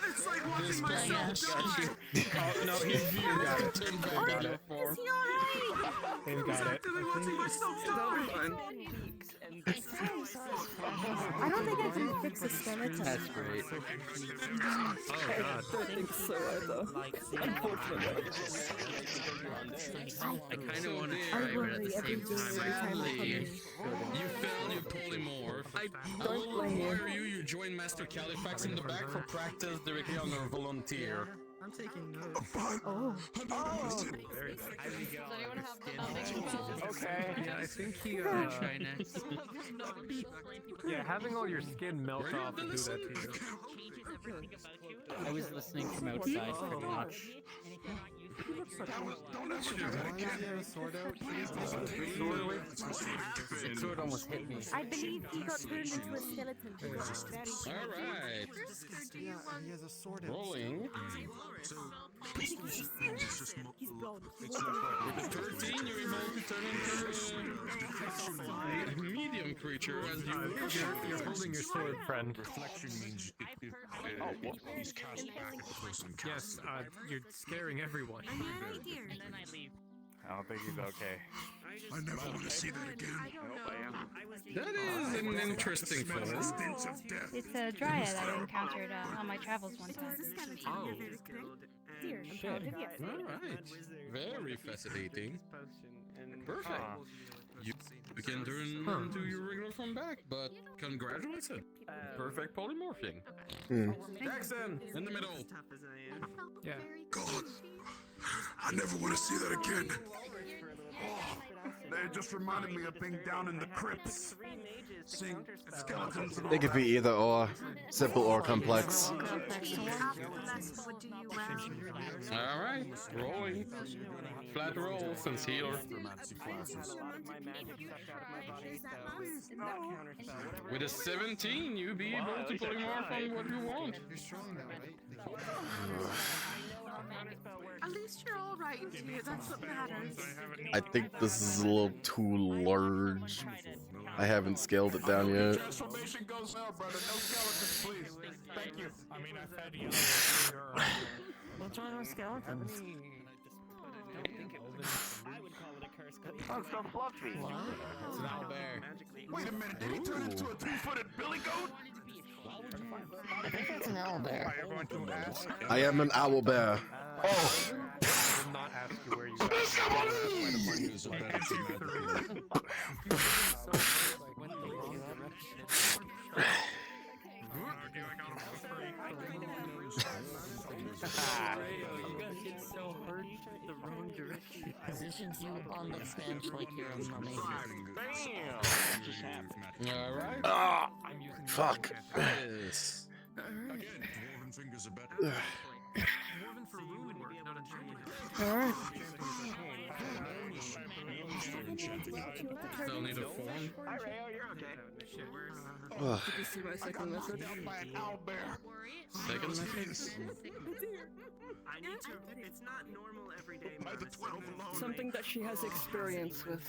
It's like watching myself die. Oh no, he got it. He got it. Is he alright? He got it. Actively watching myself die. I don't think I can fix a skeleton. That's great. Oh god. I think so either. Unfortunately. I kind of want to I try, but at worry the every same day, every time, time I come Sadly, in. you failed your polymorph. I don't will blame you. require you join Master Califax in the back for practice directly on our volunteer. I'm taking notes. Oh. Very nice. Does anyone have the numbing? Okay. Yeah, I think he. Try next. Yeah, having all your skin melt off will do that to you. I was listening from outside pretty much. Don't ever do that again. Sword almost hit me. I believe he got turned into a skeleton. He got very Alright. He has a sword. Rolling. He's blonde. With a 13, you're able to turn into a medium creature as you You're holding your sword, friend. Reflection means he's cast back at the person. Yes, you're scaring everyone. I'm right here. And then I leave. I don't think he's okay. I never want to see that again. That is an interesting Smell the fellow. stench of death. It's a dryad I encountered on my travels one time. Oh. Here, I'm proud of you. Alright. Very fascinating. Perfect. You can turn into your regular form back, but congratulations. Perfect polymorphing. Jackson, in the middle. Yeah. God, I never want to see that again. It just reminded me of being down in the crypts, seeing skeletons and all They could be either or, simple or complex. Alright, rolling. Flat roll since healer. With a 17, you be able to polymorph on what you want. At least you're alright here. That's what matters. I think this is a little too large. I haven't scaled it down yet. Transformation goes now, brother. No skeletons, please. Thank you. I mean, I fed you. What's wrong with skeletons? Oh, it's so fluffy. It's an owlbear. Wait a minute, did he turn into a three-footed billy goat? I think that's an owlbear. I am an owl bear. Oh! I did not ask you where you You guys get so hurt the wrong direction. positions you on the bench like you're a mummy. Damn! Just happened. Alright. Ah, fuck. Yes. Again, dwarven fingers are better. Dwarven for rune work, not enchanted. Alright. Still need a form. Hi, Rayo, you're okay. Did you see my second message? Second message? I need to. It's not normal everyday. By the 12 alone. Something that she has experience with.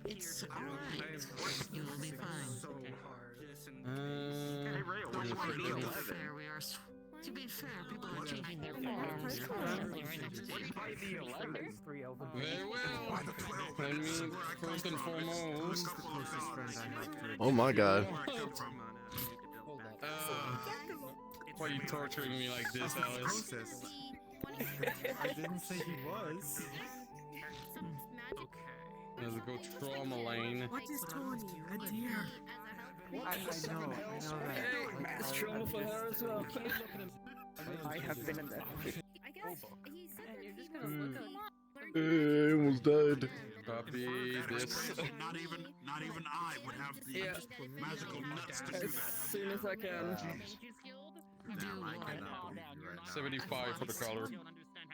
It's alright. You will be fine. Hey, Rayo, where's To the be 11? fair, to be fair, people are changing their forms constantly right next to each other. Three elven. Very well. I mean, first and foremost. Oh my god. Why are you torturing me like this, Alice? I didn't say he was. Let's go trauma lane. What is Tony? A deer. I know that. It's trauma for her as well. I have been in there. I guess he said that you're just gonna look up. I almost died. Copy this. Not even I would have the magical nuts to do As that. soon as I can. 75 for the color.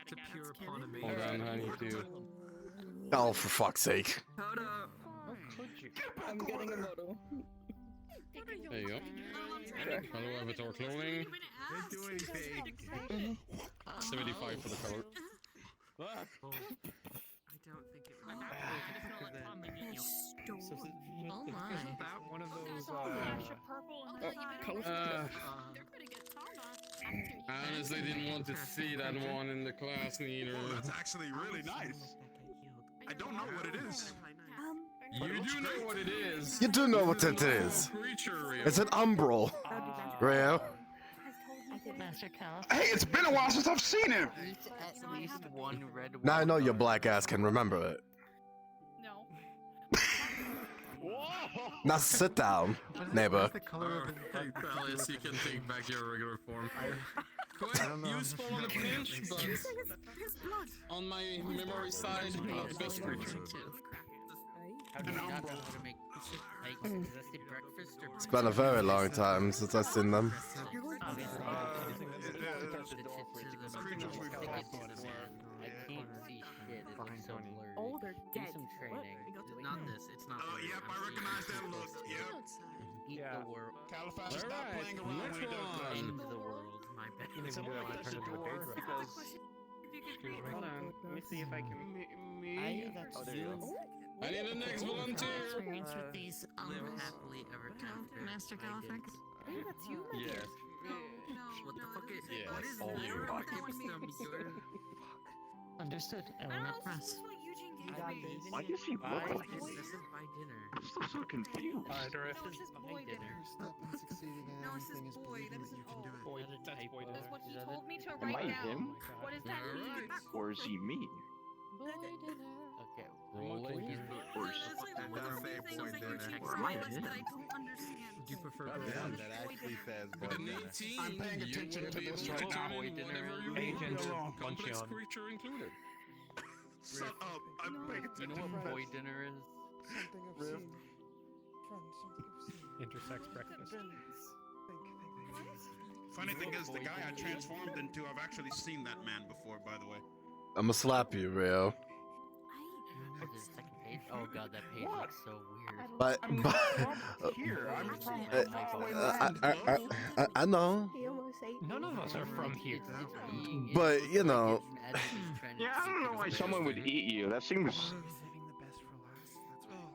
It's a pure pawn of Hold on, I need to. Oh, for fuck's sake. Hold up. I'm getting a model. There you go. Hello, Avatar cloning. Didn't do anything. 75 for the color. I don't think it. Oh my. Isn't that one of those, I honestly didn't want to see that one in the class neither. Oh, that's actually really nice. I don't know what it is. You do know what it is. You do know what it is. Creature, It's an umbral. Rayo. Master Caliph. Hey, it's been a while since I've seen him. Eat at least one red Now I know your black ass can remember it. No. Now sit down, neighbor. Hey, Alice, you can take back your regular form. Quite useful on a pinch, but on my memory side, not the best creature. How do you not know how to make like exhausted breakfast or It's been a very long time since I've seen them. I can't see shit. It looks so blurry. Oh, they're Do dead. some training. Not this. It's not. Oh, yep, I recognize that look. Yep. Eat the world. Caliphas is not playing around when he does that. End the world. My bad. Even do that when I turn into a daydream. Hold on. Let me see if I can. Me? That's you. I need the next volunteer. Experience with these happily ever after. Master Caliph. Hey, that's you, my Yes. dear. What the fuck is Yes, what is all that? you. Understood. I will not press. Why does he look like This this? isn't my dinner. I'm still so confused. This is my dinner. Stop not succeeding at No, it says anything is boy, believing that that you can do it. Boy, Is that a that's typo? boy dinner. That's what he Is that told me to Am write I down. him? What does that mean? Or is he me? Okay. Rolling. Or is Am I this? That I don't understand. Do you prefer Damn, that actually says With an boy dinner. 18, I'm paying you attention will to be able this to right turn now. in whatever you Agent want. Complex Munchion. creature included. Shut up. I'm paying You attention. know what boy dinner is? Something I've Riff. seen. Friend, something I've seen. Intersex breakfast. Funny thing is, the guy I transformed into, I've actually seen that man before, by the way. I'ma slap you, Rayo. What is the second page? Oh god, that page looks so weird. But Here, I'm from I know. He almost ate None of us are from here. But you know, Yeah, I don't know why someone would eat you. That seems. Saving the best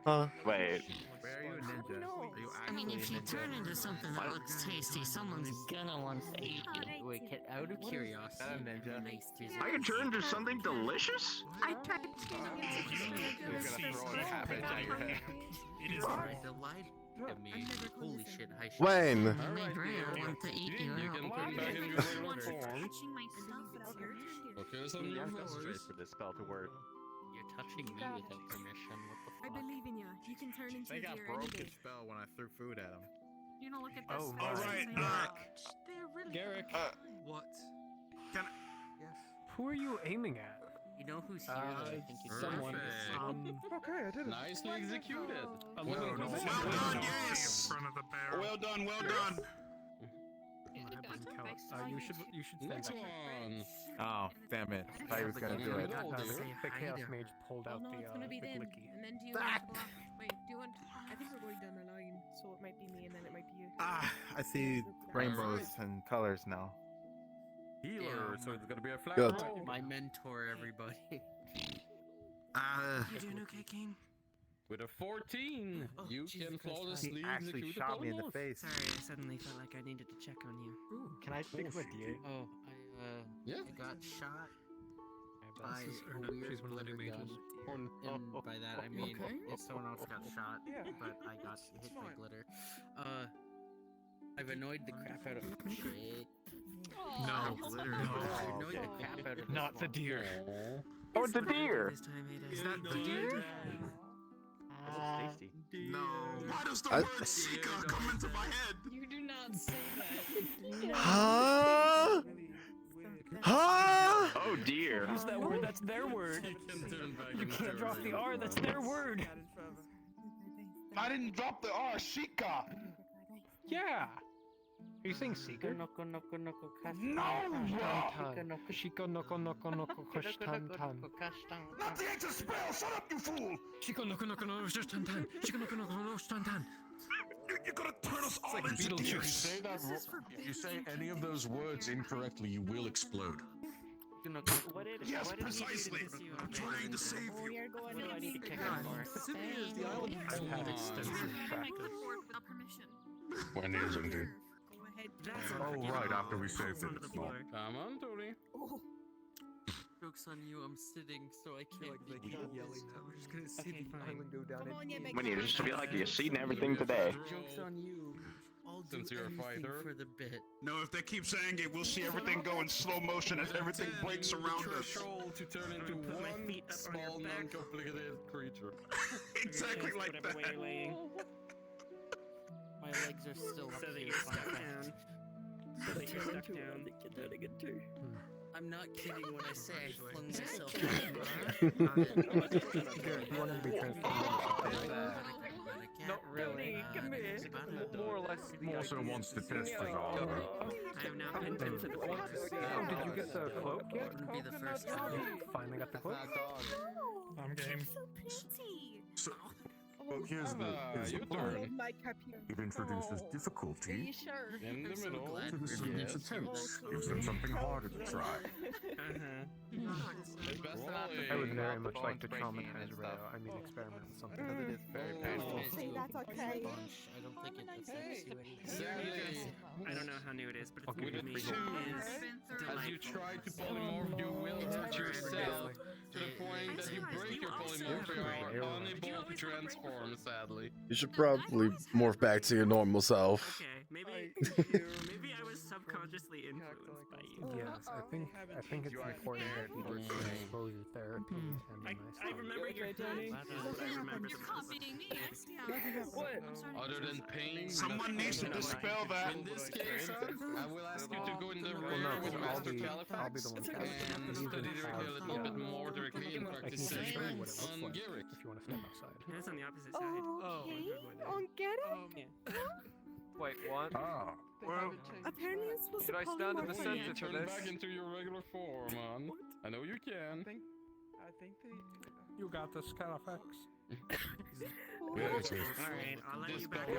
for last. huh? Wait. Where are you a ninja? Are you I mean, actually if a you ninja? turn into something that looks tasty, someone's gonna want to eat you. Wait, out of curiosity, Not a ninja. I can turn into something delicious? I tried turning into You're gonna throw a cabbage at your head. It is trying to lie to me. Holy shit, I should. Wayne. Made Rhea want to eat you You out. can turn back into your regular form. Focus on your Straight voice. for this spell to work. You're touching me without permission. What the I fuck? believe in you. You can turn into They a got deer any broke day. his spell when I threw food at him. You know, look at this. Oh, All right, They're really Garrick, What? Yes. who are you aiming at? You know who's here? that I think you someone. Okay, I did it. Nicely executed. Well done, yes. In front of the barrel. Well done, well done. You should stand Next back. one. Oh, damn it. I thought he was gonna do it. The Chaos Mage pulled out no, it's gonna be the then. Glicky. And then do you want to block? Wait, do you want? I think we're going down the line, so it might be me, and then it might be you. Ah, I see rainbows and colors now. Healer, so it's gonna be a flat Good. roll. My mentor, everybody. You doing okay, Kane? With a 14, you Jesus can Christ, flawlessly He actually execute shot the me in the polymorph. face. Sorry, I suddenly felt like I needed to check on you. Can I pick up a D8? Oh, Yeah. I got shot by This is a Erna. weird She's one of the glitter new gun. mages. And by that I mean Okay. if someone else got shot, but I got hit by glitter. I've annoyed the crap out of shit. No. Glitter. I've annoyed the crap out of Not the this deer. Oh, it's a deer. This time, Ada. Is that the deer? Tasty. No. Why does the I- word Sika come into my head? You do not say that. Huh? Huh? Oh dear. Use that word. That's their word. You can't drop the R. That's their word. I didn't drop the R, Sika. Yeah. Are you saying Seeker? No! Shiko noko noko noko kushtan tan. Not the extra spell. Shut up, you fool. Shiko noko noko noko kushtan tan. Shiko noko noko noko kushtan tan. You're gonna turn us all into Beetlejuice. deer. If you say any of those words incorrectly, you will explode. Yes, precisely. I'm trying to save you. What do I need to check out for? I've had extensive practice. Without permission. When isn't it? Go ahead. Oh, right, after we saved it. It's not. Come on, Tony. Joke's on you, I'm sitting, so I can't be yelling now. We're just gonna see Okay, the fine. island go down. Come on, yeah, make When you sure. just feel like you've seen everything today. Joke's on you. I'll do Since you're a anything fighter. for the bit. No, if they keep saying it, we'll see everything go in slow motion as everything breaks around us. Threshold to turn into Put my one feet up on your small, back. non-complicated creature. Exactly Yes, like whatever way you're that. laying. My legs are still up So that here. you're fun stuck fact. down. So that you're stuck down. I'm not kidding when I say I flung myself You wanted to be transformed. Not really. More or less. Also wants to test his armor. I have now pinned him to the floor. Oh, did you get the cloak yet? Wouldn't be the first time. You finally got the cloak? I'm game. So, well, here's the You turn. It introduces difficulty Sure. In the middle. to the students' attempts. Gives them something harder to try. I would very much like to traumatize Rayo. I mean, experiment with something. Because it is very painful. That's okay. I don't think it affects you anymore. Sadly, I don't know how new it is, but it's with new a to me. 2, as you try to polymorph, you will hurt yourself to the point that you break your polymorph and are unable to transform, sadly. You should probably morph back to your normal self. Okay, maybe I was subconsciously influenced by you. Yes, I think it's important that people do exposure therapy and I remember your Tony. I remember You're copying me. What? Other than pain, Someone needs to dispel that. in this case, I will ask you to go in the rear no, with I'll Master be the Califax one and study directly a little bit more directly and I practice can show you what it safe looks on like Garrick. if you want to step outside. Yeah, it's on the opposite side. Okay. On get it? Yeah. Wait, what? Ah, well, Apparently I'm supposed Should to I stand in the polymorph. center for Turn this? back into your regular form, man. I know you can. I think they. You got this, Califax. yes, yes. Alright, I'll let you back Well,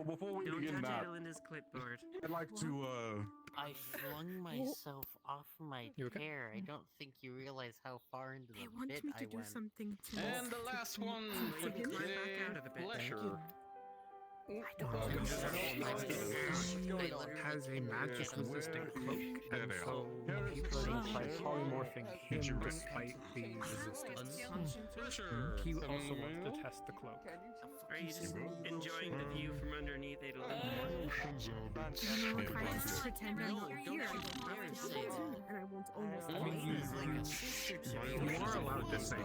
up. before we Don't begin touch that, Adelinda's clipboard. I'd like to, I flung myself off my You okay? chair. I don't think you realize how far into They the want bit me I to do went. something to And the last one So you can climb back out of the a pit. pleasure. Has a magic resistant cloak, and so people are gonna try polymorphing him despite the resistance. Pleasure. He also wants to test the cloak. Are you just enjoying the view from underneath Adelinda? You know, if I just pretend I'm not here, I won't have to say that. And I won't almost I mean, you are allowed to say no.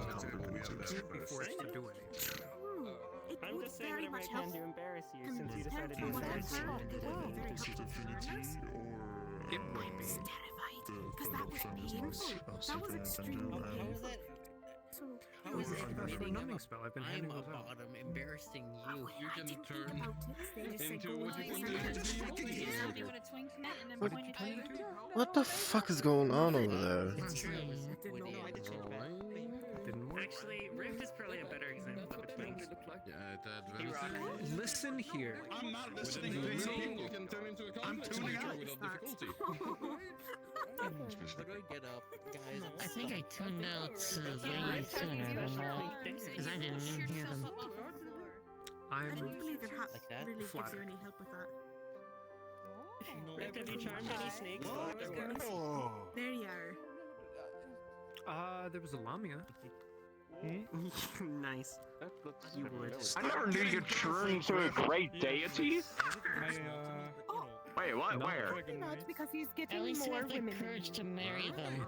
You can't be forced to do anything. It I'm would just saying very whatever I much can help. to embarrass you And since you depend decided to on what embarrass I'm me. about. It would be very helpful for us. It would be. It's terrifying. Because that was painful. That was extremely painful. So, How is it for a numbing spell? I've been handing I'm a those out. bottom, embarrassing you. well, You're I gonna didn't turn think about it. They just said into go what into you the want to center. You want to twink it and then What point it to you? What the fuck is going on over there? It's true. Didn't work. Actually, Rift is probably a better example of a twink. Listen here. I'm not listening to You these can people. turn into a I'm complex tuning creature out. without difficulty. Get up, guys. I think I tuned out way sooner than that, because I didn't even hear them. I don't believe your hat Like that? really gives you Flattered. any help with that. Rift, have you charmed any snakes? There you are. There was a lamia. Nice. You would. I never knew you turned to a great deity. Wait, what? Where? That's because he's At getting least you more have the women. courage to marry them.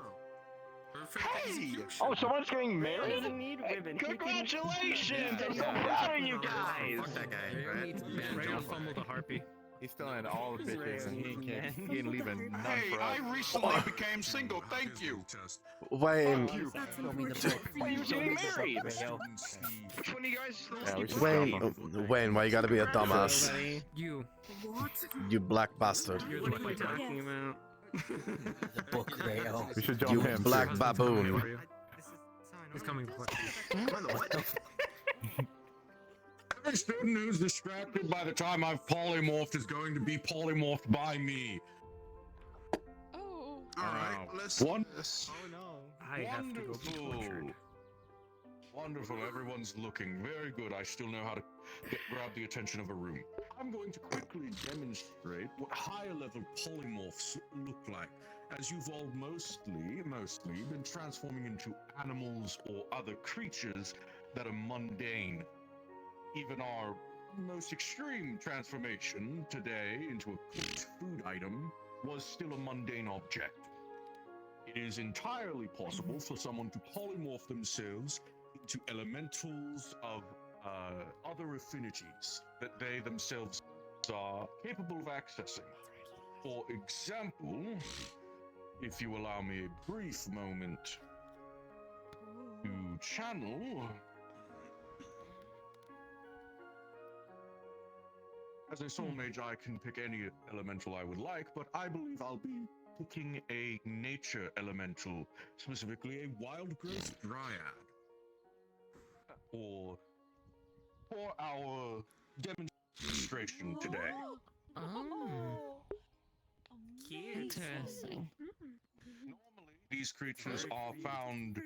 Hey! Oh, someone's getting married? doesn't need women. Congratulations! I'm so proud of you guys! Fuck that guy, Rayo fumbled a harpy. He's still in all the bitches and he ain't leaving none Hey, for us. I recently became single. Thank you. Wayne, That's unfortunate for Why are you. you getting married? Which one of you guys Yeah, we should Wayne, Wayne, why you gotta be a dumbass? You. What? You black bastard. You're What the are you fighter. talking about? The book rail. We should jump You him. black too. baboon. He's coming to play. Every student who's distracted by the time I've polymorphed is going to be polymorphed by me. Oh. All right, let's. One. Oh no. I have to go be tortured. Wonderful. Everyone's looking very good. I still know how to grab the attention of a room. I'm going to quickly demonstrate what higher level polymorphs look like, as you've all mostly been transforming into animals or other creatures that are mundane. Even our most extreme transformation today into a cooked food item was still a mundane object. It is entirely possible for someone to polymorph themselves into elementals of other affinities that they themselves are capable of accessing. For example, if you allow me a brief moment to channel. As a soul mage, I can pick any elemental I would like, but I believe I'll be picking a nature elemental, specifically a wild growth dryad. For our demonstration today. Interesting. These creatures are found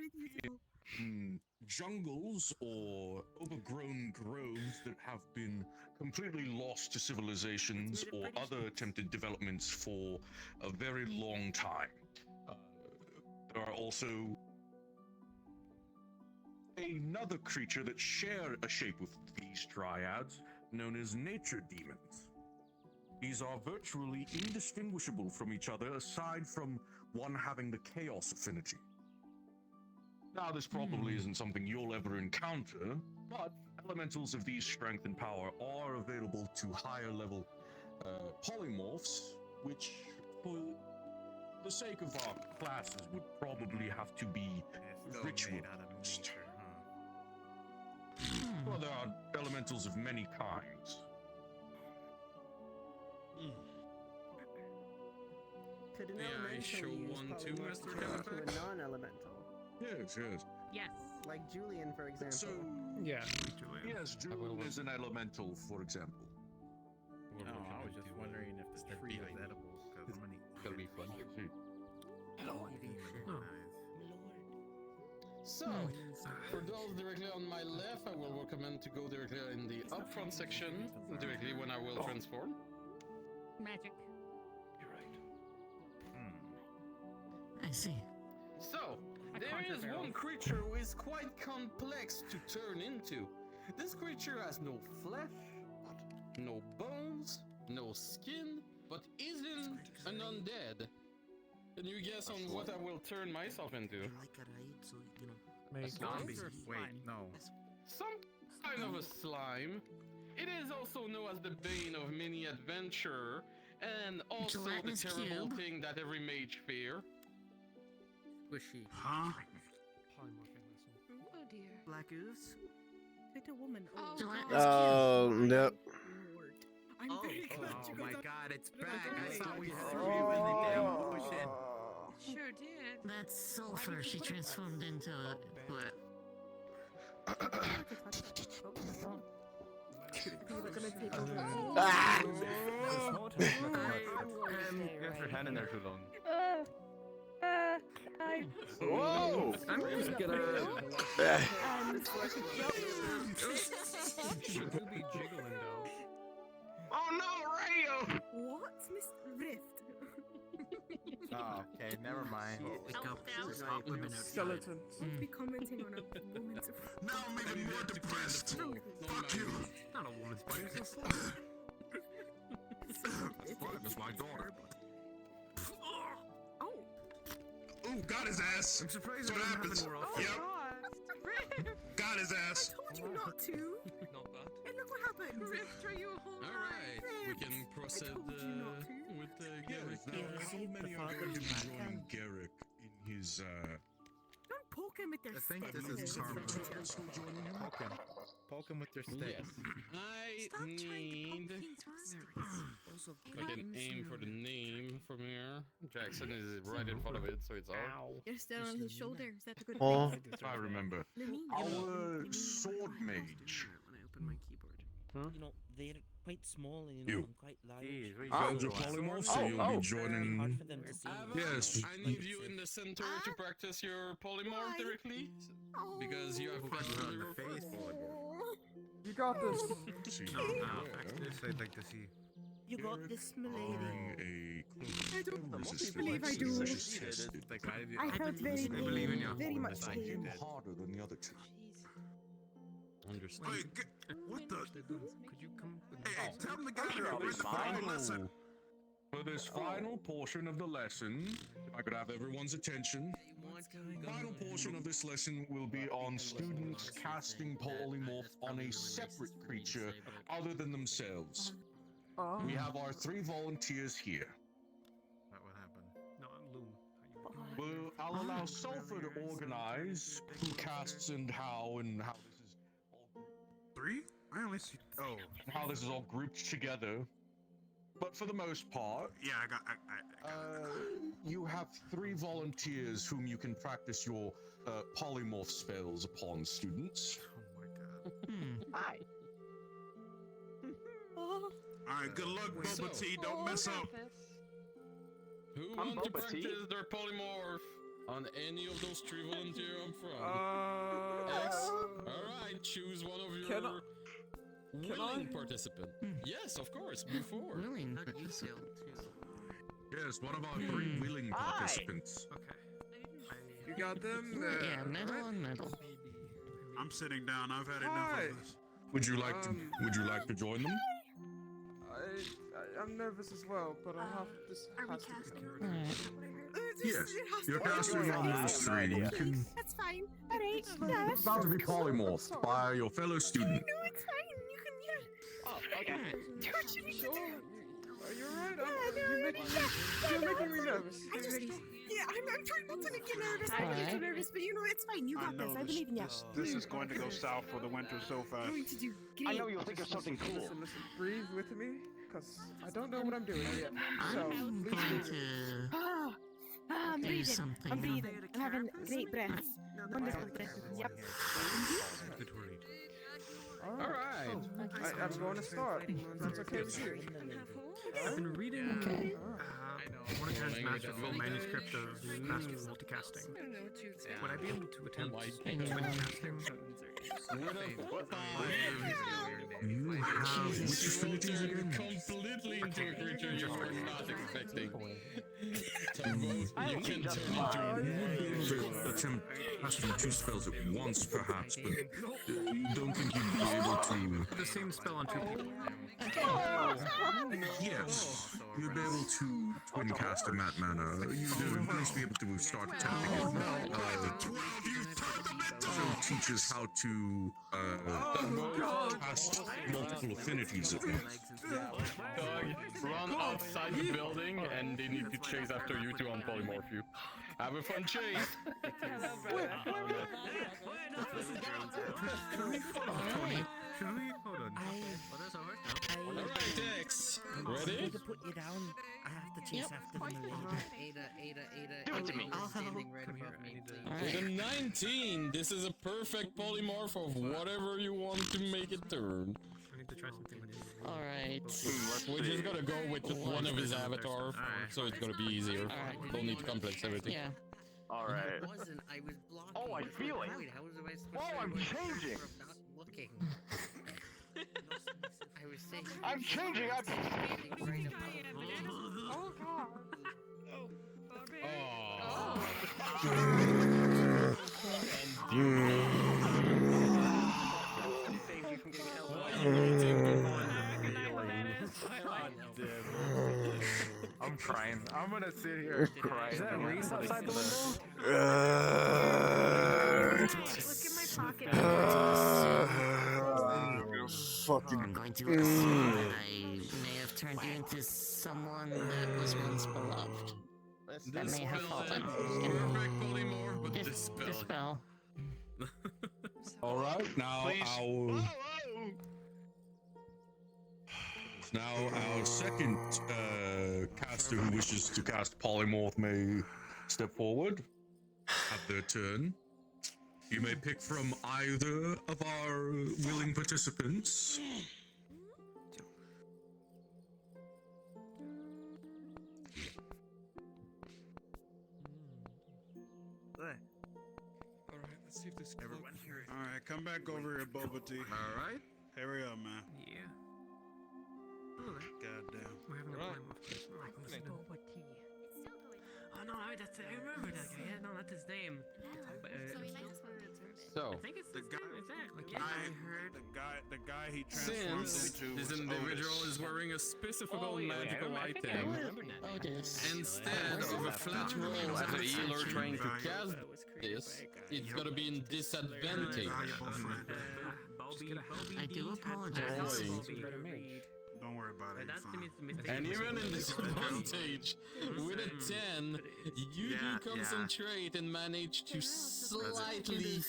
in jungles or overgrown groves that have been completely lost to civilizations or other attempted developments for a very long time. There are also another creature that share a shape with these dryads, known as nature demons. These are virtually indistinguishable from each other, aside from one having the chaos affinity. Now, this probably isn't something you'll ever encounter, but elementals of these strength and power are available to higher level polymorphs, which, for the sake of our classes, would probably have to be ritualized. Well, there are elementals of many kinds. Could an Yeah, I elemental show use 1, 2 polymorph as to their turn counter into attack? a non-elemental? Yes, yes. Yes. Like Julian, for example. So, Yeah, Julian. yes, Julian is an elemental, for example. No, I was just wondering if the tree is edible, because I'm gonna eat. Gonna be fun. So, for those directly on my left, I will recommend to go directly in the upfront section, directly when I will transform. Magic. You're right. I see. So, there is one creature who is quite complex to turn into. This creature has no flesh, no bones, no skin, but isn't an undead. Can you guess on what I will turn myself into? Make zombies. Wait, no. Some kind of a slime. It is also known as the bane of many adventurer, and also the Gelatinous terrible cube. thing that every mage fear. Was she? Huh? Polymorphing lesson. Oh dear. Black Ooze? With a woman. Oh, God. Oh, yep. Lord. I'm very glad you Oh got my that. god, it's back! I Right. thought we had a really damn potion. Sure did. That's sulfur she transformed into what? You were gonna take over Ah! You left your hand in there too long. Whoa! I'm just gonna. She do be jiggling though. Oh no, radio! What? Miss Rift? Oh, okay, never mind. Skeleton. Don't be commenting on a woman's. Now I'm even more depressed. Fuck you. Not a woman's body, it's a soul. That's my daughter. Oh. Ooh, got his ass. I'm surprised That's it what doesn't happens. happen more often. Yep. Got his ass. I told you not to. Not bad. And look what happened. Rift, are you a whole Alright, we can proceed with Garrick. How many are going to be joining Garrick in his, Don't poke him with their I think this is karma. Poke him with your stick. I need. I can aim for the name from here. Jackson is right in front of it, so it's out. You're still on his shoulder. Is that a good Oh. thing? I remember. Our sword mage. When I open my keyboard. You know, they're quite small and You. I'm quite large. Sounds a polymorph, so you'll be joining. Hard for them to see. Yes. I need you in the center to practice your polymorph directly, because you have practically your face. You got this. I'd like to see. You got this, milady. I don't believe I do. I felt very, very much pain. Harder than the other two. Understand. Wait, what the? Could you come with me? Hey, tell him to get here. Where's the fucking lesson? For this final portion of the lesson, if I could have everyone's attention, the final portion of this lesson will be on students casting polymorph on a separate creature other than themselves. We have our 3 volunteers here. What would happen? No, I'm Loom. Well, I'll allow Sulfur to organize who casts and how this is all 3? I only see. Oh. how this is all grouped together. But for the most part, yeah, I got you have 3 volunteers whom you can practice your polymorph spells upon, students. Oh my god. Hi. Alright, good luck, Boba T. Don't mess up. Who I'm want to Boba T. practice their polymorph on any of those 3 volunteers up front? X. Alright, choose one of your willing participant. Yes, of course, before. Willing, but you failed too. Yes, one of our 3 willing participants. Okay. You got them? Yeah, metal on metal. I'm sitting down. I've had enough of this. Would you like to join them? I'm nervous as well, but I have this. Has to be Yes, you're casting on those 3. You can That's fine. Alright. Yeah, that's about to be polymorphed by your fellow student. No, it's fine. You can. Yeah. Do what you need to do. Are you alright? You're making me nervous. Yeah, I'm trying not to make you nervous. I'm getting so nervous, but you know it's fine. You got this. I believe in you. This is going to go south for the winter so fast. Going to do I great. know you'll think of something cool. Listen, breathe with me, because I don't know what I'm doing yet. So, I'm please going breathe. to I'm do breathing. something. I'm breathing. I'm having great breaths. Wonderful breaths. Yep. Good to read. Alright. I'm going to start. That's okay with you. I've been reading. Monotone master full manuscript of Master of Multicasting. Would I be able to attempt multicasting? You have which affinities again? Completely into a creature you were not expecting. So both you can turn into Attempt casting 2 spells at once, perhaps, but you don't think you'd be able to. The same spell on 2 people. Yes, you'd be able to twin cast in that manner. You'd at least be able to start attempting it. So teaches how to cast multiple affinities at once. Dog, run outside the building and they need to chase after you you two unpolymorph you. Have a fun chase. Should we? Hold on. Alright, X. Ready? To put you down, I have to chase after them. Ada, Do it to me. standing right above me, With a 19, this is a perfect polymorph of whatever you want to make it turn. I need to try something with you. Alright. We're just gonna go with one of his avatar, so it's gonna be easier. Don't need to complex everything. Yeah. Alright. I wasn't. I was blocking. Oh, I feel it. How was I supposed Oh, to I'm avoid changing. from not looking? I was saying. I'm changing. I'm standing right above me. Oh god. I'm crying. I'm gonna sit here and cry. Is that Reese outside the window? Look in my pocket. Fucking. I'm going to assume that I may have turned you into someone that was once beloved. That may have fallen. Perfect polymorph, but dispel. Dispel. Alright, now our second caster who wishes to cast polymorph may step forward, have their turn. You may pick from either of our willing participants. Alright, let's see if this Everyone here. Alright, come back over here, Boba Tea. Alright. Hurry up, man. Yeah. Goddamn. We're having a polymorph. Oh no, I remember that guy. Yeah, no, that's his name. But, So, I think it's The his guy- name, exactly. The Yeah, guy, I heard. the guy he transformed Since into this was individual Otis. is wearing a specific Oh, yeah, magical I think I item, remember that. Otis. instead of a flat roll as a healer trying to cast this, it's gonna be in disadvantage. Valuable friend. I do apologize. Don't worry about it. You're fine. And even in disadvantage, with a 10, you do concentrate and manage to slightly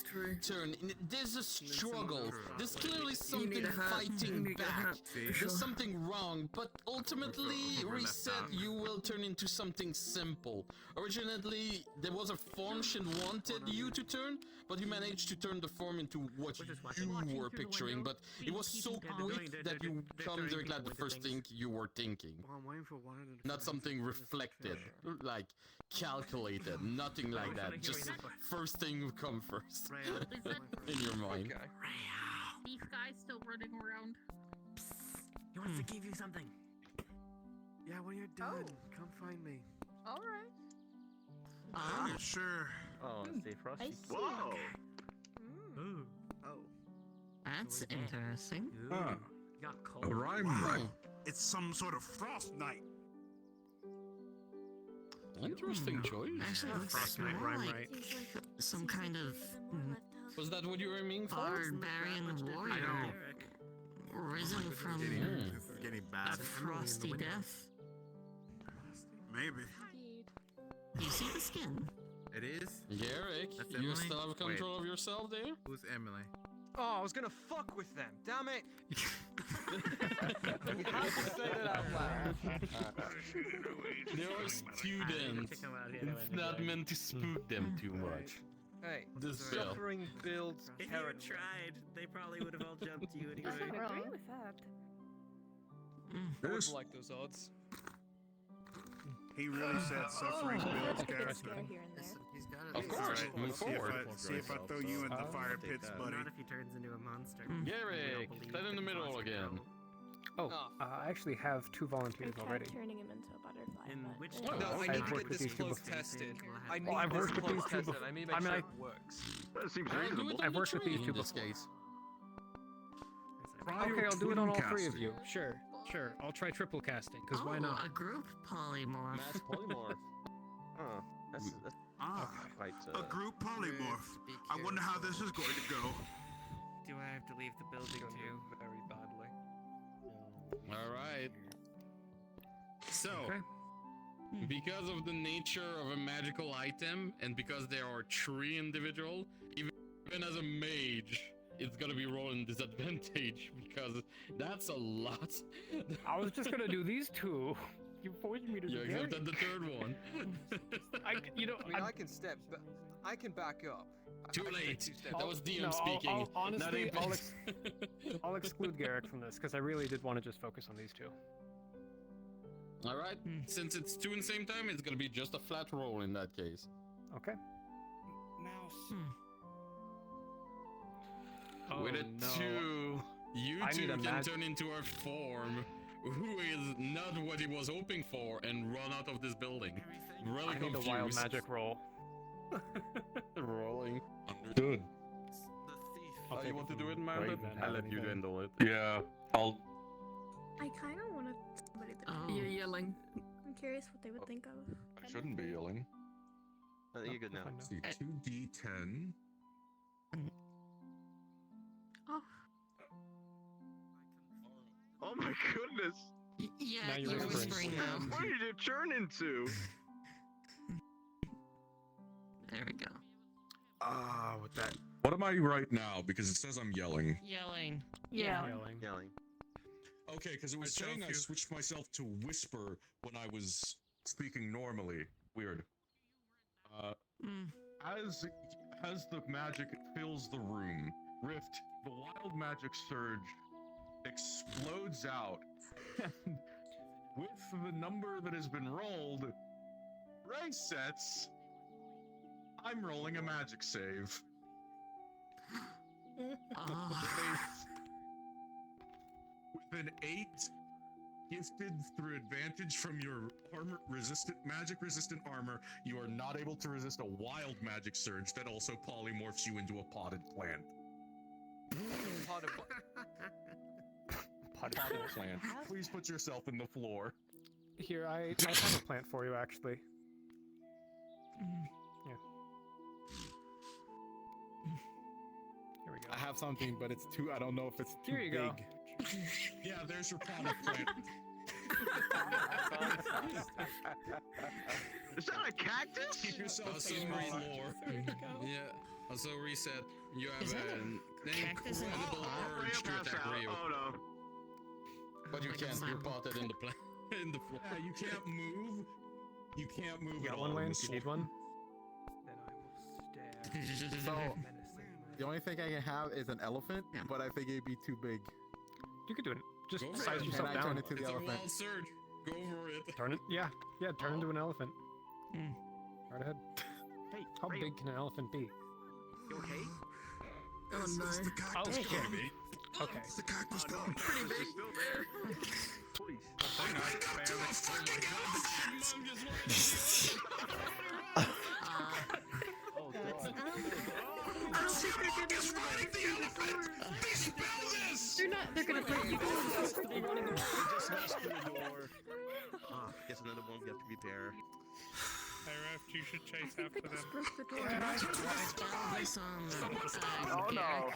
turn. There's a struggle. There's clearly something fighting back. There's something wrong, but ultimately, Reset, you will turn into something simple. Originally, there was a form she wanted you to turn, but you managed to turn the form into what you were picturing, but it was so quick that you come directly at the first thing you were thinking. Not something reflected, like calculated, nothing like that. Just first thing will come first in your mind. These guys still running around. He wants to give you something. Yeah, when you're done, come find me. Alright. Yeah, sure. Oh, stay frosty. Whoa. Ooh. Oh. That's interesting. Huh. Got cold. A rhyme, Wow. It's some sort of frost night. Interesting choice. Actually, it looks more like some kind of Was that what you were aiming for? barbarian warrior risen from Getting a bad. frosty death. Maybe. Do you see the skin? It is? Garrick, That's you Emily? still have control of yourself there? Who's Emily? Oh, I was gonna fuck with them. Damn it! You have to say that out loud. They're students. It's not meant to spook them too much. Hey, The spell. suffering builds If you character. tried, they probably would have all jumped you anyway. I agree with that. Mm. I would like those odds. He really said suffering builds character. Here and there. He's got Of course, Alright, move see if forward. see if I throw you in the fire pits, buddy. Not if he turns into a monster. Garrick, stand in the middle again. Oh, I actually have 2 volunteers I tried already. turning him into a butterfly. In but which it case- didn't No, I work. need I've to worked get with this these two close before. tested. I Well, need I've this worked with close these two tested. before. I need to I make mean, sure I- it works. That seems I'll do reasonable. it I've on the worked with tree these two in this before. case. Okay, I'll do it on all 3 of you. Sure. I'll try triple casting, because why Oh, not? a group polymorph. Mass polymorph. Huh. That's Ah, quite. a group polymorph. I wonder how this is going to go. Do I have to leave the building too? Very badly. Alright. So, Okay. because of the nature of a magical item, and because there are 3 individual, even as a mage, it's gonna be rolling disadvantage because that's a lot. I was just gonna do these 2. You forced me to do Yeah, except the 3rd one. I mean, I can step. I can back up. Too I can take late. 2 steps. That was DM No, speaking. honestly, not I'll exclude Garrick from this because I really did want to just focus on these 2. All right. Since it's 2 in the same time, it's gonna be just a flat roll in that case. Okay. Mouse. With a 2, you I 2 need a can turn into a form who is not what he was hoping for and run out of this building. Really I need a confused. wild magic roll. Rolling. Good. I'll take you want to from do it, man? Raven or I'll let you anything. handle it. Yeah, I'll. I kind of want to somebody that. You're yelling. I'm curious what they would think of. I shouldn't be yelling. I think you're good now. Let's see, 2d10. Oh. Oh my goodness! Yeah, Now you're you're whispering. whispering now. What did you turn into? There we go. With that. What am I right now? Because it says I'm yelling. Yelling. Yelling. Okay, because it was saying I switched myself to whisper when I was speaking normally. Weird. As the magic fills the room, Rift, the wild magic surge explodes out, and with the number that has been rolled, Ray sets. I'm rolling a magic save. With an 8 gifted through advantage from your magic resistant armor, you are not able to resist a wild magic surge that also polymorphs you into a potted plant. Potted plant. Please put yourself in the floor. Here, I have a plant for you, actually. Yeah. Here we go. I have something, but it's too. I don't know if it's too Here you big. go. Yeah, there's your potted plant. Is that a cactus? Keep yourself Also, in the floor. Yeah. Also, reset. You have Is that an cactus in the incredible pot? urge to attack Rio. Oh no. But you can't. You're potted in the in the floor. Yeah, you can't move. You can't move You at got all. one, in Lane? this You need one? So the only thing I can have is an elephant, but I think it'd be too big. You could do it. Just Go for size it. yourself And I down. turn into the It's a elephant. wild surge. Go for it. Turn it. Yeah. Turn into an elephant. Right ahead. Hey, How Ray, big can an elephant be? you okay? Oh It's no. the cactus Okay. god. Okay. It's the cactus god. Pretty big. Still there. Please. Oh god. I don't think they're gonna Fighting the elephant! Dispel this! They're gonna put you Just smash through the door. Guess another one we have to repair. Hey, Ref, you should chase after them. This on Oh no.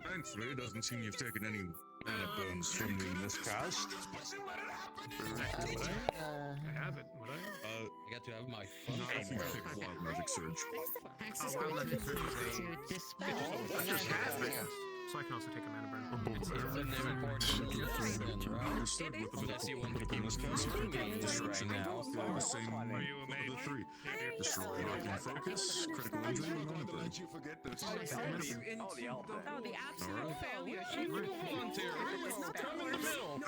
Thankfully, it doesn't seem you've taken any mana burns from the miscast. I haven't, would I? I got to have my Not fun. if you pick wild magic surge. Access granted to dispel So I can also take a mana burn. It's an important then, right? You start with the Unless you want to with keep miscast disruption right now. the same Are one you a of the mage? 3. Destroy, arcane focus, critical injury, and mana burn. you forget this. Oh, the elephant. Oh, the absolute Alright. failure. Volunteer. Come in the middle.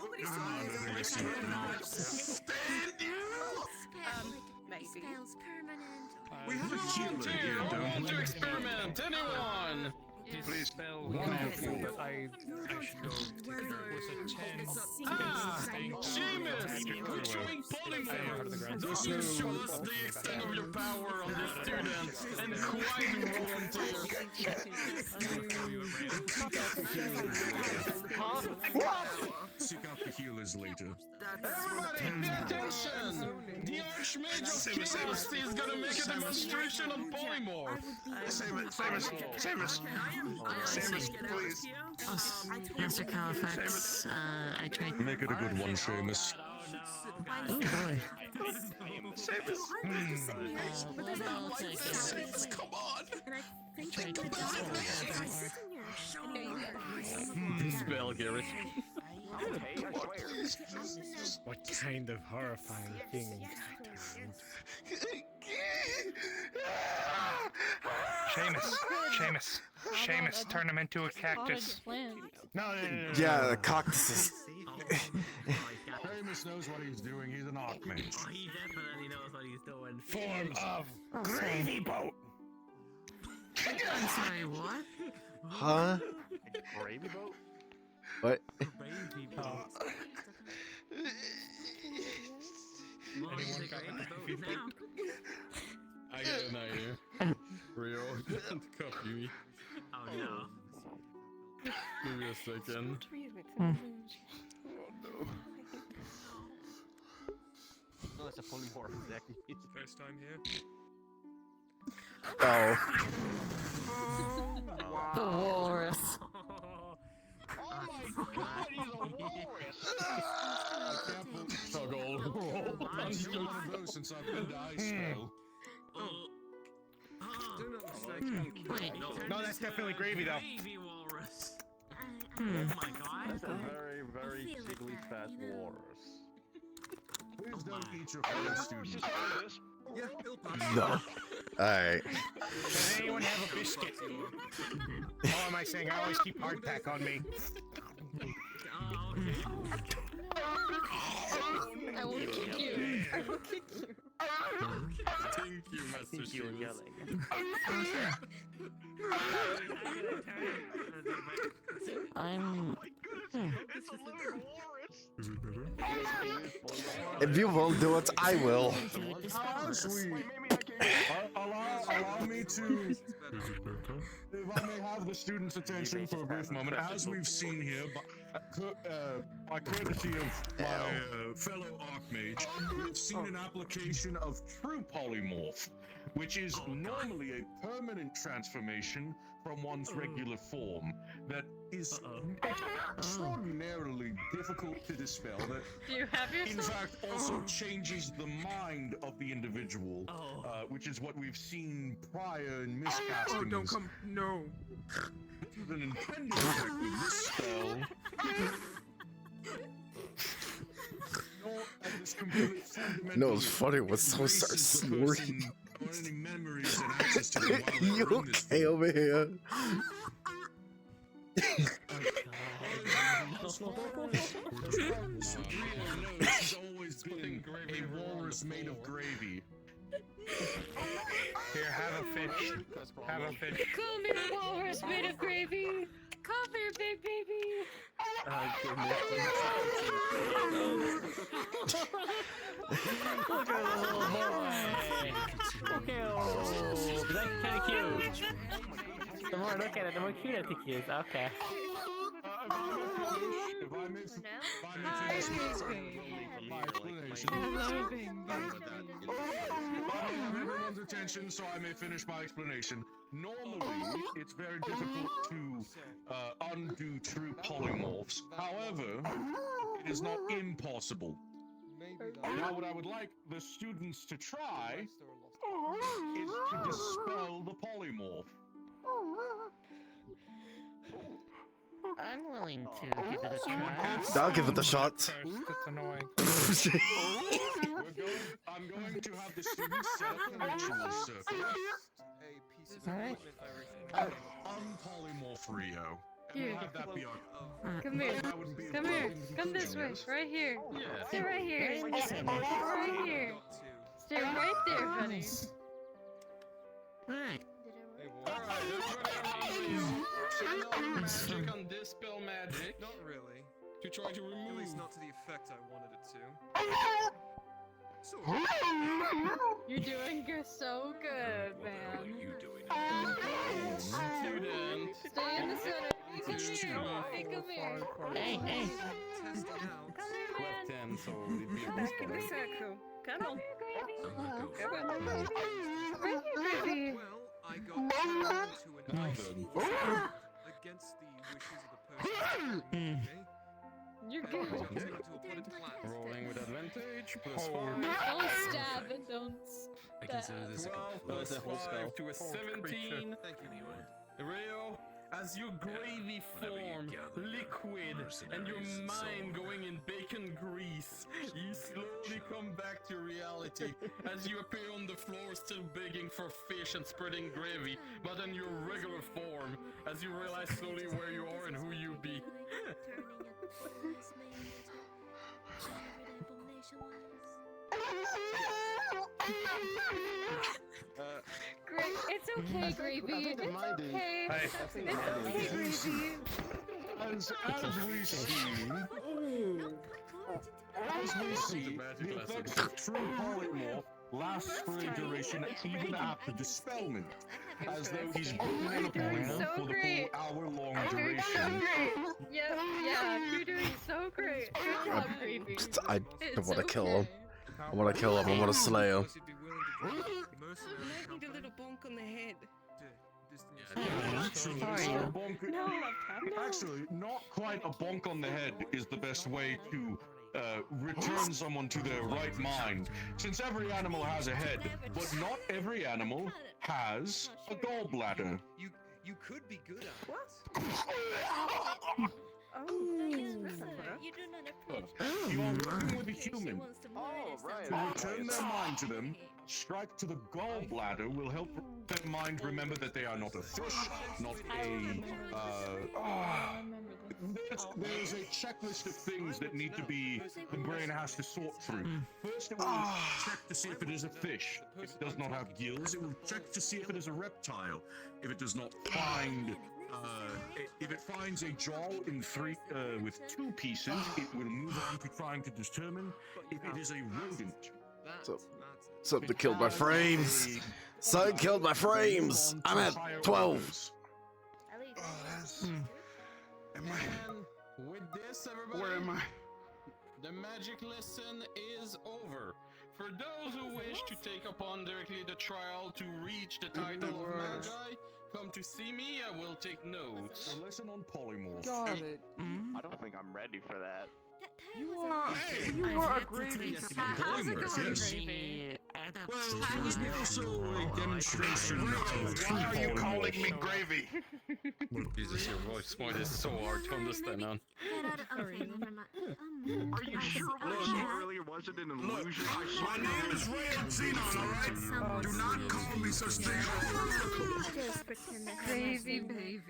Maybe. spells permanent. We have a healer Volunteer. here, I don't want we? to experiment. Anyone? Please spell Wonderful. but I should go. It was a 10. Ah, Thank you. Seamus, good showing polymorph. This shows the extent of your power on the students and quite volunteer. Seek out the healers later. Everybody, pay attention! The Archmage of Chaos is gonna make a demonstration of polymorph. Seamus, please. Mr. Califax, I tried. Make it a good one, Seamus. But there's not one sound. Come on! And I think that the dog is sitting here. Spell, Garrett. Okay, I swear. What kind of horrifying thing? Seamus, turn him into a cactus. No. Yeah, the cactuses. Seamus knows what he's doing. He's an archmage. Oh, he definitely knows what he's doing. Form of gravy boat. I'm sorry, what? Huh? Gravy boat? What? Gravy boat. Anyone got a gravy boat? I got an idea. Rio, copy me. Oh no. Give me a second. Oh no. No, it's a polymorph, exactly. First time here. Oh. The walrus. Oh my god, he's a walrus! Toggle. I've seen one of those since I've been to Iceville. Do not mistake. Wait, No, that's definitely gravy though. Gravy walrus. Hmm. Oh my god. That's a very, very jiggly fat walrus. Please don't eat your fellow students. Yeah, it'll pass. No. Alright. Does anyone have a biscuit? Oh, am I saying I always keep hardtack on me? I will kick you. I will kick you. Thank you, Master Shoes. I'm. It's a little walrus. If you won't do it, I will. How sweet. Allow me to, if I may have the students' attention for a brief moment, as we've seen here, by courtesy of my fellow Archmage, we've seen an application of true polymorph, which is normally a permanent transformation from one's regular form that is extraordinarily difficult to dispel, that Do you have in yourself? fact also changes the mind of the individual, which is what we've seen prior in miscastings. Oh, don't come. No. The intended effect of this spell. No, it's funny when someone starts snoring. Any memories and access to them while You they're in this okay over here? She's always been a walrus made of gravy. Here, have a fish. Have a fish. Come here, walrus made of gravy. Come here, big baby. Look at the little boy. Okay, that's kind of cute. The more I look at it, the more cute I think he is. Okay. If I may finish my explanation. I have everyone's attention, so I may finish my explanation. Normally, it's very difficult to undo true polymorphs. However, it is not impossible. Now, what I would like the students to try is to dispel the polymorph. I'm willing to give it a try. I'll give it a shot. That's annoying. I'm going to have the students set up the ritual circle. Alright. Unpolymorph Rio. And Here. we'll have that be our... Come here. That would be Come here. appropriate Come this way. conclusion, Right here. Yeah. Stay right here. Right in the center. Right here. Stay right there, honey. Alright. Check on dispel magic Not really. to try to At remove. least not to the effect I wanted it to. You're doing so good, man. Student. Stay in the center. Hey, come here. Hey, come here. Hey, hey. Testing out. Come here, man. Left hand, so it'd be a Back in the whisper. circle. Come on. Come on. Right here, baby. Well, I got turned into an ice against the wishes of the person who me. You're good. Rolling with advantage. Plus Oh. 5. Don't stab and don't I consider this a 12 plus plus 5 to a 17. Thank you, Nemo. Rio, as your gravy form liquid and your mind going in bacon grease, you slowly come back to reality as you appear on the floor still begging for fish and spreading gravy, but in your regular form as you realize slowly where you are and who you be. It's okay, Gravy. It's okay. It's okay, Gravy. As we see, the effects of true polymorph lasts for a duration even after dispelment, as though he's been in a polymorph for the full hour-long duration. Yeah, you're doing so great. Good job, Gravy. I want to kill him. I want to kill him. I want to slay him. I need a little bonk on the head. Actually, not quite a bonk on the head is the best way to return someone to their right mind, since every animal has a head, but not every animal has a gallbladder. You could be good at it. You are working with a human. Oh, right. To return their mind to them, strike to the gallbladder will help their mind remember that they are not a fish, not a. There's a checklist of things that need to be. The brain has to sort through. First, it will check to see if it is a fish. If it does not have gills, it will check to see if it is a reptile. If it does not find. If it finds a jaw in with 2 pieces, it will move on to trying to determine if it is a rodent. Something killed my frames. Something killed my frames. I'm at 12. And with this, everybody, Where am I? the magic lesson is over. For those who wish to take upon directly the trial to reach the title of Magi, come to see me, I will take notes. A lesson on polymorph. Got it. I don't think I'm ready for that. You are a gravy. Well, it was also a demonstration of Why are you calling me gravy? Jesus, your voice point is so hard to understand, man. Are you sure what I saw earlier wasn't an illusion? My name is Ray Xenon, alright? Do not call me such things. Crazy baby.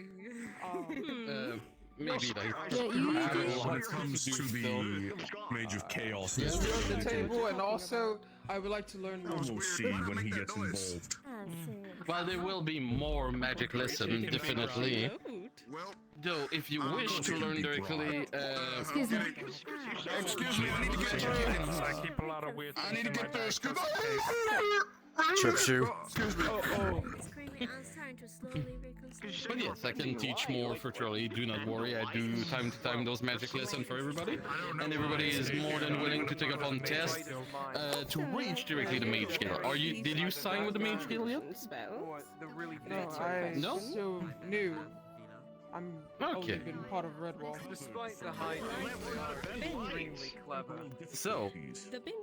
Maybe like When it comes to the Mage of Chaos, You're at the table, and also I would like to learn more. we'll see when he gets involved. Well, there will be more magic lesson, definitely. Though, if you wish to learn directly, Excuse me, I need to get I keep a lot of weird I need to get the scoop. Chip shoe. Excuse me. but yes, I can teach more virtually, do not worry. I do time to time those magic lessons for everybody, and everybody is more than willing to take up on test to reach directly the Mage Guild. Did you sign with the Mage Guild yet? No, I'm so new. I'm only Okay. been part of Redwall. Despite the high extremely clever. So,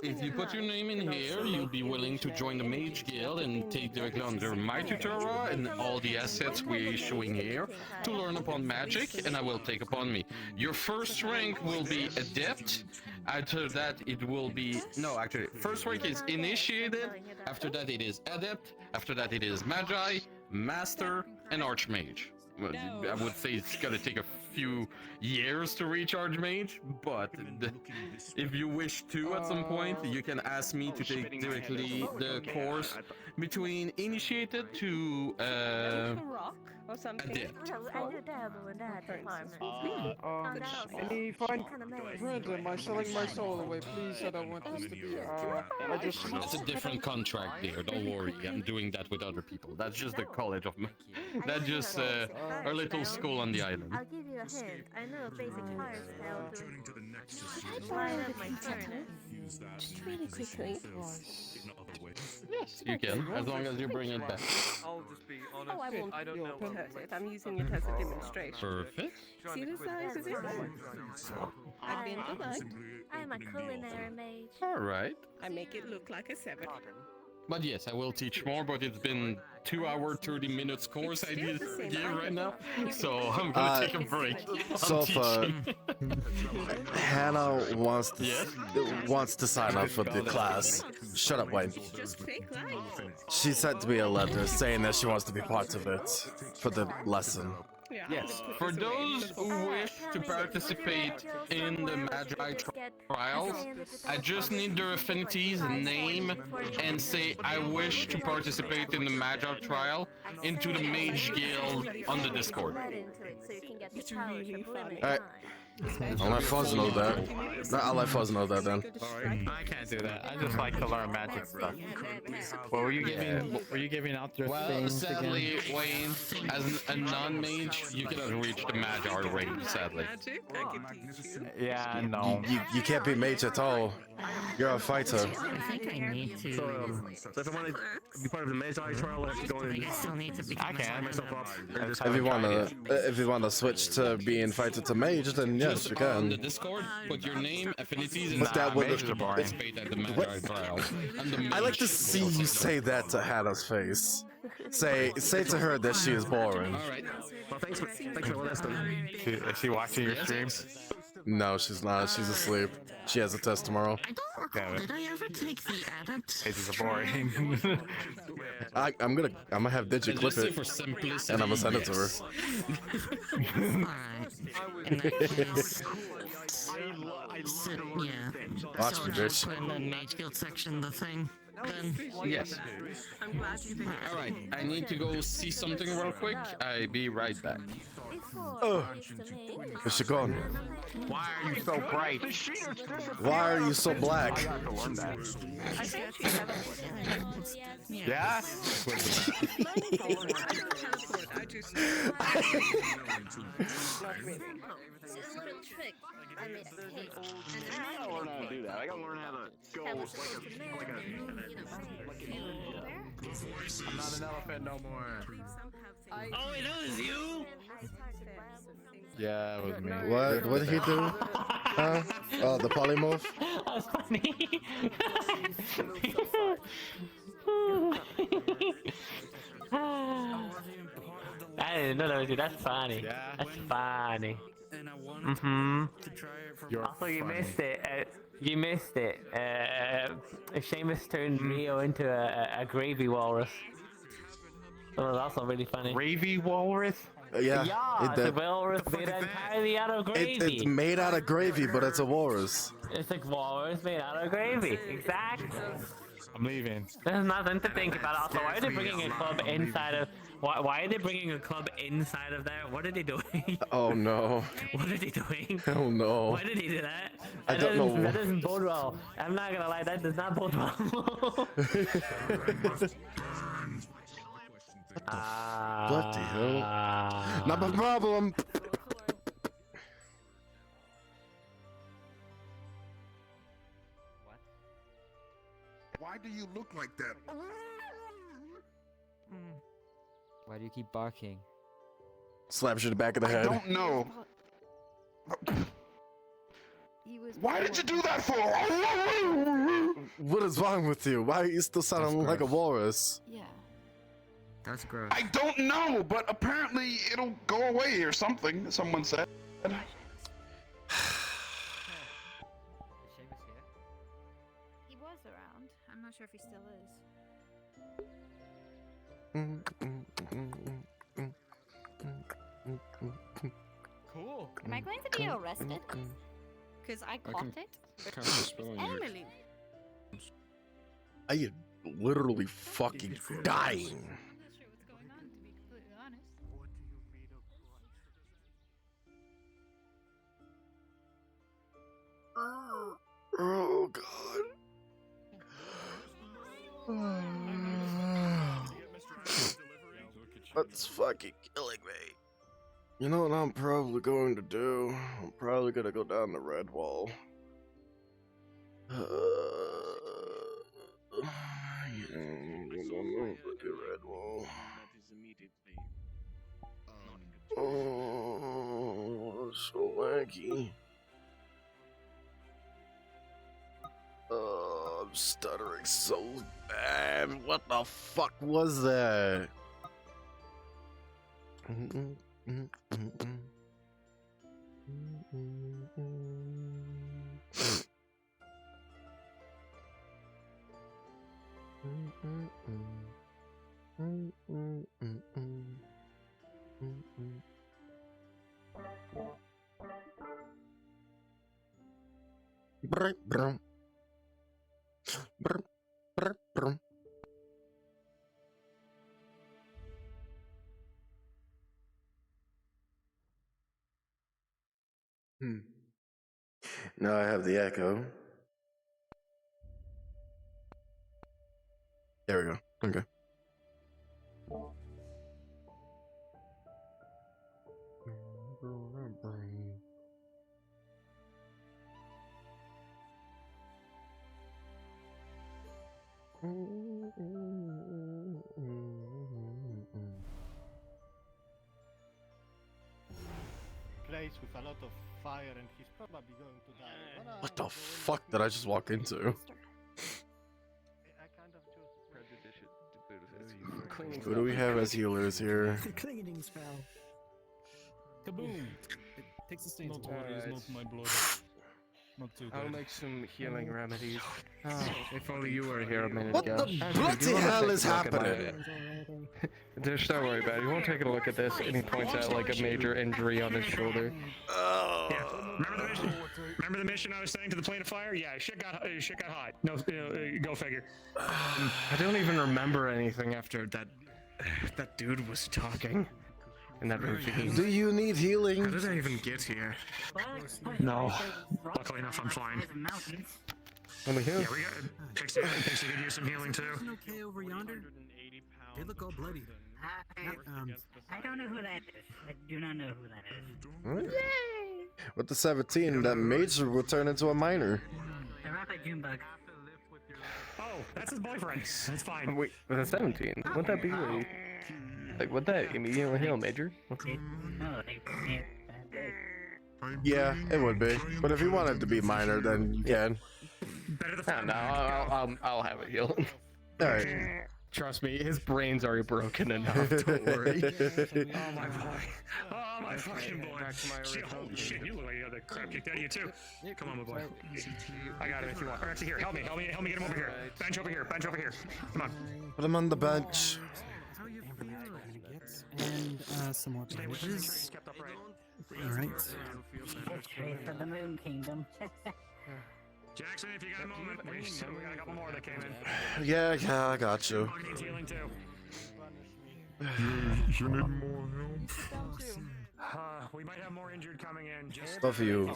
if you put your name in here, you'll be willing to join the Mage Guild and take directly under my tutorial and all the assets we're showing here to learn upon magic, and I will take upon me. Your first rank will be Adept. After that, it will be... No, actually, first rank is Initiated. After that, it is Adept. After that, it is Magi, Master, and Archmage. Well, I would say it's gonna take a few years to reach Archmage, but if you wish to at some point, you can ask me to take directly the course between Initiated to or something. Adept. Any fine print, am I selling my soul away? Please, I don't want this to be, I just... That's a different contract there, don't worry, I'm doing that with other people. That's just the college of... That's just our little school on the island. I'll give you a hint. I know a basic fire spell to to the Nexus. light up my furnace. Use that. Just really quickly. Yes, you can, as long as you bring it back. I'll just be honest. Oh, I won't I don't know. hurt it. I'm using it as a demonstration. Perfect. See the size of it? I've been polite. I'm a culinary mage. All right. I make it look like a 7. But yes, I will teach more, but it's been 2 hour, 30 minutes course I did give right now. So I'm gonna take a break. Sofa, Hannah wants to, wants to sign up for the class. Shut up, Wayne. Just fake life. She sent me a letter saying that she wants to be part of it for the lesson. Yes, for those who wish to participate in the Magi trials, I just need their affinities, name, and say I wish to participate in the Magi trial into the Mage Guild on the Discord. Alright. I'll let Fuzz know that. No, I'll let Fuzz know that then. I can't do that. I just like to learn magic stuff. What were you giving? What were you giving out their Well, things sadly, again? Wayne, as a non-mage, you cannot reach the Magi range, sadly. Yeah, no. You can't be mage at all. You're a fighter. So, so if I want to be part of the Magi trial, I have to go in and I can. myself up. If you wanna switch to being fighter to mage, then yes, you On the can. Discord, put your name, affinities, and But that would participate at the Magi trial. I'm the I like mage. to see you say that to Hannah's face. Say to her that she is boring. All right. Well, thanks for listening. Is she watching your stream? No, she's not. She's asleep. She has a test tomorrow. Damn it. Did I ever take the adept? This is boring. I'm gonna have Digi clip Just it, for simplicity, and I'm gonna send it to her. Alright. In that case. Yeah. Watch So me, just bitch. put in the Mage Guild section the thing. Then. Yes. All right. I need to go see something real quick. I'll be right back. Where's she gone? Why are you so bright? Why are you so black? Yeah? I gotta learn how to do that. I gotta learn how to go I'm not an elephant no more. Oh, wait, that was you? Yeah, it was me. What did he do? Huh? Oh, the polymorph? That's funny. I didn't know that was you. That's funny. Yeah. That's funny. And I wanted to try it for Also, you missed it. You missed it. Seamus turned Rio into a gravy walrus. That was also really funny. Gravy walrus? Yeah, it's a walrus made entirely out of gravy. It's made out of gravy, but it's a walrus. It's like walrus made out of gravy. Exactly. I'm leaving. There's nothing to think about. Also, why are they bringing a club inside of? Why are they bringing a club inside of there? What are they doing? Oh no. What are they doing? Oh no. Why did he do that? I don't know. That doesn't bode well. I'm not gonna lie, that does not bode well. Bloody hell. Not my problem. Why do you look like that? Why do you keep barking? Slaps you in the back of the I head. don't know. Why did you do that for? What is wrong with you? Why are you still sounding like a walrus? Yeah. That's gross. I don't know, but apparently it'll go away or something, someone said. He was around. I'm not sure if he still is. Cool. Am I going to be arrested? Because I caught it? Emily. I am literally fucking dying. Oh god. That's fucking killing me. You know what I'm probably going to do? I'm probably gonna go down the red wall. Oh, so laggy. Oh, I'm stuttering so bad. What the fuck was that? Now I have the echo. There we go. Okay. Place with a lot of fire, and he's probably going to die. What the fuck did I just walk into? Who do we have as healers here? Cleaning spell. Kaboom! It takes the stains away. It's not my blood. Not too good. I'll make some healing remedies. If only you were here a minute What ago. the bloody hell is happening? Just don't worry about it. You won't take a look at this, and he points out like a major injury on his shoulder. Yeah. Remember the mission I was saying to the plane of fire? Yeah, shit got hot. No, go figure. I don't even remember anything after that dude was talking in that movie. Do you need healing? How did I even get here? No. Luckily enough, I'm fine. Only him? Yeah, we got Pixie could use some healing too. Okay over yonder? They look all bloody. I don't know who that is. I do not know who that is. With the 17, that major will turn into a minor. The rapid June bug. Oh, that's his boyfriend. That's fine. Wait, with a 17? Wouldn't that be like would that immediately heal major? Yeah, it would be. But if you want it to be minor, then you can. No, I'll have it heal. Alright. Trust me, his brain's already broken enough, don't worry. Oh my boy. Oh my fucking boy. Shit, holy shit, you look like you got the crap kicked out of you too. Come on, my boy. I got it if you want. Or actually, here, help me get him over here. Bench over here. Come on. Put him on the bench. And some more bandages. Alright. Straight for the Moon Kingdom. Jackson, if you got a moment, we got a couple more that came in. Yeah, I got you. Bug needs healing too. You need more help? We might have more injured coming in. Just Both of you.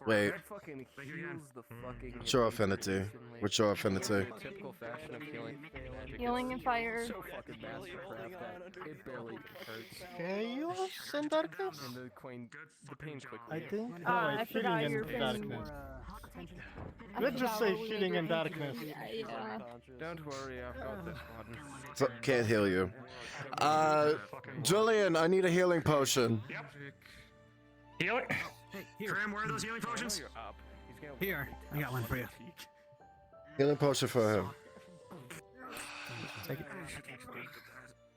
Wait. Fucking heals the fucking Show affinity. With show affinity. typical fashion of healing. Healing and fire. So fucking mastercraft that it barely hurts. Chaos and darkness? And the pain quickly. I think. I it's forgot healing your and thing. darkness. Let's just say healing and darkness. Yeah. Don't worry, I've got this one. So, can't heal you. Julian, I need a healing potion. Yep. Heal it. Graham, where are those healing potions? Here, I got one for you. Healing potion for him. Take it.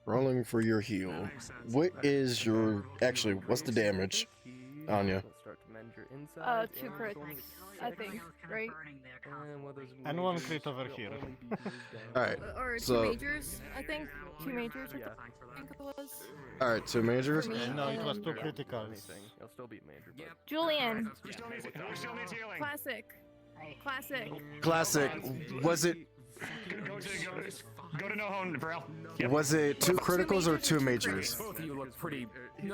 Rolling for your heal. What is your... Actually, what's the damage on you? 2 crits, I think, right? And 1 crit over here. Alright, Or 2 so... majors, I think. 2 majors, I think it was. Alright, 2 majors? No, it was 2 criticals. He'll still beat major, but... Julian. Who still needs healing? Classic. Was it... Go to no home, bro. Was it 2 criticals or 2 majors? Both of you look pretty.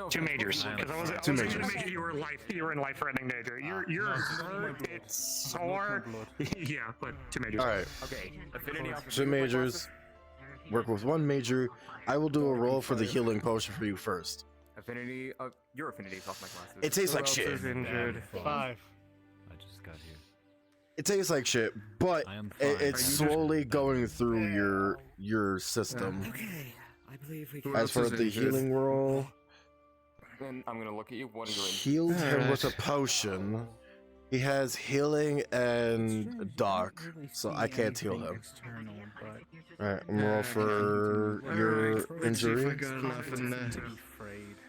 2 majors. Because I wasn't 2 gonna majors. make it you were in life-threatening danger. You're hurt. It's sore. Yeah, but 2 majors. Alright. Okay. 2 majors. Work with 1 major. I will do a roll for the healing potion for you first. Affinity. Your affinity is off my classes. It tastes like shit. 5. I just got here. It tastes like shit, but it's slowly going through your system. Okay, I believe we As for the healing roll, Then I'm gonna look at you. What are you in? Healed him with a potion. He has healing and dark, so I can't heal him. Alright, I'm roll for your injury.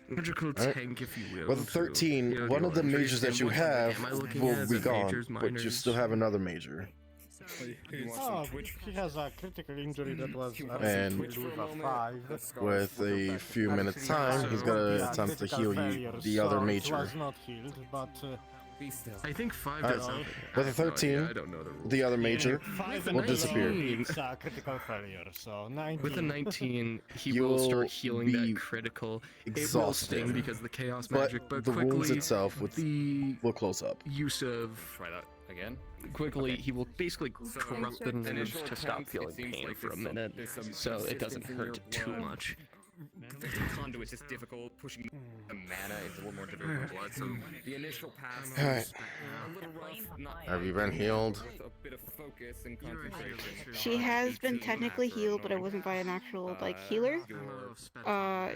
Magical Alright. tank, if you will. With a 13, one of the majors that you have will be gone, but you still have another major. Oh, he has a critical injury that was And with a 5. with a few minutes time, he's gonna attempt to heal you, the other major. It was not healed, but I think 5 Alright, does something. with a 13, I don't know the rules. the other major 5 and will disappear. It's a critical failure, so 19. With a 19, he You will start will healing be that critical. It will exhausted. sting because of the chaos But magic, but the quickly, wounds itself will close up. use of Try that again. quickly, he will basically So, corrupt the nerves initial to stop attempt, feeling it seems pain like for a there's some- minute, there's some so it doesn't persistence in your hurt too blood. much. The conduit's just difficult. Pushing the mana is a little more difficult than blood. So the initial pass Alright. is a little rough. Not Have you been healed? with a bit of focus and concentration. She has been technically healed, but it wasn't by an actual healer.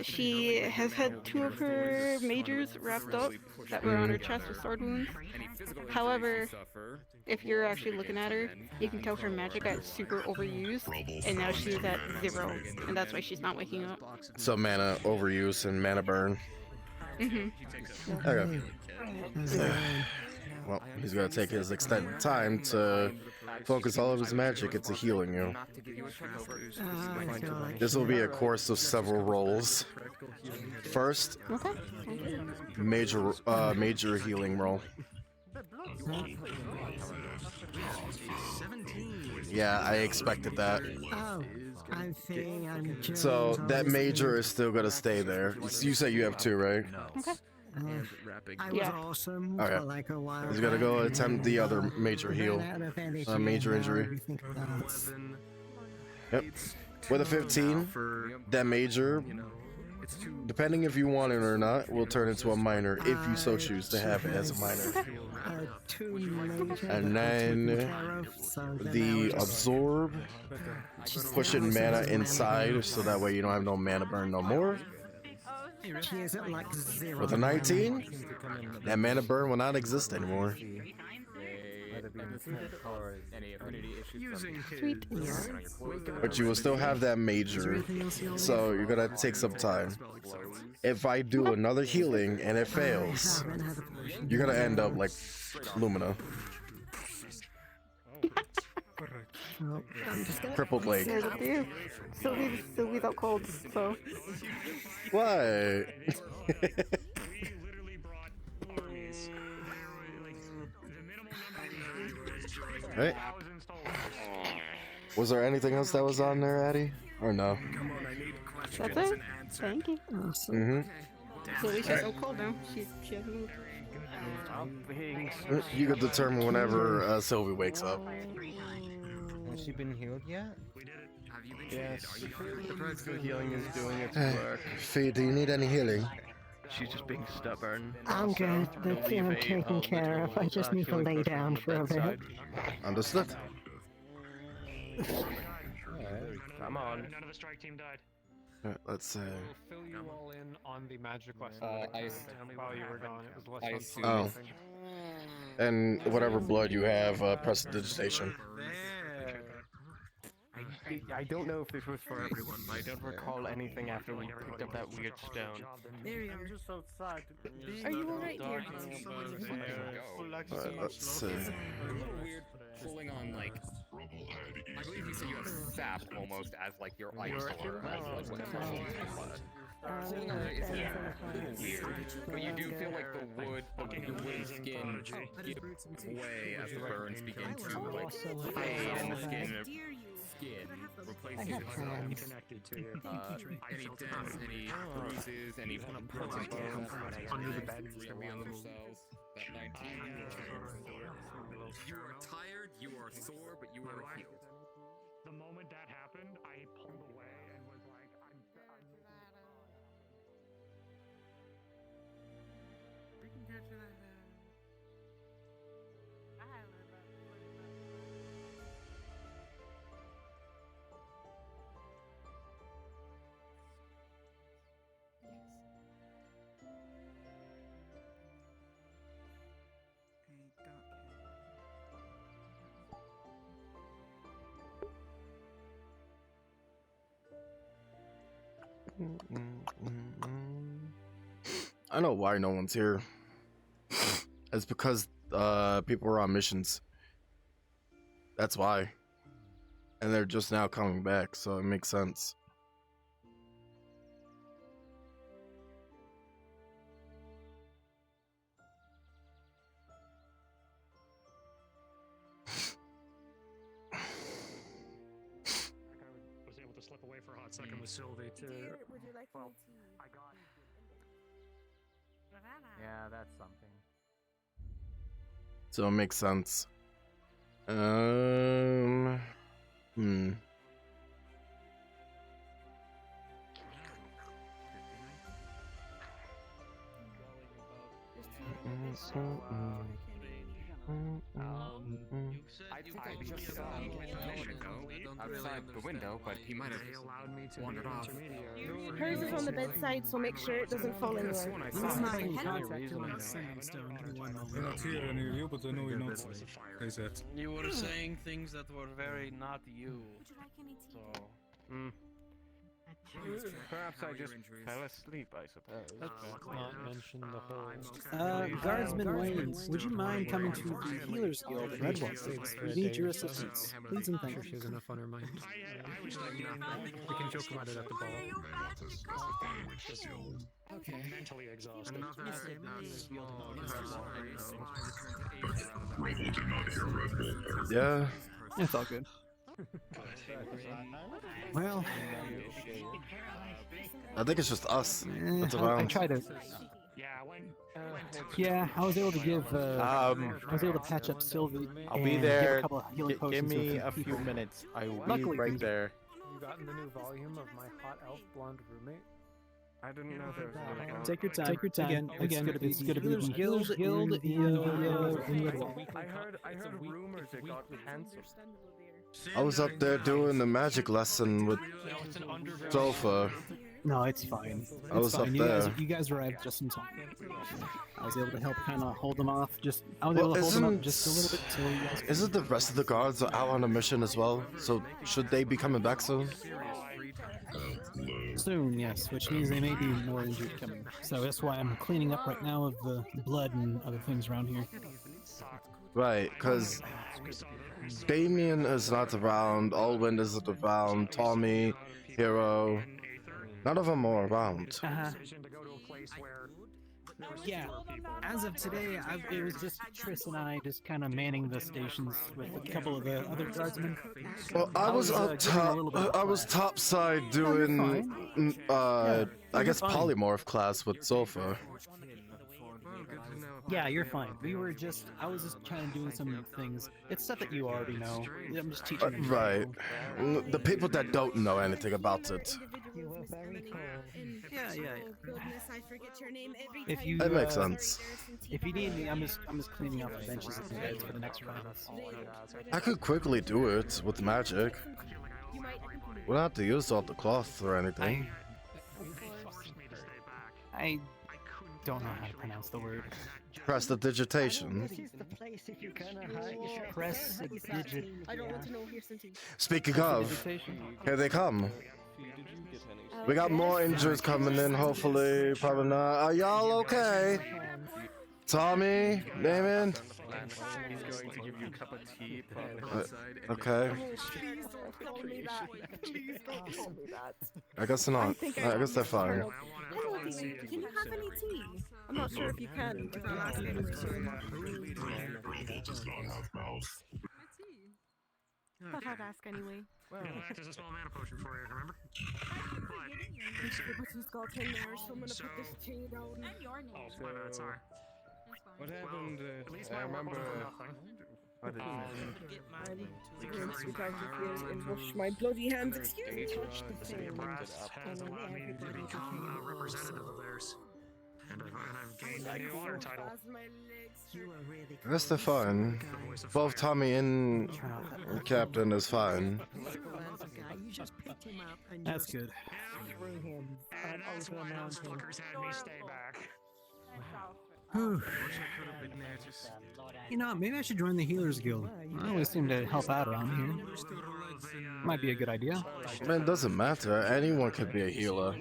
She has had 2 of her majors wrapped up that were on her chest with sword wounds. However, if you're actually looking at her, you can tell her magic got super overused, and now she's at 0, and that's why she's not waking up. So mana overuse and mana burn. Okay. Well, he's gonna take his extended time to focus all of his magic into healing you. This will be a course of several rolls. First, major healing roll. Yeah, I expected that. Oh, I'm saying I'm just. So that major is still gonna stay there. You say you have 2, right? I was awesome Okay. for like a while. He's gonna go attempt the other major heal. Major injury. Yep. With a 15, that major, depending if you want it or not, will turn into a minor if you so choose to have it as a minor. And then the absorb, pushing mana inside so that way you don't have no mana burn no more. She isn't like 0. With a 19, that mana burn will not exist anymore. Sweet. But you will still have that major, so you're gonna take some time. If I do another healing and it fails, you're gonna end up like Lumina. Crippled leg. There's a few. Still without colds, so. What? Right? Was there anything else that was on there, Addie? Or no? That's it. Thank you. Mm-hmm. So at least she's so cold now. She hasn't moved. You can determine whenever Sylvie wakes up. Has she been healed yet? Yes, the practical healing is doing its work. Fee, do you need any healing? She's just being stubborn. I'm good. That's I'm taken care of. I just need to lay down for a bit. Understood. Come on. None of the strike team died. Let's say. Fill you all in on the magic lesson while you were gone. It was less than Oh. And whatever blood you have, prestidigitation. I don't know if this was for everyone, but I don't recall anything after we picked up that weird stone. I'm just so sad. Are you alright, dear? Let's see. A little weird pulling on like. I believe you said you have sap almost as like your ice or as like what pulling on it is a little weird, but you do feel like the wood skin gives way as the burns begin to like fade and the skin replaces itself. Any dents, any bruises, any broken bones under the bed can be on themselves. That 19. You are tired, you are sore, but you are healed. The moment that happened, I pulled away and was like, We can get you that. I have it about I know why no one's here. It's because people were on missions. That's why. And they're just now coming back, so it makes sense. Was able to slip away for a hot second with Sylvie too. Would you like Well, tea? I got. Yeah, that's something. So it makes sense. I think I just saw him a moment ago outside the window, but he might have wandered off. Hers is on the bedside, so make sure it doesn't fall anywhere. We're not here any of you, but I know you're not. They said. You were saying things that were very not you. So. Perhaps I just fell asleep, I suppose. Let's not mention the whole... Guardsman Wayne, would you mind coming to the Healers Guild in Redwall? We need your assistance. Please and thank you. She has enough on her mind. We can joke about it at the ball. Okay. Mentally exhausted. Yeah. It's all good. Well, I think it's just us. That's I around. try to. Yeah, I was able to give. I was able to patch up Sylvie. I'll be and there. Give a couple of healing Give potions to me a few people. minutes. I will Luckily, be right things- there. You gotten the new volume of my hot elf blonde roommate? I didn't know there was a new one. Take your time. Take your time. Again, it's gonna be the Healers Guild in Redwall. I heard rumors it got canceled. I was up there doing the magic lesson with Sofa. No, it's fine. I was up It's fine. there. You guys arrived just in time. I was able to help kind of hold them off. I was able to hold them up just a little bit. So you guys Isn't the rest of the guards out on a mission as well? So should they be coming back soon? Soon, yes, which means they may be more injured coming. So that's why I'm cleaning up right now of the blood and other things around here. Right, because Damien is not around, Alwyn isn't around, Tommy, Hero, none of them are around. Yeah, as of today, it was just Triss and I just kind of manning the stations with a couple of the other guardsmen. Well, I was up top. I was topside doing, I guess polymorph class with Sofa. Yeah, you're fine. I was just kind of doing some things. It's stuff that you already know. I'm just teaching you. Right. The people that don't know anything about it. You were very cold. Yeah. Goodness, I forget your name every If time. you, That makes sense. If you need me, I'm just cleaning off the benches and beds for the next round. I could quickly do it with magic. We don't have to use all the cloth or anything. I don't know how to pronounce the word. Prestidigitation. This is the place if you kind of hide. Prestidigitation. I don't want to know. Here's something. Speaking of, here they come. We got more injuries coming in, hopefully. Probably not. Are y'all okay? Tommy? Damon? He's going to give you a cup of tea. Okay. Please don't call me that. Please don't call me that. I guess not. I guess they're fine. Hello, Dean. Can you have any tea? I'm not sure if you can, but I'll ask you. But I'd ask anyway. Well, there's a small mana potion for you, remember? But he's got 10 hours, so I'm gonna put this tea down. Oh, my bad, sorry. What happened? At least I my work remember. wasn't for nothing. What did I'm going to go down to here and wash my bloody hands. Excuse me. The city of Brass has allowed me to become a representative of theirs. And I've gained a new honor title. I guess they're fine. Both Tommy and Captain is fine. That's good. And also my mouse fuckers had me stay back. Whew. You know, maybe I should join the Healers Guild. I always seem to help out around here. Might be a good idea. Man, it doesn't matter. Anyone could be a healer.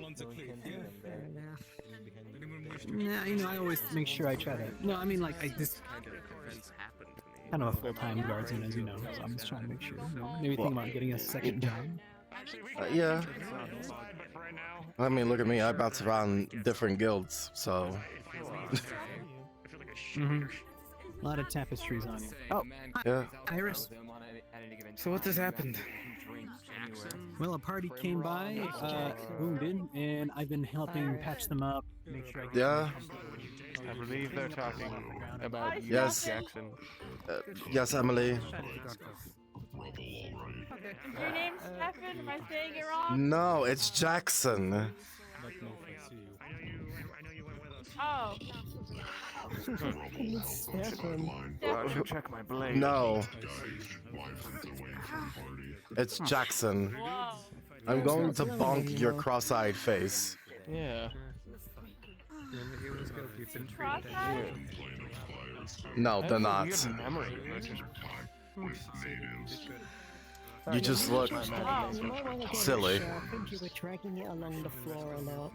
Nah, you know, I always make sure I try to. No, I mean, like, I just kind of a full-time guardsman, as you know. So I'm just trying to make sure. You know, maybe think about getting a second job. Yeah. I mean, look at me. I bounce around different guilds, so. A lot of tapestries on you. Oh, yeah. Iris. So what has happened? Well, a party came by, wounded, and I've been helping patch them up, make sure I get Yeah. I believe they're talking about you, Yes. Jackson. Yes, Emily. Is your name Stefan? Am I saying it wrong? No, it's Jackson. Oh. I should check my blade. No. It's Jackson. Whoa. I'm going to bonk your cross-eyed face. Yeah. Cross-eyed? No, they're not. You just look silly. I think you were dragging it along the floor a lot.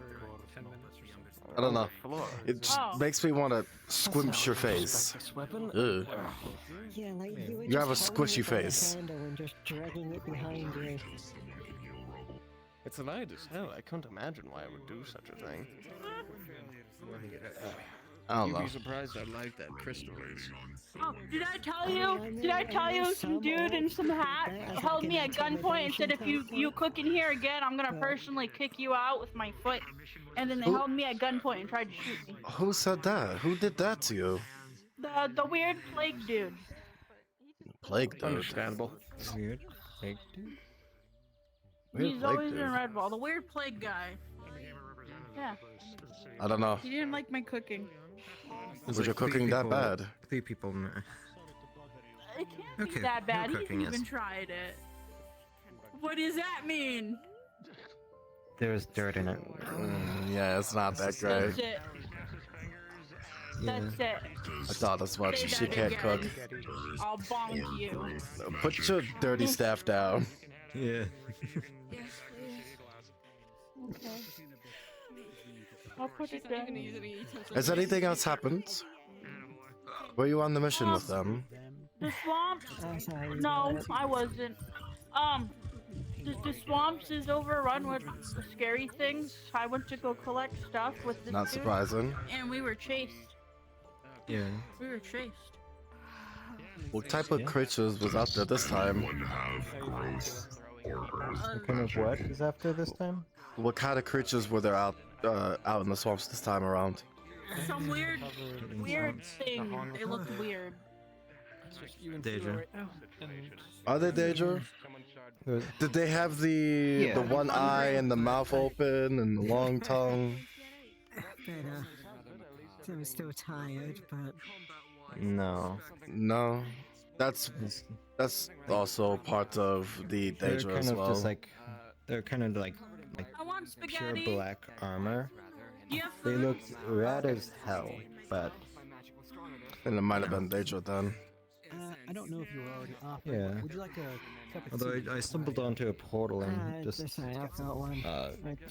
I don't know. It just makes me want to squinch your face. Ugh. Yeah, like you were You have a just holding squishy it by the face. handle and just dragging it behind you. It's light as hell. I can't imagine why I would do such a thing. I don't You'd know. be surprised I like that crystal is. Oh, did I tell you? Did I tell you some dude in some hat held me at gunpoint and said if you cook in here again, I'm gonna personally kick you out with my foot. And then they held me at gunpoint and tried to shoot me. Who said that? Who did that to you? The weird plague dude. Plague dude. Understandable. Weird. Plague dude. Weird He's plague always dude. in Red Ball. The weird plague guy. Yeah. I don't know. He didn't like my cooking. Was your cooking that bad? 3 people. It can't be that bad. He didn't even tried it. What does that mean? There's dirt in it. Yeah, it's not that great. That's it. That's it. I thought as much. Say She that can't again. cook. I'll bonk you. Put your dirty staff down. Yeah. Okay. I'll put it down. Has anything else happened? Were you on the mission with them? The swamps? No, I wasn't. The swamps is overrun with scary things. I went to go collect stuff with this Not dude, surprising. and we were chased. Yeah. We were chased. What type of creatures was out there this time? What kind of what is after this time? What kind of creatures were there out in the swamps this time around? Some weird thing. They looked weird. Deja. Are they Danger? Did they have the one eye and the mouth open and the long tongue? Better. I'm still tired, but No. No. That's also part of the They're Danger kind as of well. just like they're kind of like I want pure spaghetti. black armor. You have They food? look rad as hell, but And it might have been Danger then. I don't know if you were already off. Yeah. Would you like a cup of although tea? I stumbled onto a portal and just I've got one.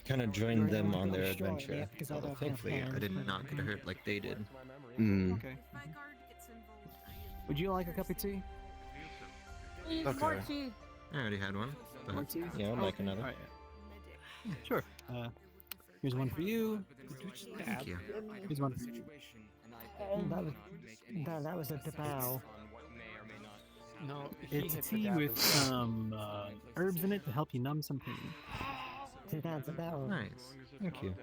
kind of joined them on their Destroy it, adventure. yeah, because I don't have Thankfully, I hands, did but- not get hurt like they did. Okay. Would you like a cup of tea? Please, Okay. more tea. I already had one. but More tea? yeah, I'd like Okay. another. Alright, yeah. Sure. Here's one for you. Thank you. Here's one for you. That was a bow. No, it's tea with some herbs in it to help you numb some pain. That's a bow. Nice. Thank you.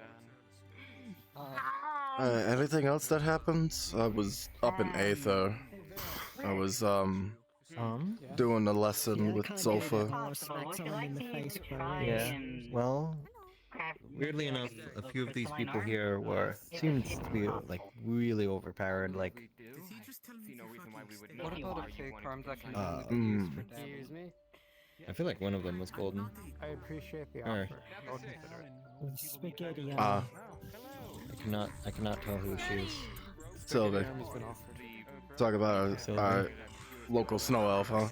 Anything else that happened? I was up in Aether. I was doing a lesson with Zofa. Yeah. Well, weirdly enough, a few of these people here seemed to be like really overpowered. Like, What about a fake crimes I can Excuse me? I feel like one of them was golden. I appreciate the Or- offer. I'll consider it. Spaghetti. Ah. I cannot tell who she is. Sylvie. Has been offered. Talk about our local snow elf, huh?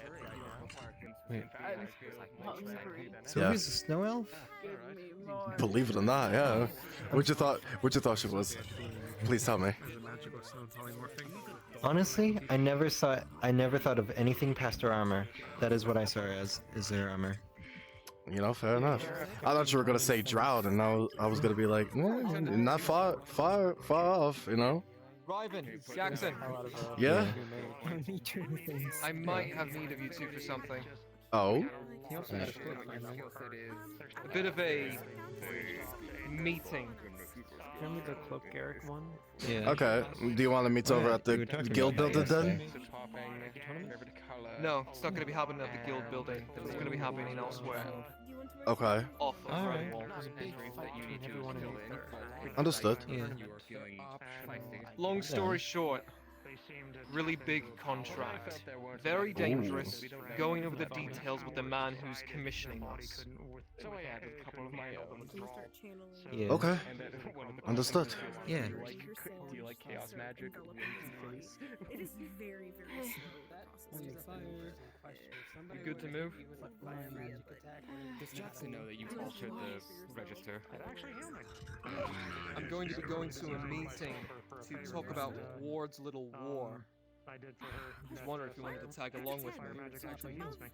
Wait. Yeah. Sylvia's a snow elf? Believe it or not, yeah. What you thought? What you thought she was? Please tell me. Honestly, I never thought of anything past her armor. That is what I saw her as, is her armor. You know, fair enough. I thought you were gonna say drought, and I was gonna be like, not far off, you know. Ryvan, Jackson. Yeah. I might have need of you two for something. Oh. A bit of a meeting. Remember the Cloak Garrick one? Yeah. Okay. Do you want to meet over at the guild building then? No, it's not going to be happening at the guild building. It's going to be happening elsewhere. Okay. Off of Alright. Understood. Yeah. Long story short, really big contract. Very dangerous. Going over the details with the man who's commissioning us. So I added a couple of my own. Yeah. Okay. Understood. Yeah. Do you like chaos magic? It is very, very slow. You good to move? Does Jackson know that you altered the register? I'm going to be going to a meeting to talk about Ward's little war. I did for her. I was wondering if you wanted to tag along with me. Magic actually heals me.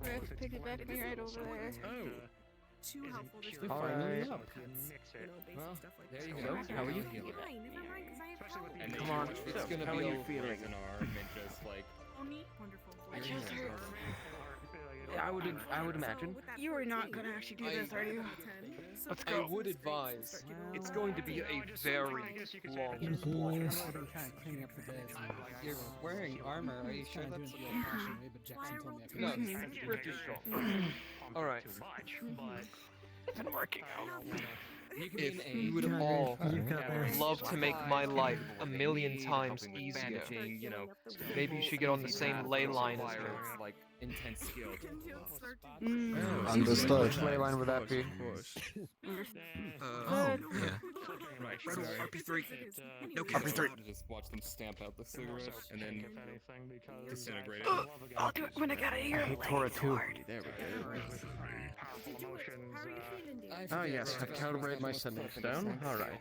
Griff, piggyback me right over there. Oh. Too helpful. There's All no right. cuts, Mix you it. know, basic Well, stuff like there that. you Hello, go. how are you? Never mind, because I have Especially with problems. And Come on, It's gonna how be are a you feeling? an arm and just like Wonderful. My chest hurts. I would imagine. You are not gonna actually do this, are you? Let's I go. would advise, it's going to be a very long He's war. kind of cleaning up the bed. You're wearing armor. Are you sure that's the old-fashioned way? But Jackson told me I No, couldn't. it's pretty strong. Alright. It's been working out. If you would all love to make my life a million times easier, you know, maybe you should get on the same ley line as me. like intense skill. Understood. Which ley line would that be? Oh, yeah. Right, sorry. RP3. No RP3. Just watch them stamp out the cigarette and then disintegrate it. I'll do it when I get out of here. I hate Tora too. There we go. Oh yes, I've calibrated my settings down. All right.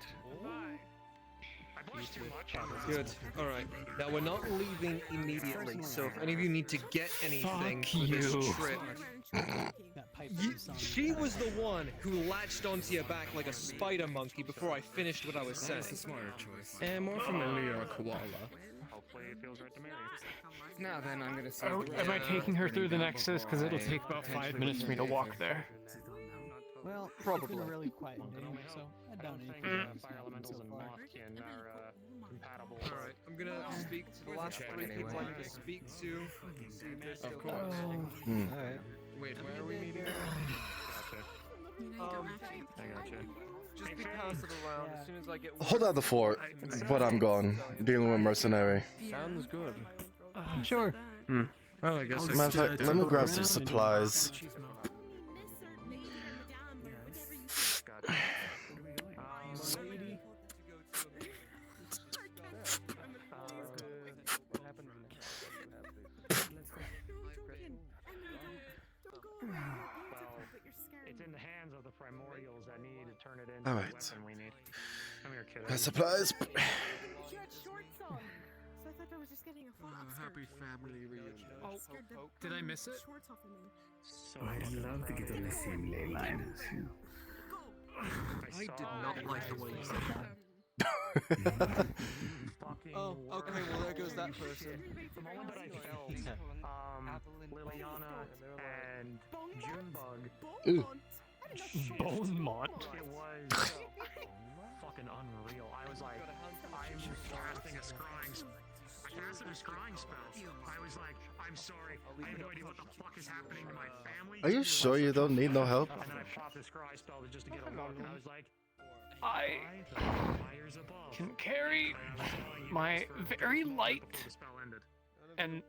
Good. Alright. Now we're not leaving immediately, so if any of you need to get anything for this trip. She was the one who latched onto your back like a spider monkey before I finished what I was saying. That's a smarter choice. And more familiar, a koala. Hopefully it feels right to marry. Now then, I'm gonna say. Am I taking her through the Nexus? Because it'll take about 5 minutes for me to walk there. Well, Probably. it's been a really quiet day, so I doubt anything. Fire elementals and Mothkin are compatible. Alright, I'm gonna speak to the last three people I need to speak to. See if they're still Alright. Wait, where are we meeting? I gotcha. Just be pass it around as soon as I get. Hold out the fort, but I'm gone. Dealing with mercenary. Sounds good. Sure. Well, I guess Matter of fact, let me grab some supplies. It's in the hands of the primordials that need to turn it into All the right. weapon we need. Come here, kiddo. Supplies. She had shorts on, so I thought I was just getting a flop skirt. Happy family reunion. Oh, Did I miss it? Shorts off of me. I'd love to get on the same ley line as you. I did not like the way you said that. Oh, okay, well there goes that person. The moment that I felt Liliana and Junebug, Bonemont. it was fucking unreal. I was like, I'm casting a scrying spell. I casted a scrying spell. I was like, I'm sorry, I have no idea what the fuck is happening to my family. Are you sure you don't need no help? And then I popped the scry spell just to get a look, and I was like, I can carry my very light and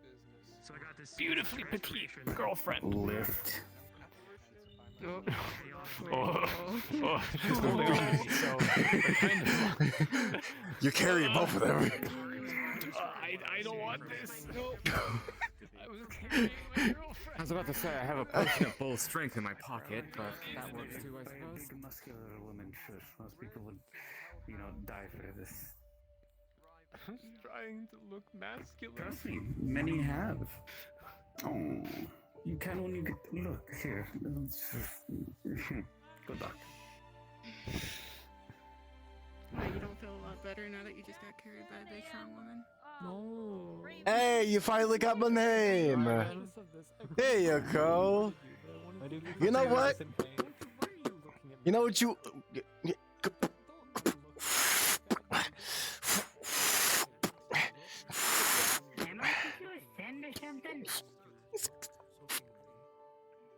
beautifully petite girlfriend. Lift. She's holding on to me, so we're kind of You carry both of them. I I don't want this. No. I was about to say I have a potion of full strength in my pocket, but that works too, I suppose. Muscular woman should. Most people would, die for this. I'm trying to look masculine. Trust me, many have. Oh, you can when you get. Look here. Good luck. You don't feel a lot better now that you just got carried by a big strong woman? No. Hey, you finally got my name. There you go. You know what? You know what you.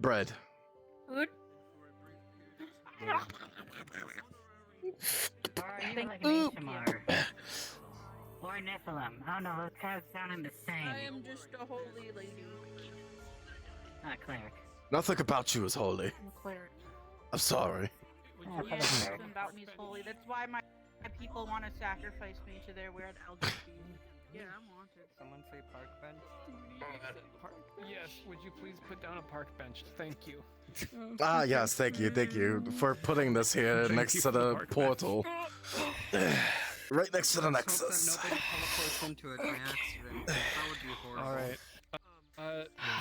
Bread. Food? Or are you like an ASMR? Or Nephilim? I don't know, those guys sounding the same. I am just a holy lady. Not a cleric. Nothing about you is holy. I'm a cleric. I'm sorry. Yeah, nothing about me is holy. That's why my people want to sacrifice me to their weird LGBT. Yeah, I'm wanted. Someone say park bench? Yes, would you please put down a park bench? Thank you. Ah, yes, thank you for putting this here next to the portal. Right next to the Nexus. Nobody teleports into it by accident. That would be horrible. Alright.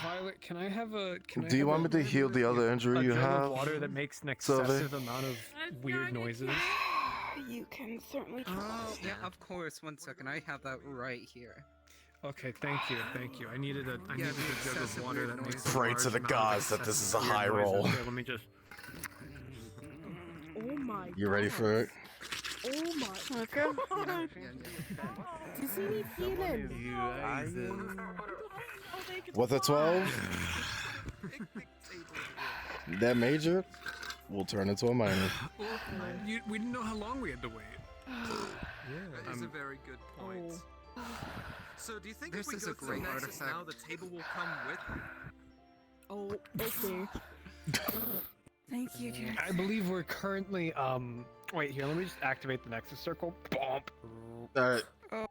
Violet, can I have a... Do you want me to heal the other injury you jug have? of water that makes an Sylvie? excessive amount of weird noises? You can certainly try. Oh, yeah, of course. 1 second. I have that right here. Okay, thank you. I needed a jug of water that makes Pray to the gods that this is a high roll. Okay, let me just... Oh my You ready for it? Oh my god. Do you see me feeling? With a 12? That major will turn into a minor. We didn't know how long we had to wait. That is a very good point. So, do you think if we go through Nexus now, the table will come with? Oh, okay. Thank you, Jack. I believe we're currently, wait, here, let me just activate the Nexus Circle. Bomp. Alright. I'm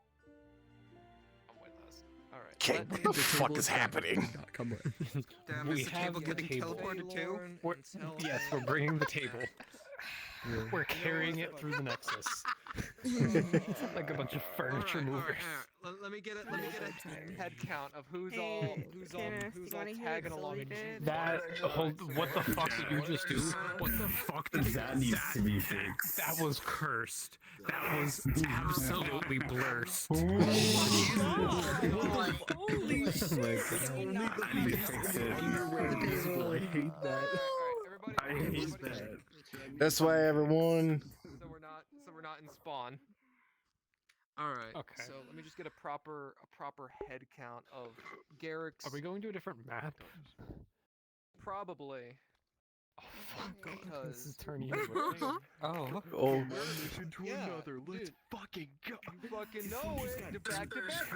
with us. Alright. Okay, what the fuck is happening? Come with. Damn, We is the have table the getting table. teleported too? Yes, we're bringing the table. We're carrying it through the Nexus. Like a bunch of furniture movers. Let me get a head count of who's all tagging along. What the fuck did you just do? What the fuck That needs to be fixed. That was cursed. That was absolutely blurs. Holy shit. I hate that. I hate that. That's why everyone. So we're not in spawn. All right. Okay. So let me just get a proper head count of Garrick's. Are we going to a different map? Probably. Oh fuck! This is Because turning into Oh. One mission to another. Let's fucking go. you fucking know it. Back to back,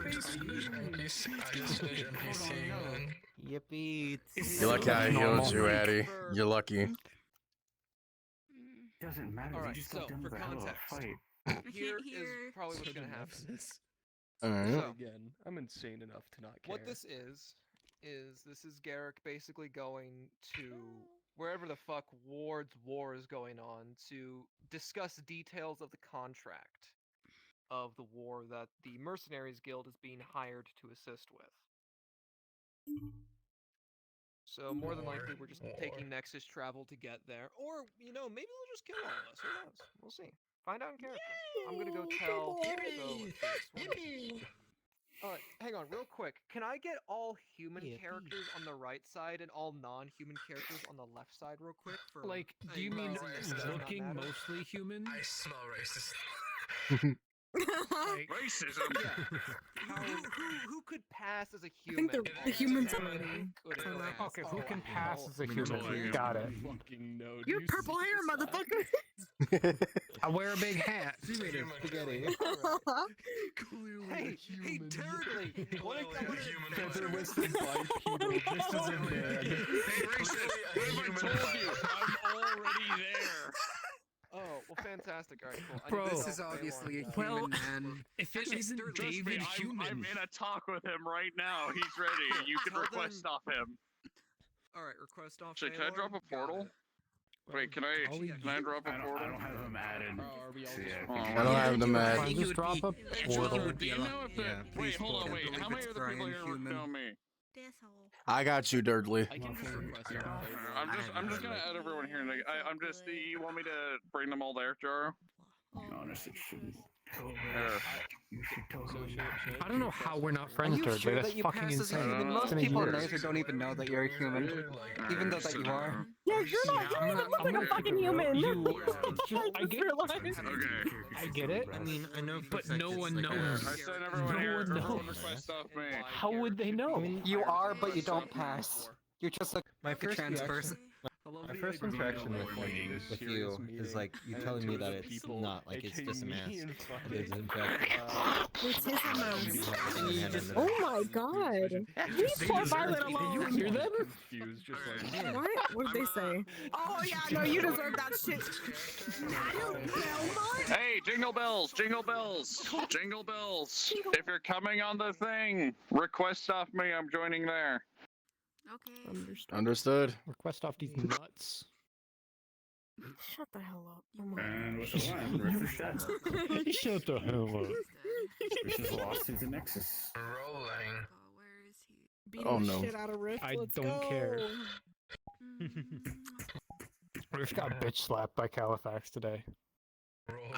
Yippee! You're lucky I healed you, Addy. You're lucky. Doesn't matter. All You right. just So got done for with a hell of a context, fight. here is probably what's gonna happen. Alright. So, again. I'm insane enough to not care. what this is Garrick basically going to wherever the fuck Ward's war is going on to discuss details of the contract of the war that the Mercenaries Guild is being hired to assist with. So more than likely we're just taking Nexus travel to get there. Or, maybe they'll just kill all of us. Who knows? We'll see. Find out in character. I'm gonna go tell. Alright, hang on, real quick. Can I get all human characters on the right side and all non-human characters on the left side real quick? For Like, do you mean looking mostly human? I smell racist. Like, racism? Yeah. Who could pass as a I human? think the humans already. Okay, who can pass as a human? Got it. You have purple hair, motherfucker! I wear a big hat. She made a spaghetti. Hey, terribly! What Feather with some bipedal. This is a man. Hey, racist! What have I told you? I'm already there! Oh, well fantastic. Alright, cool. I Bro. need to This is know obviously a Well, human man. if it isn't Trust David me, Human, I'm in a talk with him right now. He's ready. You can Tell request them- off him. Alright, request off. Shit, can I drop a portal? Wait, can I drop a portal? I don't have him added. I don't have them added. just drop a portal. Do you know if the... Wait, hold on, wait. How many of the people here would know me? I got you, Durdley. I'm just gonna add everyone here. I'm just. You want me to bring them all there, Jaro? Honestly, shouldn't. There. I don't know how we're not friends, Are you Durdley. sure That's that you fucking pass as a insane. human? It's Most been a people in year. Aether don't even know that you're a human, even though that you are. Yeah, you're not. You don't even look like a fucking human. I get it. I get it. I mean, I know, but no one knows. I sent everyone here. No one Everyone knows. request off me. How would they know? You are, but you don't pass. You're just like My a first trans reaction- person. My first interaction with you is like you telling me that it's not like it's just a mask. It is in fact. It is a mask. Oh my god. Leave poor Violet alone. You hear them? What? What did they say? Oh yeah, no, you deserve that shit. Hey, jingle bells, jingle bells, jingle bells. If you're coming on the thing, request off me. I'm joining there. Okay. Understood. Request off these nuts. Shut the hell up. Oh my And what's the line? Rift dead. Shut the hell up. This is lost to the Nexus. Rolling. Beating Oh, the no. shit out of Rift. I Let's don't go. care. Rift got bitch slapped by Califax today.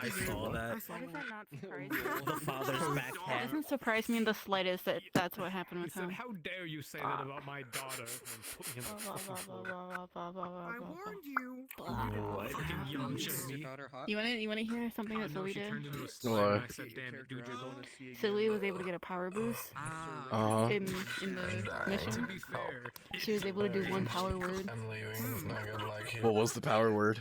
I saw that. Why does that not surprise me? The father's back It hat. doesn't surprise me in the slightest that that's what happened He with said, him. "How dare you say that about my daughter?" And then put me in the fucking floor. I warned you. What? Fucking young Jimmy. You wanna hear something that Zoe did? What? I said, "Damn it, dude, you're going to see again." Zoe was able to get a power boost Uh-huh. in the mission. To be fair, She was able to do one power word. I'm leaving. Not gonna like it. What was the power word?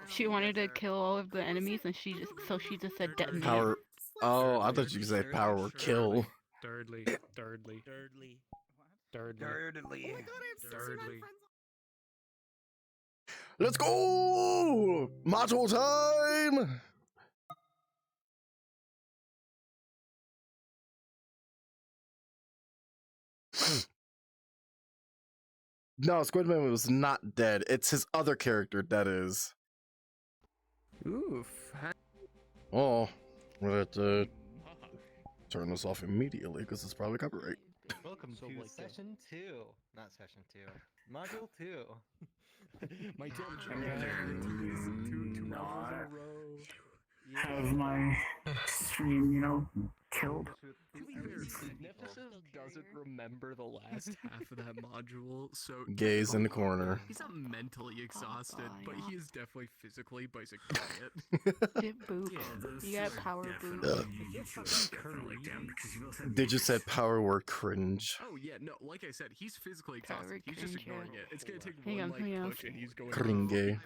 She wanted to kill all of the enemies, and she just said detonate. Power. Oh, I thought you said power word kill. Thirdly. Thirdly. Let's go! Module time! No, Squidman was not dead. It's his other character that is. Oof. Oh, we'll have to turn this off immediately because it's probably copyright. Welcome to session 2. Not session 2. Module 2. My job Have my stream, you know, killed. Nemesis doesn't remember the last half of that module, so Gaze in the corner. he's not mentally exhausted, but he is definitely physically basic quiet. Dip boop. You got power boop. They just said power word cringe. Oh yeah, no, like I said, he's physically exhausted. He's just ignoring it. It's gonna take Hang on, one hang on. push and he's going Cringe. to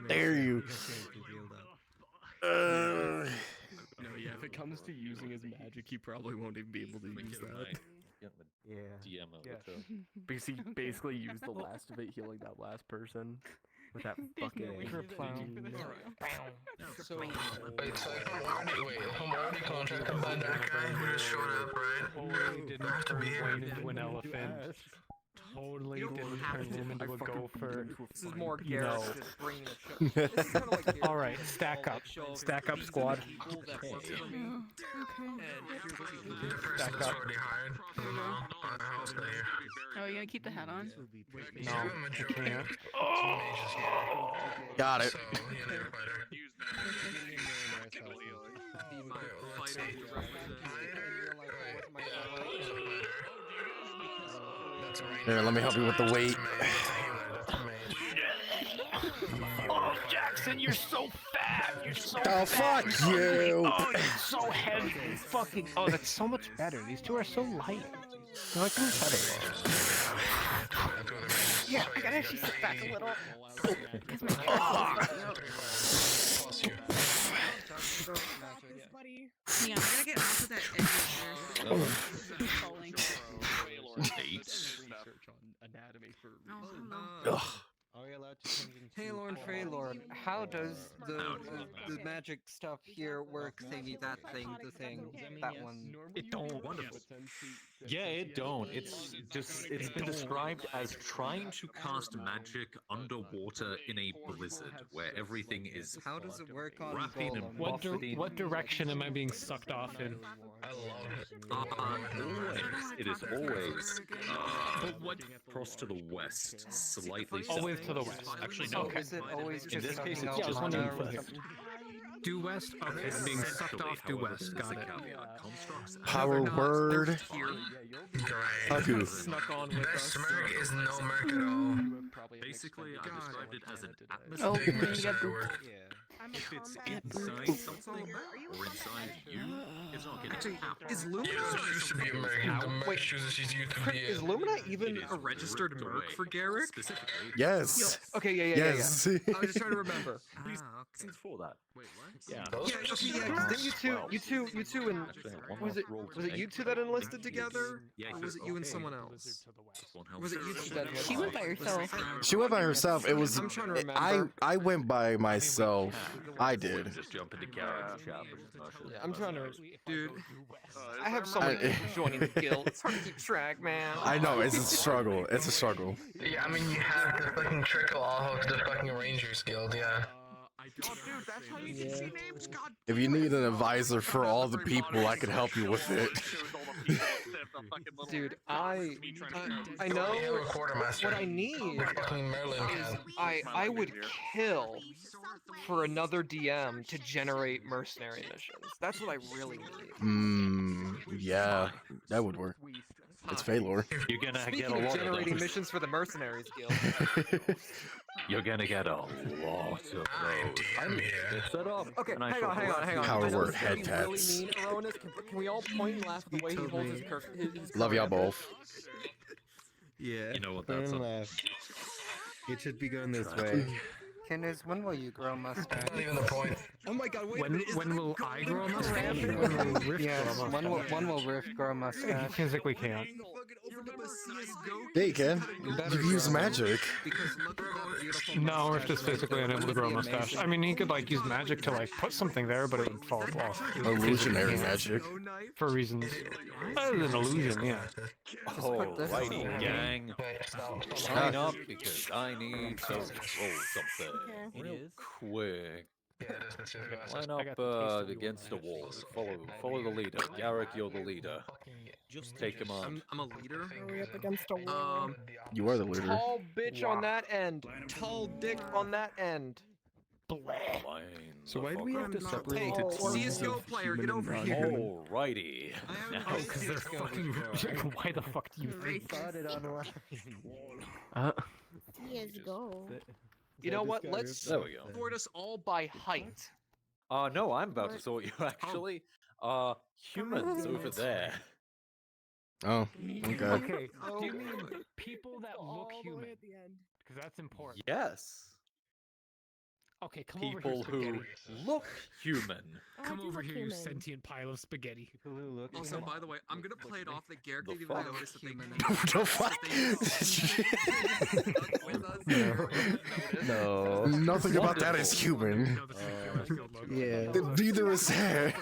Dare you. No, yeah, if it comes to using his magic, he probably won't even be able to use that. Yeah. Because he basically used the last of it healing that last person with that fucking So, wait, I'm already contracted by that guy who just showed up, right? Totally didn't I have to be turn here. Wayne into an elephant. Totally didn't turn him into a gopher. This is more No. Garrett just bringing a show. This is kind of like Garrett All right, stack up. Stack up, squad. people that work for me. The person's already hired. Oh, you gonna keep the hat on? No, I can't. Got it. Here, let me help you with the weight. Oh, Jackson, you're so fat. You're so Oh, fuck you. Oh, you're so heavy. Fucking. Oh, that's so much better. These two are so light. They're like each other. Yeah, I gotta actually sit back a little. Because my buddy. Yeah, I'm gonna get off of that edge Research on anatomy for Ugh. Are we allowed to change into Hey Lord Freylord, how does the magic stuff here work? Thingy, that thing, the thing, that one. It don't. Wonderful. Yeah, it don't. It's been described as trying to cast magic underwater in a blizzard where everything is. How does it work on Rapping and Golem? What direction am I being sucked off in? It is always across to the west, slightly Always south. to the west. Actually, no. Okay. Is it always In just this case, sucking it's out just mana due with west. some- Due west? Okay, it's being sucked off due west. Got it. Power word. Haku. Snuck on with us. Merc is no merc at all. Basically, I described it as an Oh, atmosphere. you got the- If it's inside something or inside you, it's not getting tapped. Is Lumina? Used to be a merc. The merc chooses she's used to be Is Lumina even a registered merc for Garrick? Specifically. Yes. Okay, yeah. Yes. I was just trying to remember. Reasons for that. Wait, what? Yeah. Yeah, okay, yeah. 'Cause then you two, and was it you two that enlisted together, Yeah, or was it you and someone else? Was it you two that enlisted? She went by herself. She went by herself. It was. I'm trying to remember. I went by myself. I did. Just jump into Garrett's chat. Yeah, I'm trying to, dude. I have so many people joining the guild. It's hard to keep track, man. I know it's a struggle. It's a struggle. Yeah, I mean, you have to fucking trickle all of the fucking Rangers Guild, yeah. Oh, dude, that's how you can see names. God. If you need an advisor for all the people, I can help you with it. Dude, I know what I need. Fucking Merlin Is can. I would kill for another DM to generate mercenary missions. That's what I really need. Yeah, that would work. It's Phalor. You're gonna get Speaking a of lot generating of those. missions for the mercenaries guild. You're gonna get a lot of those. I'm here. Set up. Okay, and I hang shall on. correct Power I know word, this is gonna be head really tats. mean, Aronis. Can we all point and laugh at the way he holds his Love y'all karambit? both. Yeah. You know what that's turn up. left. It should be going this way. Kenneth, when will you grow mustache? That's not even the point. Oh my God! Wait. When will I grow a mustache? Yes, when will Rift grow a mustache? Physically can't. Yeah, you can. You can use magic. No, Rift is physically unable to grow a mustache. I mean, he could like use magic to like put something there, but it would fall off. Illusionary magic. For reasons other than illusion, yeah. Alrighty, gang. Line up because I need to roll something. Real quick. Line up against the wall. Follow the leader. Garrick, you're the leader. Just take him on. I'm a leader. Are we up against a wall? You are the leader. Tall bitch on that end. Tall dick on that end. So why do we have to separate Hey, into teams CS:GO of player, human get and over non- here. Alrighty. Now, Because they're fucking. Why the fuck do you think? CS:GO. You know what? Let's there we go. sort us all by height. No, I'm about to sort you actually. Humans over there. Oh, okay. Okay, do you mean people that look human? Because that's important. Yes. Okay, come People over here, who spaghetti. look human. Come over here, you sentient pile of spaghetti. People who look Also, by the way, I'm gonna play it off that Garrick The didn't even fuck? notice that they No. Nothing about that is human. Yeah. Neither is hair.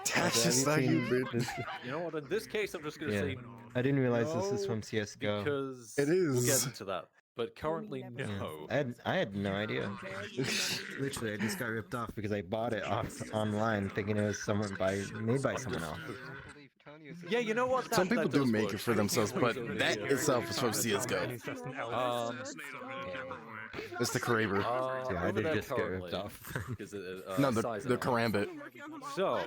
Tash is not human. You know what? In this case, I'm just gonna Yeah. say I didn't realize this is no, from CS:GO. because It we'll get is. into that. But currently, no. I had no idea. Literally, I just got ripped off because I bought it online thinking it was made by someone else. Yeah, you know what? Some people that do does make work. it for themselves, but that itself is from CS:GO. It's the Kraber. Yeah, I over did there just get ripped currently off. is it, No, size the up. Karambit. So,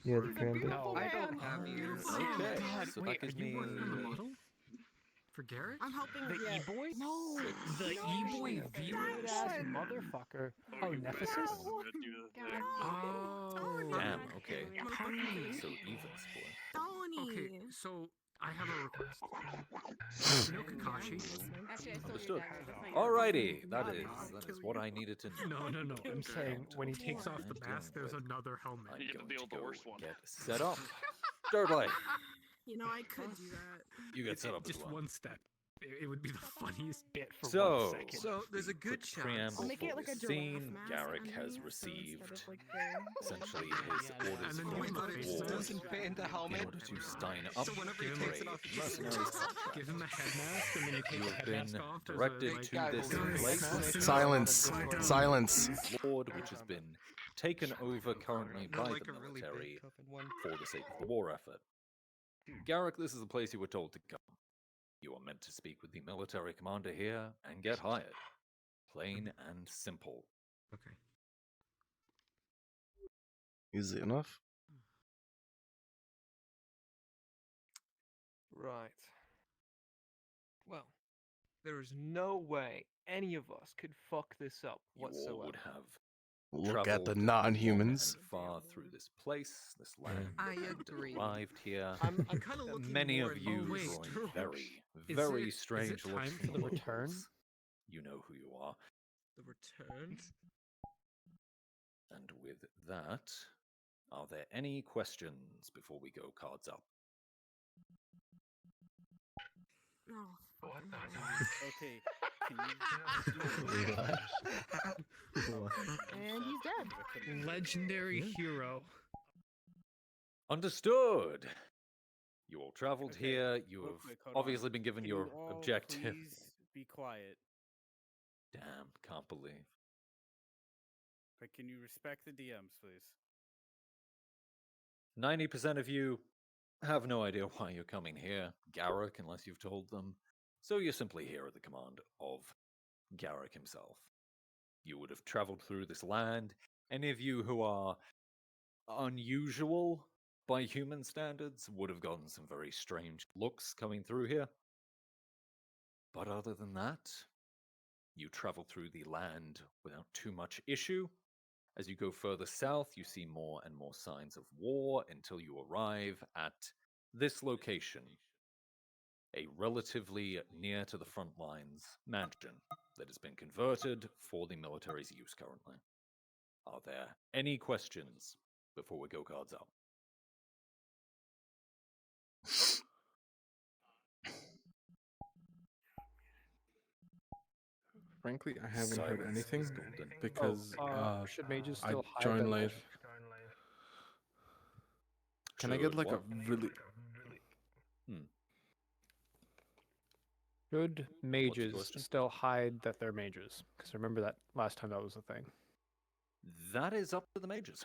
Yeah, the Karambit. I don't have ears. okay, God, so wait, that gives are you me. working on a model? For Garrick? I'm helping The yeah. E-boy? No. The E-boy weird ass motherfucker. Oh, Nephesis? Oh. Damn. Okay. So even split. Okay, so I have a request. You know Kakashi? Understood. Alrighty, that is what I needed to know. No. I'm saying when he takes off the mask, there's another helmet. You get to deal with the worst one. Get set up. Dirtlight, You know, I could do that. you get set up as Just well. one step. It would be the funniest bit for So, 1 second. So there's a good chance. Preamble I'll make it for like a this giraffe scene, mask Garrick has underneath, so received instead of, like, the- essentially his orders And then from you the put it ward doesn't fit into helmet. in order to sign up So whenever for he takes it a off, he just mercenary contract. Give him the head mask, and then you take You the have head been mask off. there's directed a, like, to this place. Silence. Silence. Ward, which has been taken over currently by the military for the sake of the war effort. Garrick, this is the place you were told to come. You are meant to speak with the military commander here and get hired. Plain and simple. Okay. Easy enough. Right. Well, there is no way any of us could fuck this up You all whatsoever. would have Look at the traveled non-humans. long and far through this place, this land. I and agree. Arrived here. I'm kind of looking Many more of at- you Oh, wait, drawing very, Is very it strange looks time from for the return? locals. You know who you are. The return? And with that, are there any questions before we go cards up? Oh, What the Okay, can you... and he's dead. Legendary hero. Understood. You all traveled Okay, here. You real have quick, hold on. obviously been given Can your you all objective. Please be quiet. Damn, can't believe. But can you respect the DMs, please? 90% of you have no idea why you're coming here, Garrick, unless you've told them. So you're simply here at the command of Garrick himself. You would have traveled through this land. Any of you who are unusual by human standards would have gotten some very strange looks coming through here. But other than that, you travel through the land without too much issue. As you go further south, you see more and more signs of war until you arrive at this location, a relatively near to the front lines mansion that has been converted for the military's use currently. Are there any questions before we go cards up? Frankly, I haven't heard Silence anything is golden. because should mages I still hide joined their late. magic? Can I get Should like what? a really... Should mages question? still hide that they're mages? Because I remember that last time that was a thing. That is up to the mages.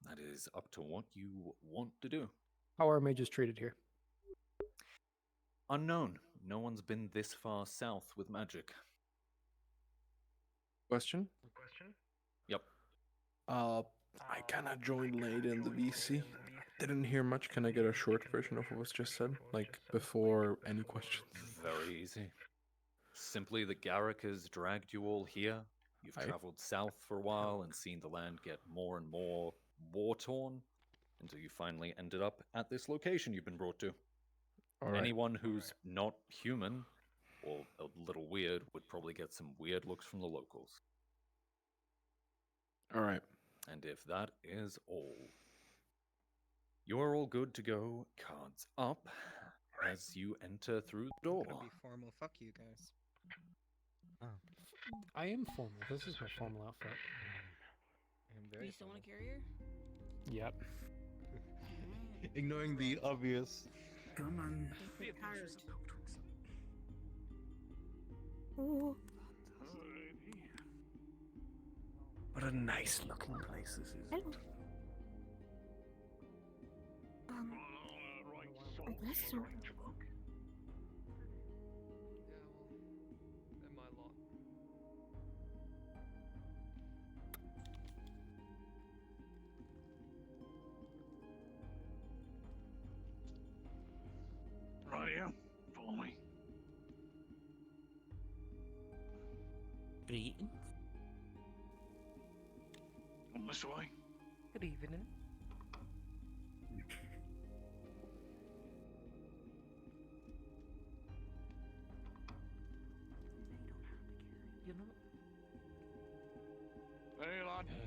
That is up to what you want to do. How are mages treated here? Unknown. No one's been this far south with magic. Question? Yep. I kinda joined late in the VC. Didn't hear much. Can I get a short version of what was just said? Like, before any questions? Very easy. Simply that Garrick has dragged you all here. You've Aye. traveled south for a while and seen the land get more and more war-torn until you finally ended up at this location you've been brought to. Alright. Anyone who's not human or a little weird would probably get some weird looks from the locals. Alright. And if that is all, you are all good to go. Cards up as you enter through the door. Gonna be formal. Fuck you guys. I am formal. This is my formal outfit. You still want a carrier? Yep. Ignoring the obvious. Come on. Ooh. What a nice looking place this is. Hello. Oh, bless you. In my lot. Rightio. Follow me. Greetings. On this way. Good evening.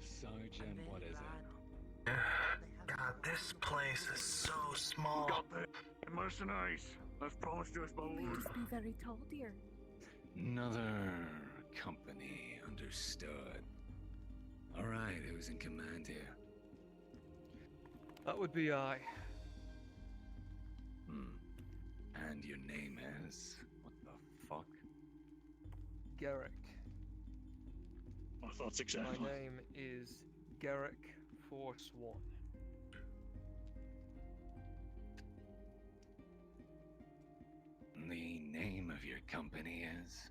Sergeant, what is it? God, this place is so small. Got the mercenaries. I've promised us both. Just be very tall, dear. Another company, understood. Alright, who's in command here? That would be I. And your name is? What the fuck? Garrick. I thought exactly. My name is Garrick Force One. The name of your company is?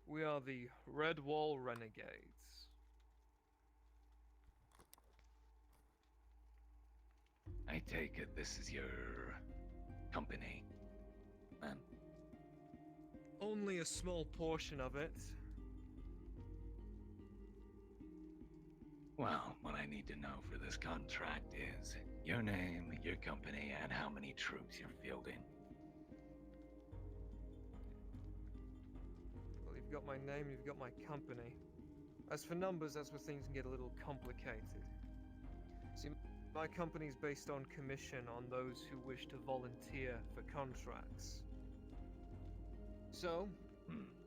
We are the Red Wall Renegades. I take it this is your company, man. Only a small portion of it. Well, what I need to know for this contract is your name, your company, and how many troops you're fielding. Well, you've got my name, you've got my company. As for numbers, that's where things can get a little complicated. See, my company's based on commission on those who wish to volunteer for contracts. So,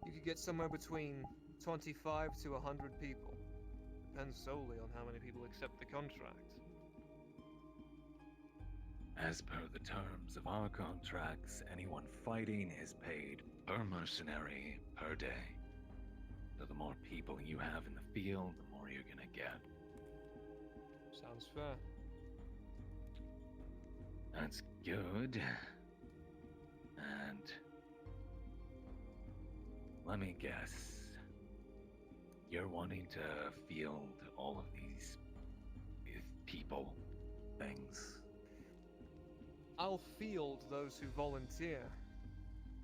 you could get somewhere between 25 to 100 people. Depends solely on how many people accept the contract. As per the terms of our contracts, anyone fighting is paid per mercenary per day. So the more people you have in the field, the more you're gonna get. Sounds fair. That's good. And let me guess. You're wanting to field all of these people, things. I'll field those who volunteer.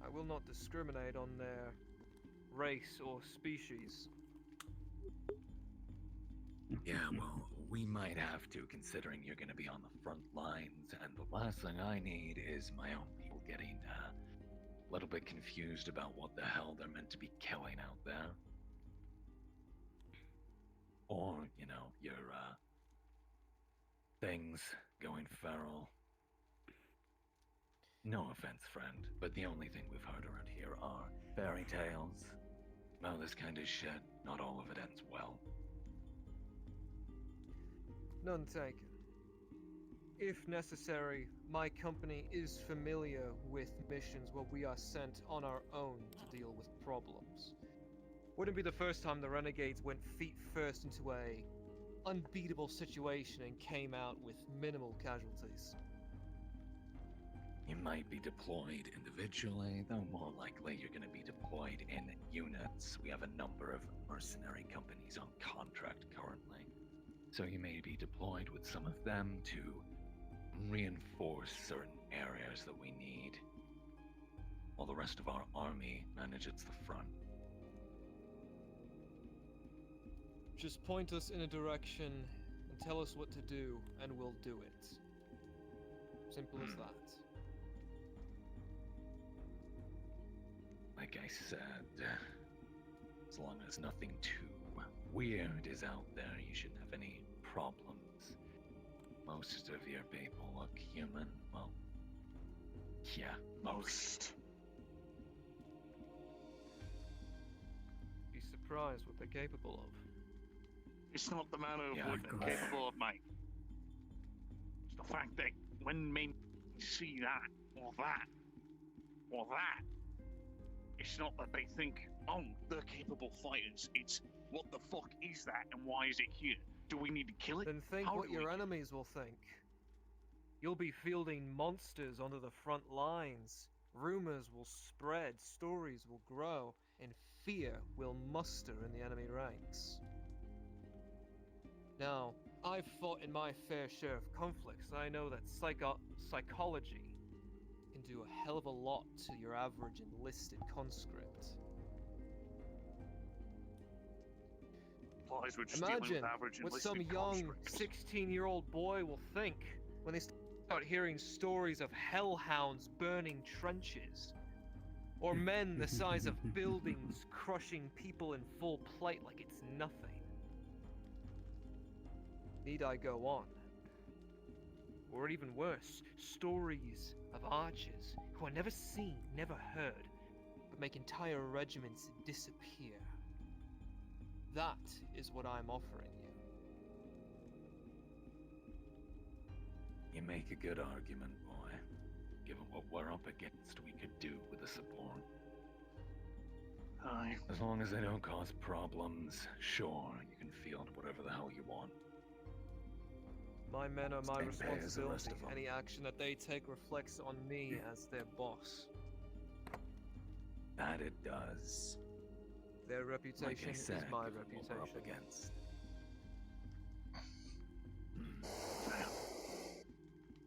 I will not discriminate on their race or species. Yeah, well, we might have to, considering you're gonna be on the front lines, and the last thing I need is my own people getting a little bit confused about what the hell they're meant to be killing out there. Or, you know, your, things going feral. No offense, friend, but the only thing we've heard around here are fairy tales. Well, this kind of shit, not all of it ends well. None taken. If necessary, my company is familiar with missions where we are sent on our own to deal with problems. Wouldn't be the first time the Renegades went feet first into a unbeatable situation and came out with minimal casualties. You might be deployed individually, though more likely you're going to be deployed in units. We have a number of mercenary companies on contract currently. So you may be deployed with some of them to reinforce certain areas that we need, while the rest of our army manages the front. Just point us in a direction and tell us what to do, and we'll do it. Simple as that. Like I said, as long as nothing too weird is out there, you shouldn't have any problems. Most of your people look human. Well, yeah, most. Be surprised what they're capable of. It's not the manner of what they're capable of, mate. It's the fact that when men see that, or that, or that, it's not that they think, oh, they're capable fighters. It's, what the fuck is that, and why is it here? Do we need to kill it? Then think How what do your we... enemies will think. You'll be fielding monsters onto the front lines. Rumors will spread, stories will grow, and fear will muster in the enemy ranks. Now, I've fought in my fair share of conflicts, and I know that psychology can do a hell of a lot to your average enlisted conscript. Imagine what some young 16-year-old boy will think when they start hearing stories of hellhounds burning trenches. Or men the size of buildings crushing people in full plate like it's nothing. Need I go on? Or even worse, stories of archers who are never seen, never heard, but make entire regiments disappear. That is what I'm offering you. You make a good argument, boy. Given what we're up against, we could do with the support. Aye. As long as they don't cause problems, sure, you can field whatever the hell you want. My men are my Same pay as the rest responsibility. of 'em. Any action that they take reflects on me as their boss. That it does. Their Like reputation I said, is my given what we're up reputation. against.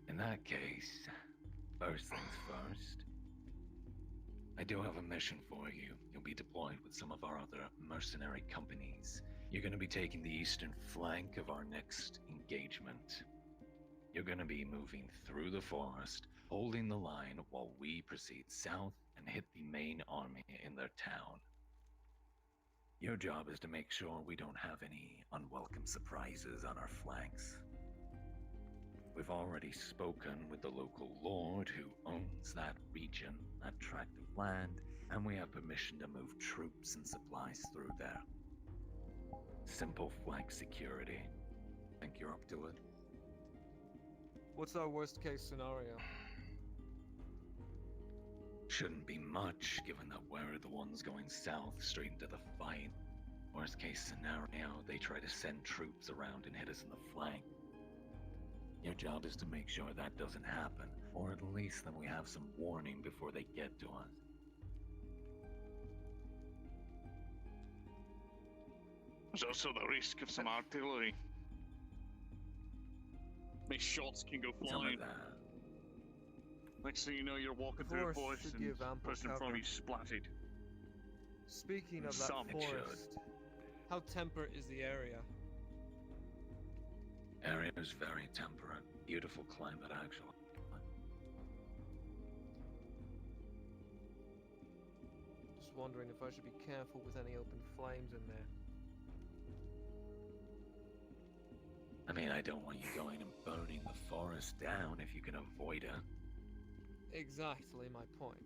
In that case, first things first. I do have a mission for you. You'll be deployed with some of our other mercenary companies. You're going to be taking the eastern flank of our next engagement. You're going to be moving through the forest, holding the line while we proceed south and hit the main army in their town. Your job is to make sure we don't have any unwelcome surprises on our flanks. We've already spoken with the local lord who owns that region, that tract of land, and we have permission to move troops and supplies through there. Simple flank security. Think you're up to it? What's our worst case scenario? Shouldn't be much, given that we're the ones going south straight into the fight. Worst case scenario, they try to send troops around and hit us in the flank. Your job is to make sure that doesn't happen, or at least that we have some warning before they get to us. There's also the risk of some artillery. My shots can go Some flying. of that. Next thing you know, you're walking through a Forest forest should and give the ample person in front of you splatted. Speaking of that Some. It should. forest, how temperate is the area? Area is very temperate. Beautiful climate, actually. Just wondering if I should be careful with any open flames in there. I mean, I don't want you going and burning the forest down if you can avoid it. Exactly my point.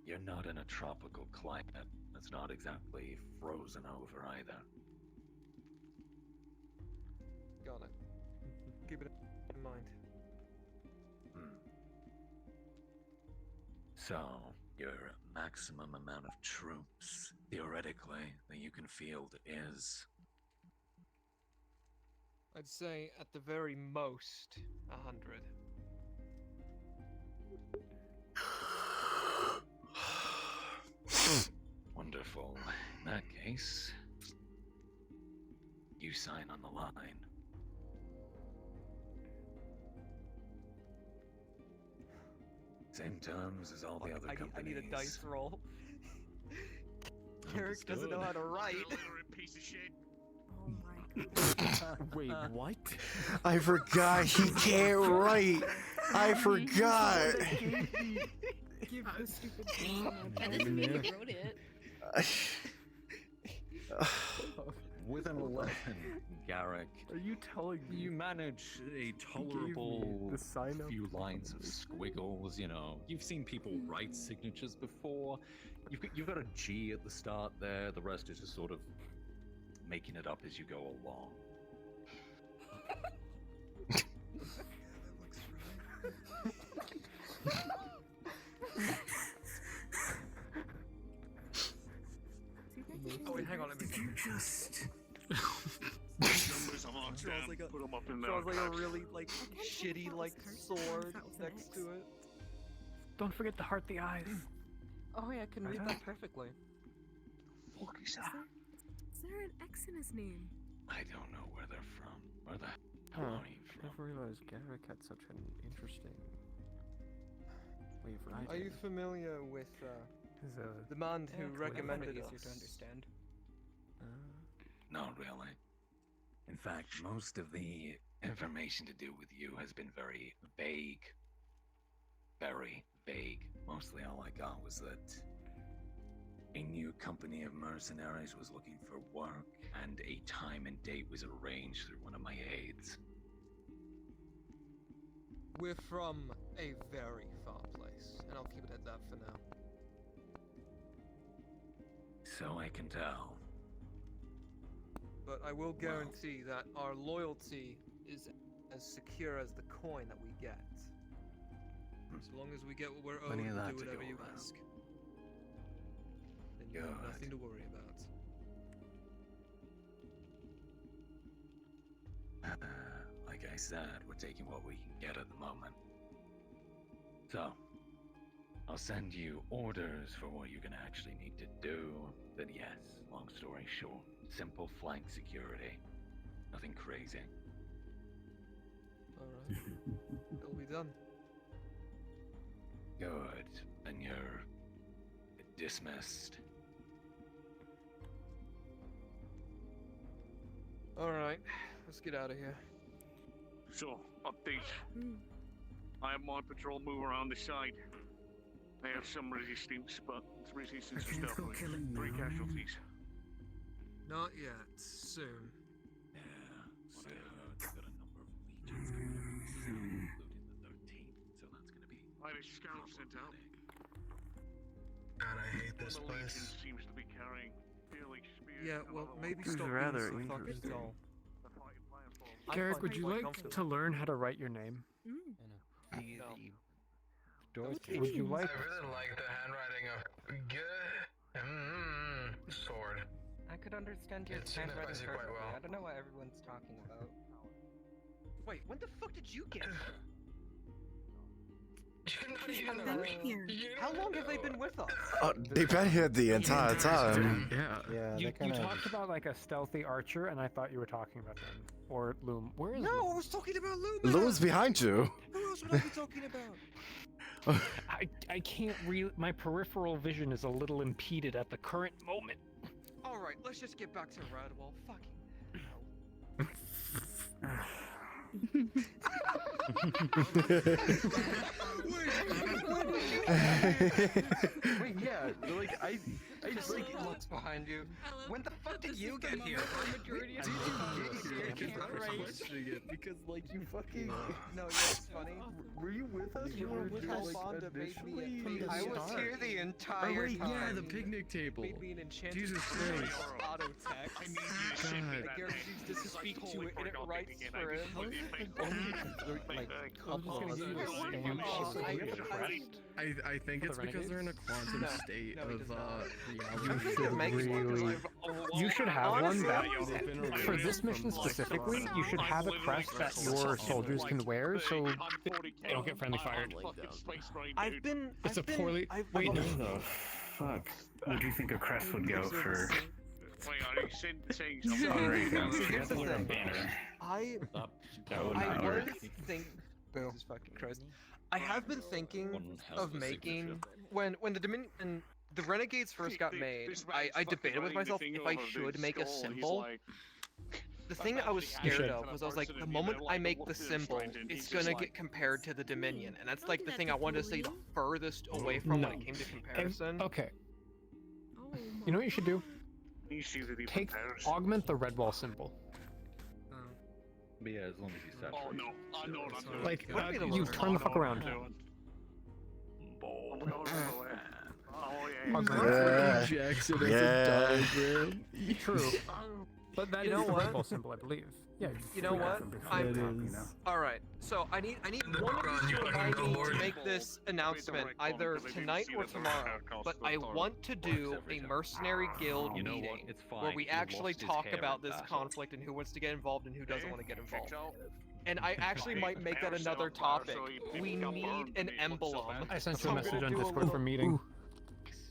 You're not in a tropical climate. It's not exactly frozen over either. Got it. Keep it in mind. So, your maximum amount of troops, theoretically, that you can field is... I'd say at the very most 100. Wonderful. In that case, you sign on the line. Same terms as all the other companies. I need a dice roll. Carrick doesn't know how to write. Piece of shit. Wait, what? I forgot he can't write. I forgot. Give the stupid That doesn't mean you wrote it. With an 11, Garrick, Are you telling me you manage a me tolerable the sign up? few lines of squiggles, you know. You've seen people write signatures before. You've got a G at the start there. The rest is just sort of making it up as you go along. Oh wait, hang on, let me see. Just Numbers are marked down. Like a, Put them up in there. draws like a really like shitty like sword next to it. Don't forget to heart the eyes. Oh yeah, I can read that perfectly. Fuck is that? Is there an X in his name? I don't know where they're from. Where the hell Huh. are you from? Never realized Garrick had such an interesting way of writing. Are you familiar with His, the man who yeah, recommended easier us? to understand. Not really. In fact, most of the information to do with you has been very vague. very vague. Mostly all I got was that a new company of mercenaries was looking for work, and a time and date was arranged through one of my aides. We're from a very far place, and I'll keep it at that for now. So I can tell. But I will guarantee that our loyalty is as secure as the coin that we get. So long as we get what we're owed, Plenty of we'll that do to whatever go you around. ask. Then you have Good. nothing to worry about. Like I said, we're taking what we can get at the moment. So, I'll send you orders for what you're gonna actually need to do. Then yes, long story short, simple flank security. Nothing crazy. Alright. It'll be done. Good. Then you're dismissed. Alright, let's get out of here. So, update. I have my patrol move around the side. They have some resistance, but it's resistance is stealthy. 3 casualties. Not yet. Soon. Yeah, what I heard, they've got a number of legions coming up soon, including the 13th, so that's gonna be... I had a scout sent out. God, I hate this The place. Legion seems to be carrying fairly spears. Yeah, well, maybe Seems stop rather being so fucking interesting. dull. Garrick, would you like to learn how to write your name? Would you like? I really like the handwriting of sword. I could understand your It handwriting signifies you quite perfectly. well. I don't know what everyone's talking about. Wait, when the fuck did you get here? How long have they been with us? They've been here the entire time. Yeah. You talked about like a stealthy archer, and I thought you were talking about them. Or Loom. Where is No, Loom? I was talking about Luma! Loom's behind you. Who else would I be talking about? I can't really. My peripheral vision is a little impeded at the current moment. Alright, let's just get back to Radwall. Fucking Wait, yeah, like I Just like looks behind you. When the fuck did you get here? Did you get here? I was questioning it because like you fucking. No, it's funny. Were you with us? You were with us. I was here the entire time. Yeah, the picnic table. made me an enchanted Jesus Christ. auto text. God. Garrett used to speak to it and it writes for him. I think it's because they're in a quantum state of Really, you should have one that for this mission specifically. You should have a crest that your soldiers can wear, so they don't get friendly fired. It's a poorly. Wait, What the fuck? What do you think a crest would go for? Wait, are you saying Sorry, something? Here's the thing. banner. I was thinking. Jesus fucking Christ. I have been thinking of making when the Dominion. The Renegades first got made, I debated with myself if I should make a symbol. The thing I was scared of was I was like, the moment I make the symbol, it's gonna get compared to the Dominion, and that's like the thing I wanted to stay the furthest away from when it came to comparison. Okay. You know what you should do? Augment the red wall symbol. But yeah, as long as you set. Oh no, I know what I'm doing. Like, you turn the fuck around. Jackson as Yeah. a diagram. True. But that is the red wall symbol, I believe. Yeah. You know what? Alright, so I need one of you to remind me to make this announcement either tonight or tomorrow. But I want to do a mercenary guild meeting where we actually talk about this conflict and who wants to get involved and who doesn't want to get involved. And I actually might make that another topic. We need an emblem. I sent you a message on Discord for meeting.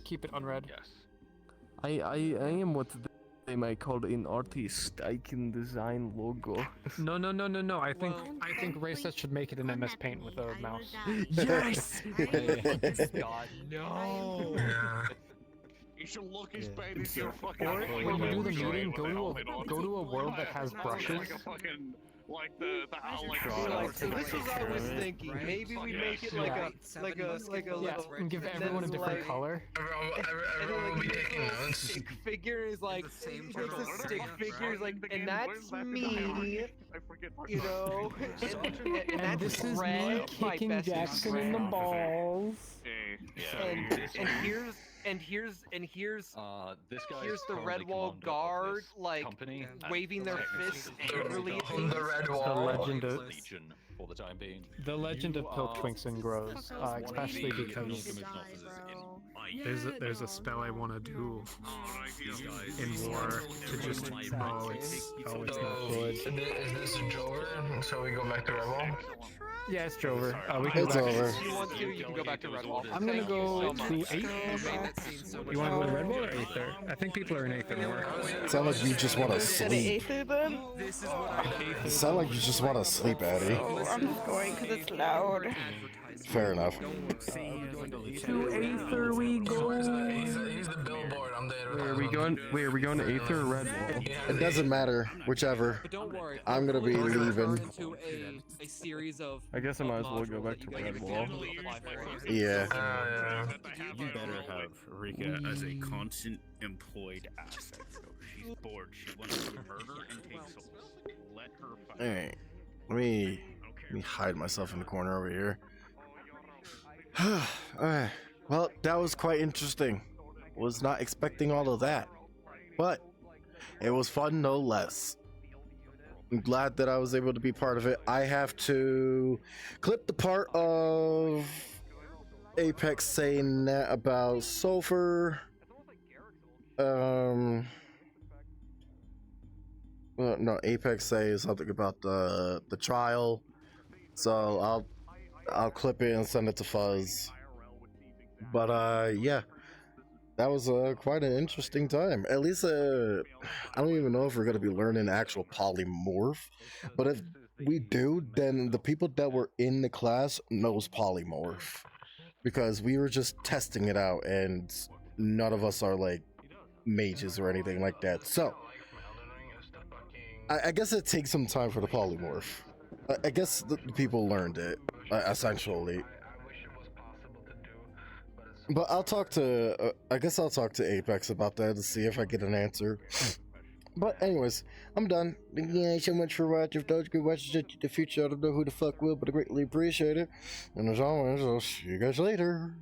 Keep it unread. Yes. I am what they might call an artist. I can design logo. No. I think Racet should make it in MS Paint with a mouse. Yes! God, no! You should look as bad as your fucking. Or when you do the meeting, go to a world that has brushes. Like the like. So this was I was thinking. Maybe we make it like a little. And give everyone a different color. Everyone will be taking notes. Stick figure is like he makes a stick figure is like, and that's me. You know, And this is me kicking Jackson in the balls. And here's this guy here's the Red Wall guard like waving their fists angrily at things. The Red Wall. The legend of Legion for the time being. the legend of Piltwinks grows, especially because there's a spell I want to do in war to just it's not good. Is this a Jover? So we go back to Red Wall? Yeah, it's Jover. We can It's go back. over. If you want to, you can go back to Red Wall. I'm gonna Thank you go so to much. Aether. You want to go to Red Wall or Aether? I think people are in Aether more. Sound like you just want to sleep. Aether then? Sound like you just want to sleep, Addie. Oh, I'm just going because it's loud. Fair enough. To Aether we go. He's the billboard. I'm there. Where are we going? Wait, are we going to Aether or Red Wall? It doesn't matter, whichever. But don't worry. I'm gonna be leaving. Into a series of I guess I might as well go back to Red Wall. Yeah. You better have Rika as a constant employed asset. She's bored. She wants to murder and take souls. Let her fight. Alright. Let me hide myself in the corner over here. Alright. Well, that was quite interesting. Was not expecting all of that. But it was fun no less. I'm glad that I was able to be part of it. I have to clip the part of Apex saying that about sulfur. Well, no, Apex says something about the trial. So I'll clip it and send it to Fuzz. But yeah. That was quite an interesting time. At least, I don't even know if we're going to be learning actual polymorph. But if we do, then the people that were in the class knows polymorph. Because we were just testing it out, and none of us are, like, mages or anything like that. So, I guess it takes some time for the polymorph. I guess the people learned it, essentially. But I'll talk to, I guess I'll talk to Apex about that to see if I get an answer. But anyways, I'm done. Thank you so much for watching. If those good watches in the future, I don't know who the fuck will, but I greatly appreciate it. And as always, I'll see you guys later.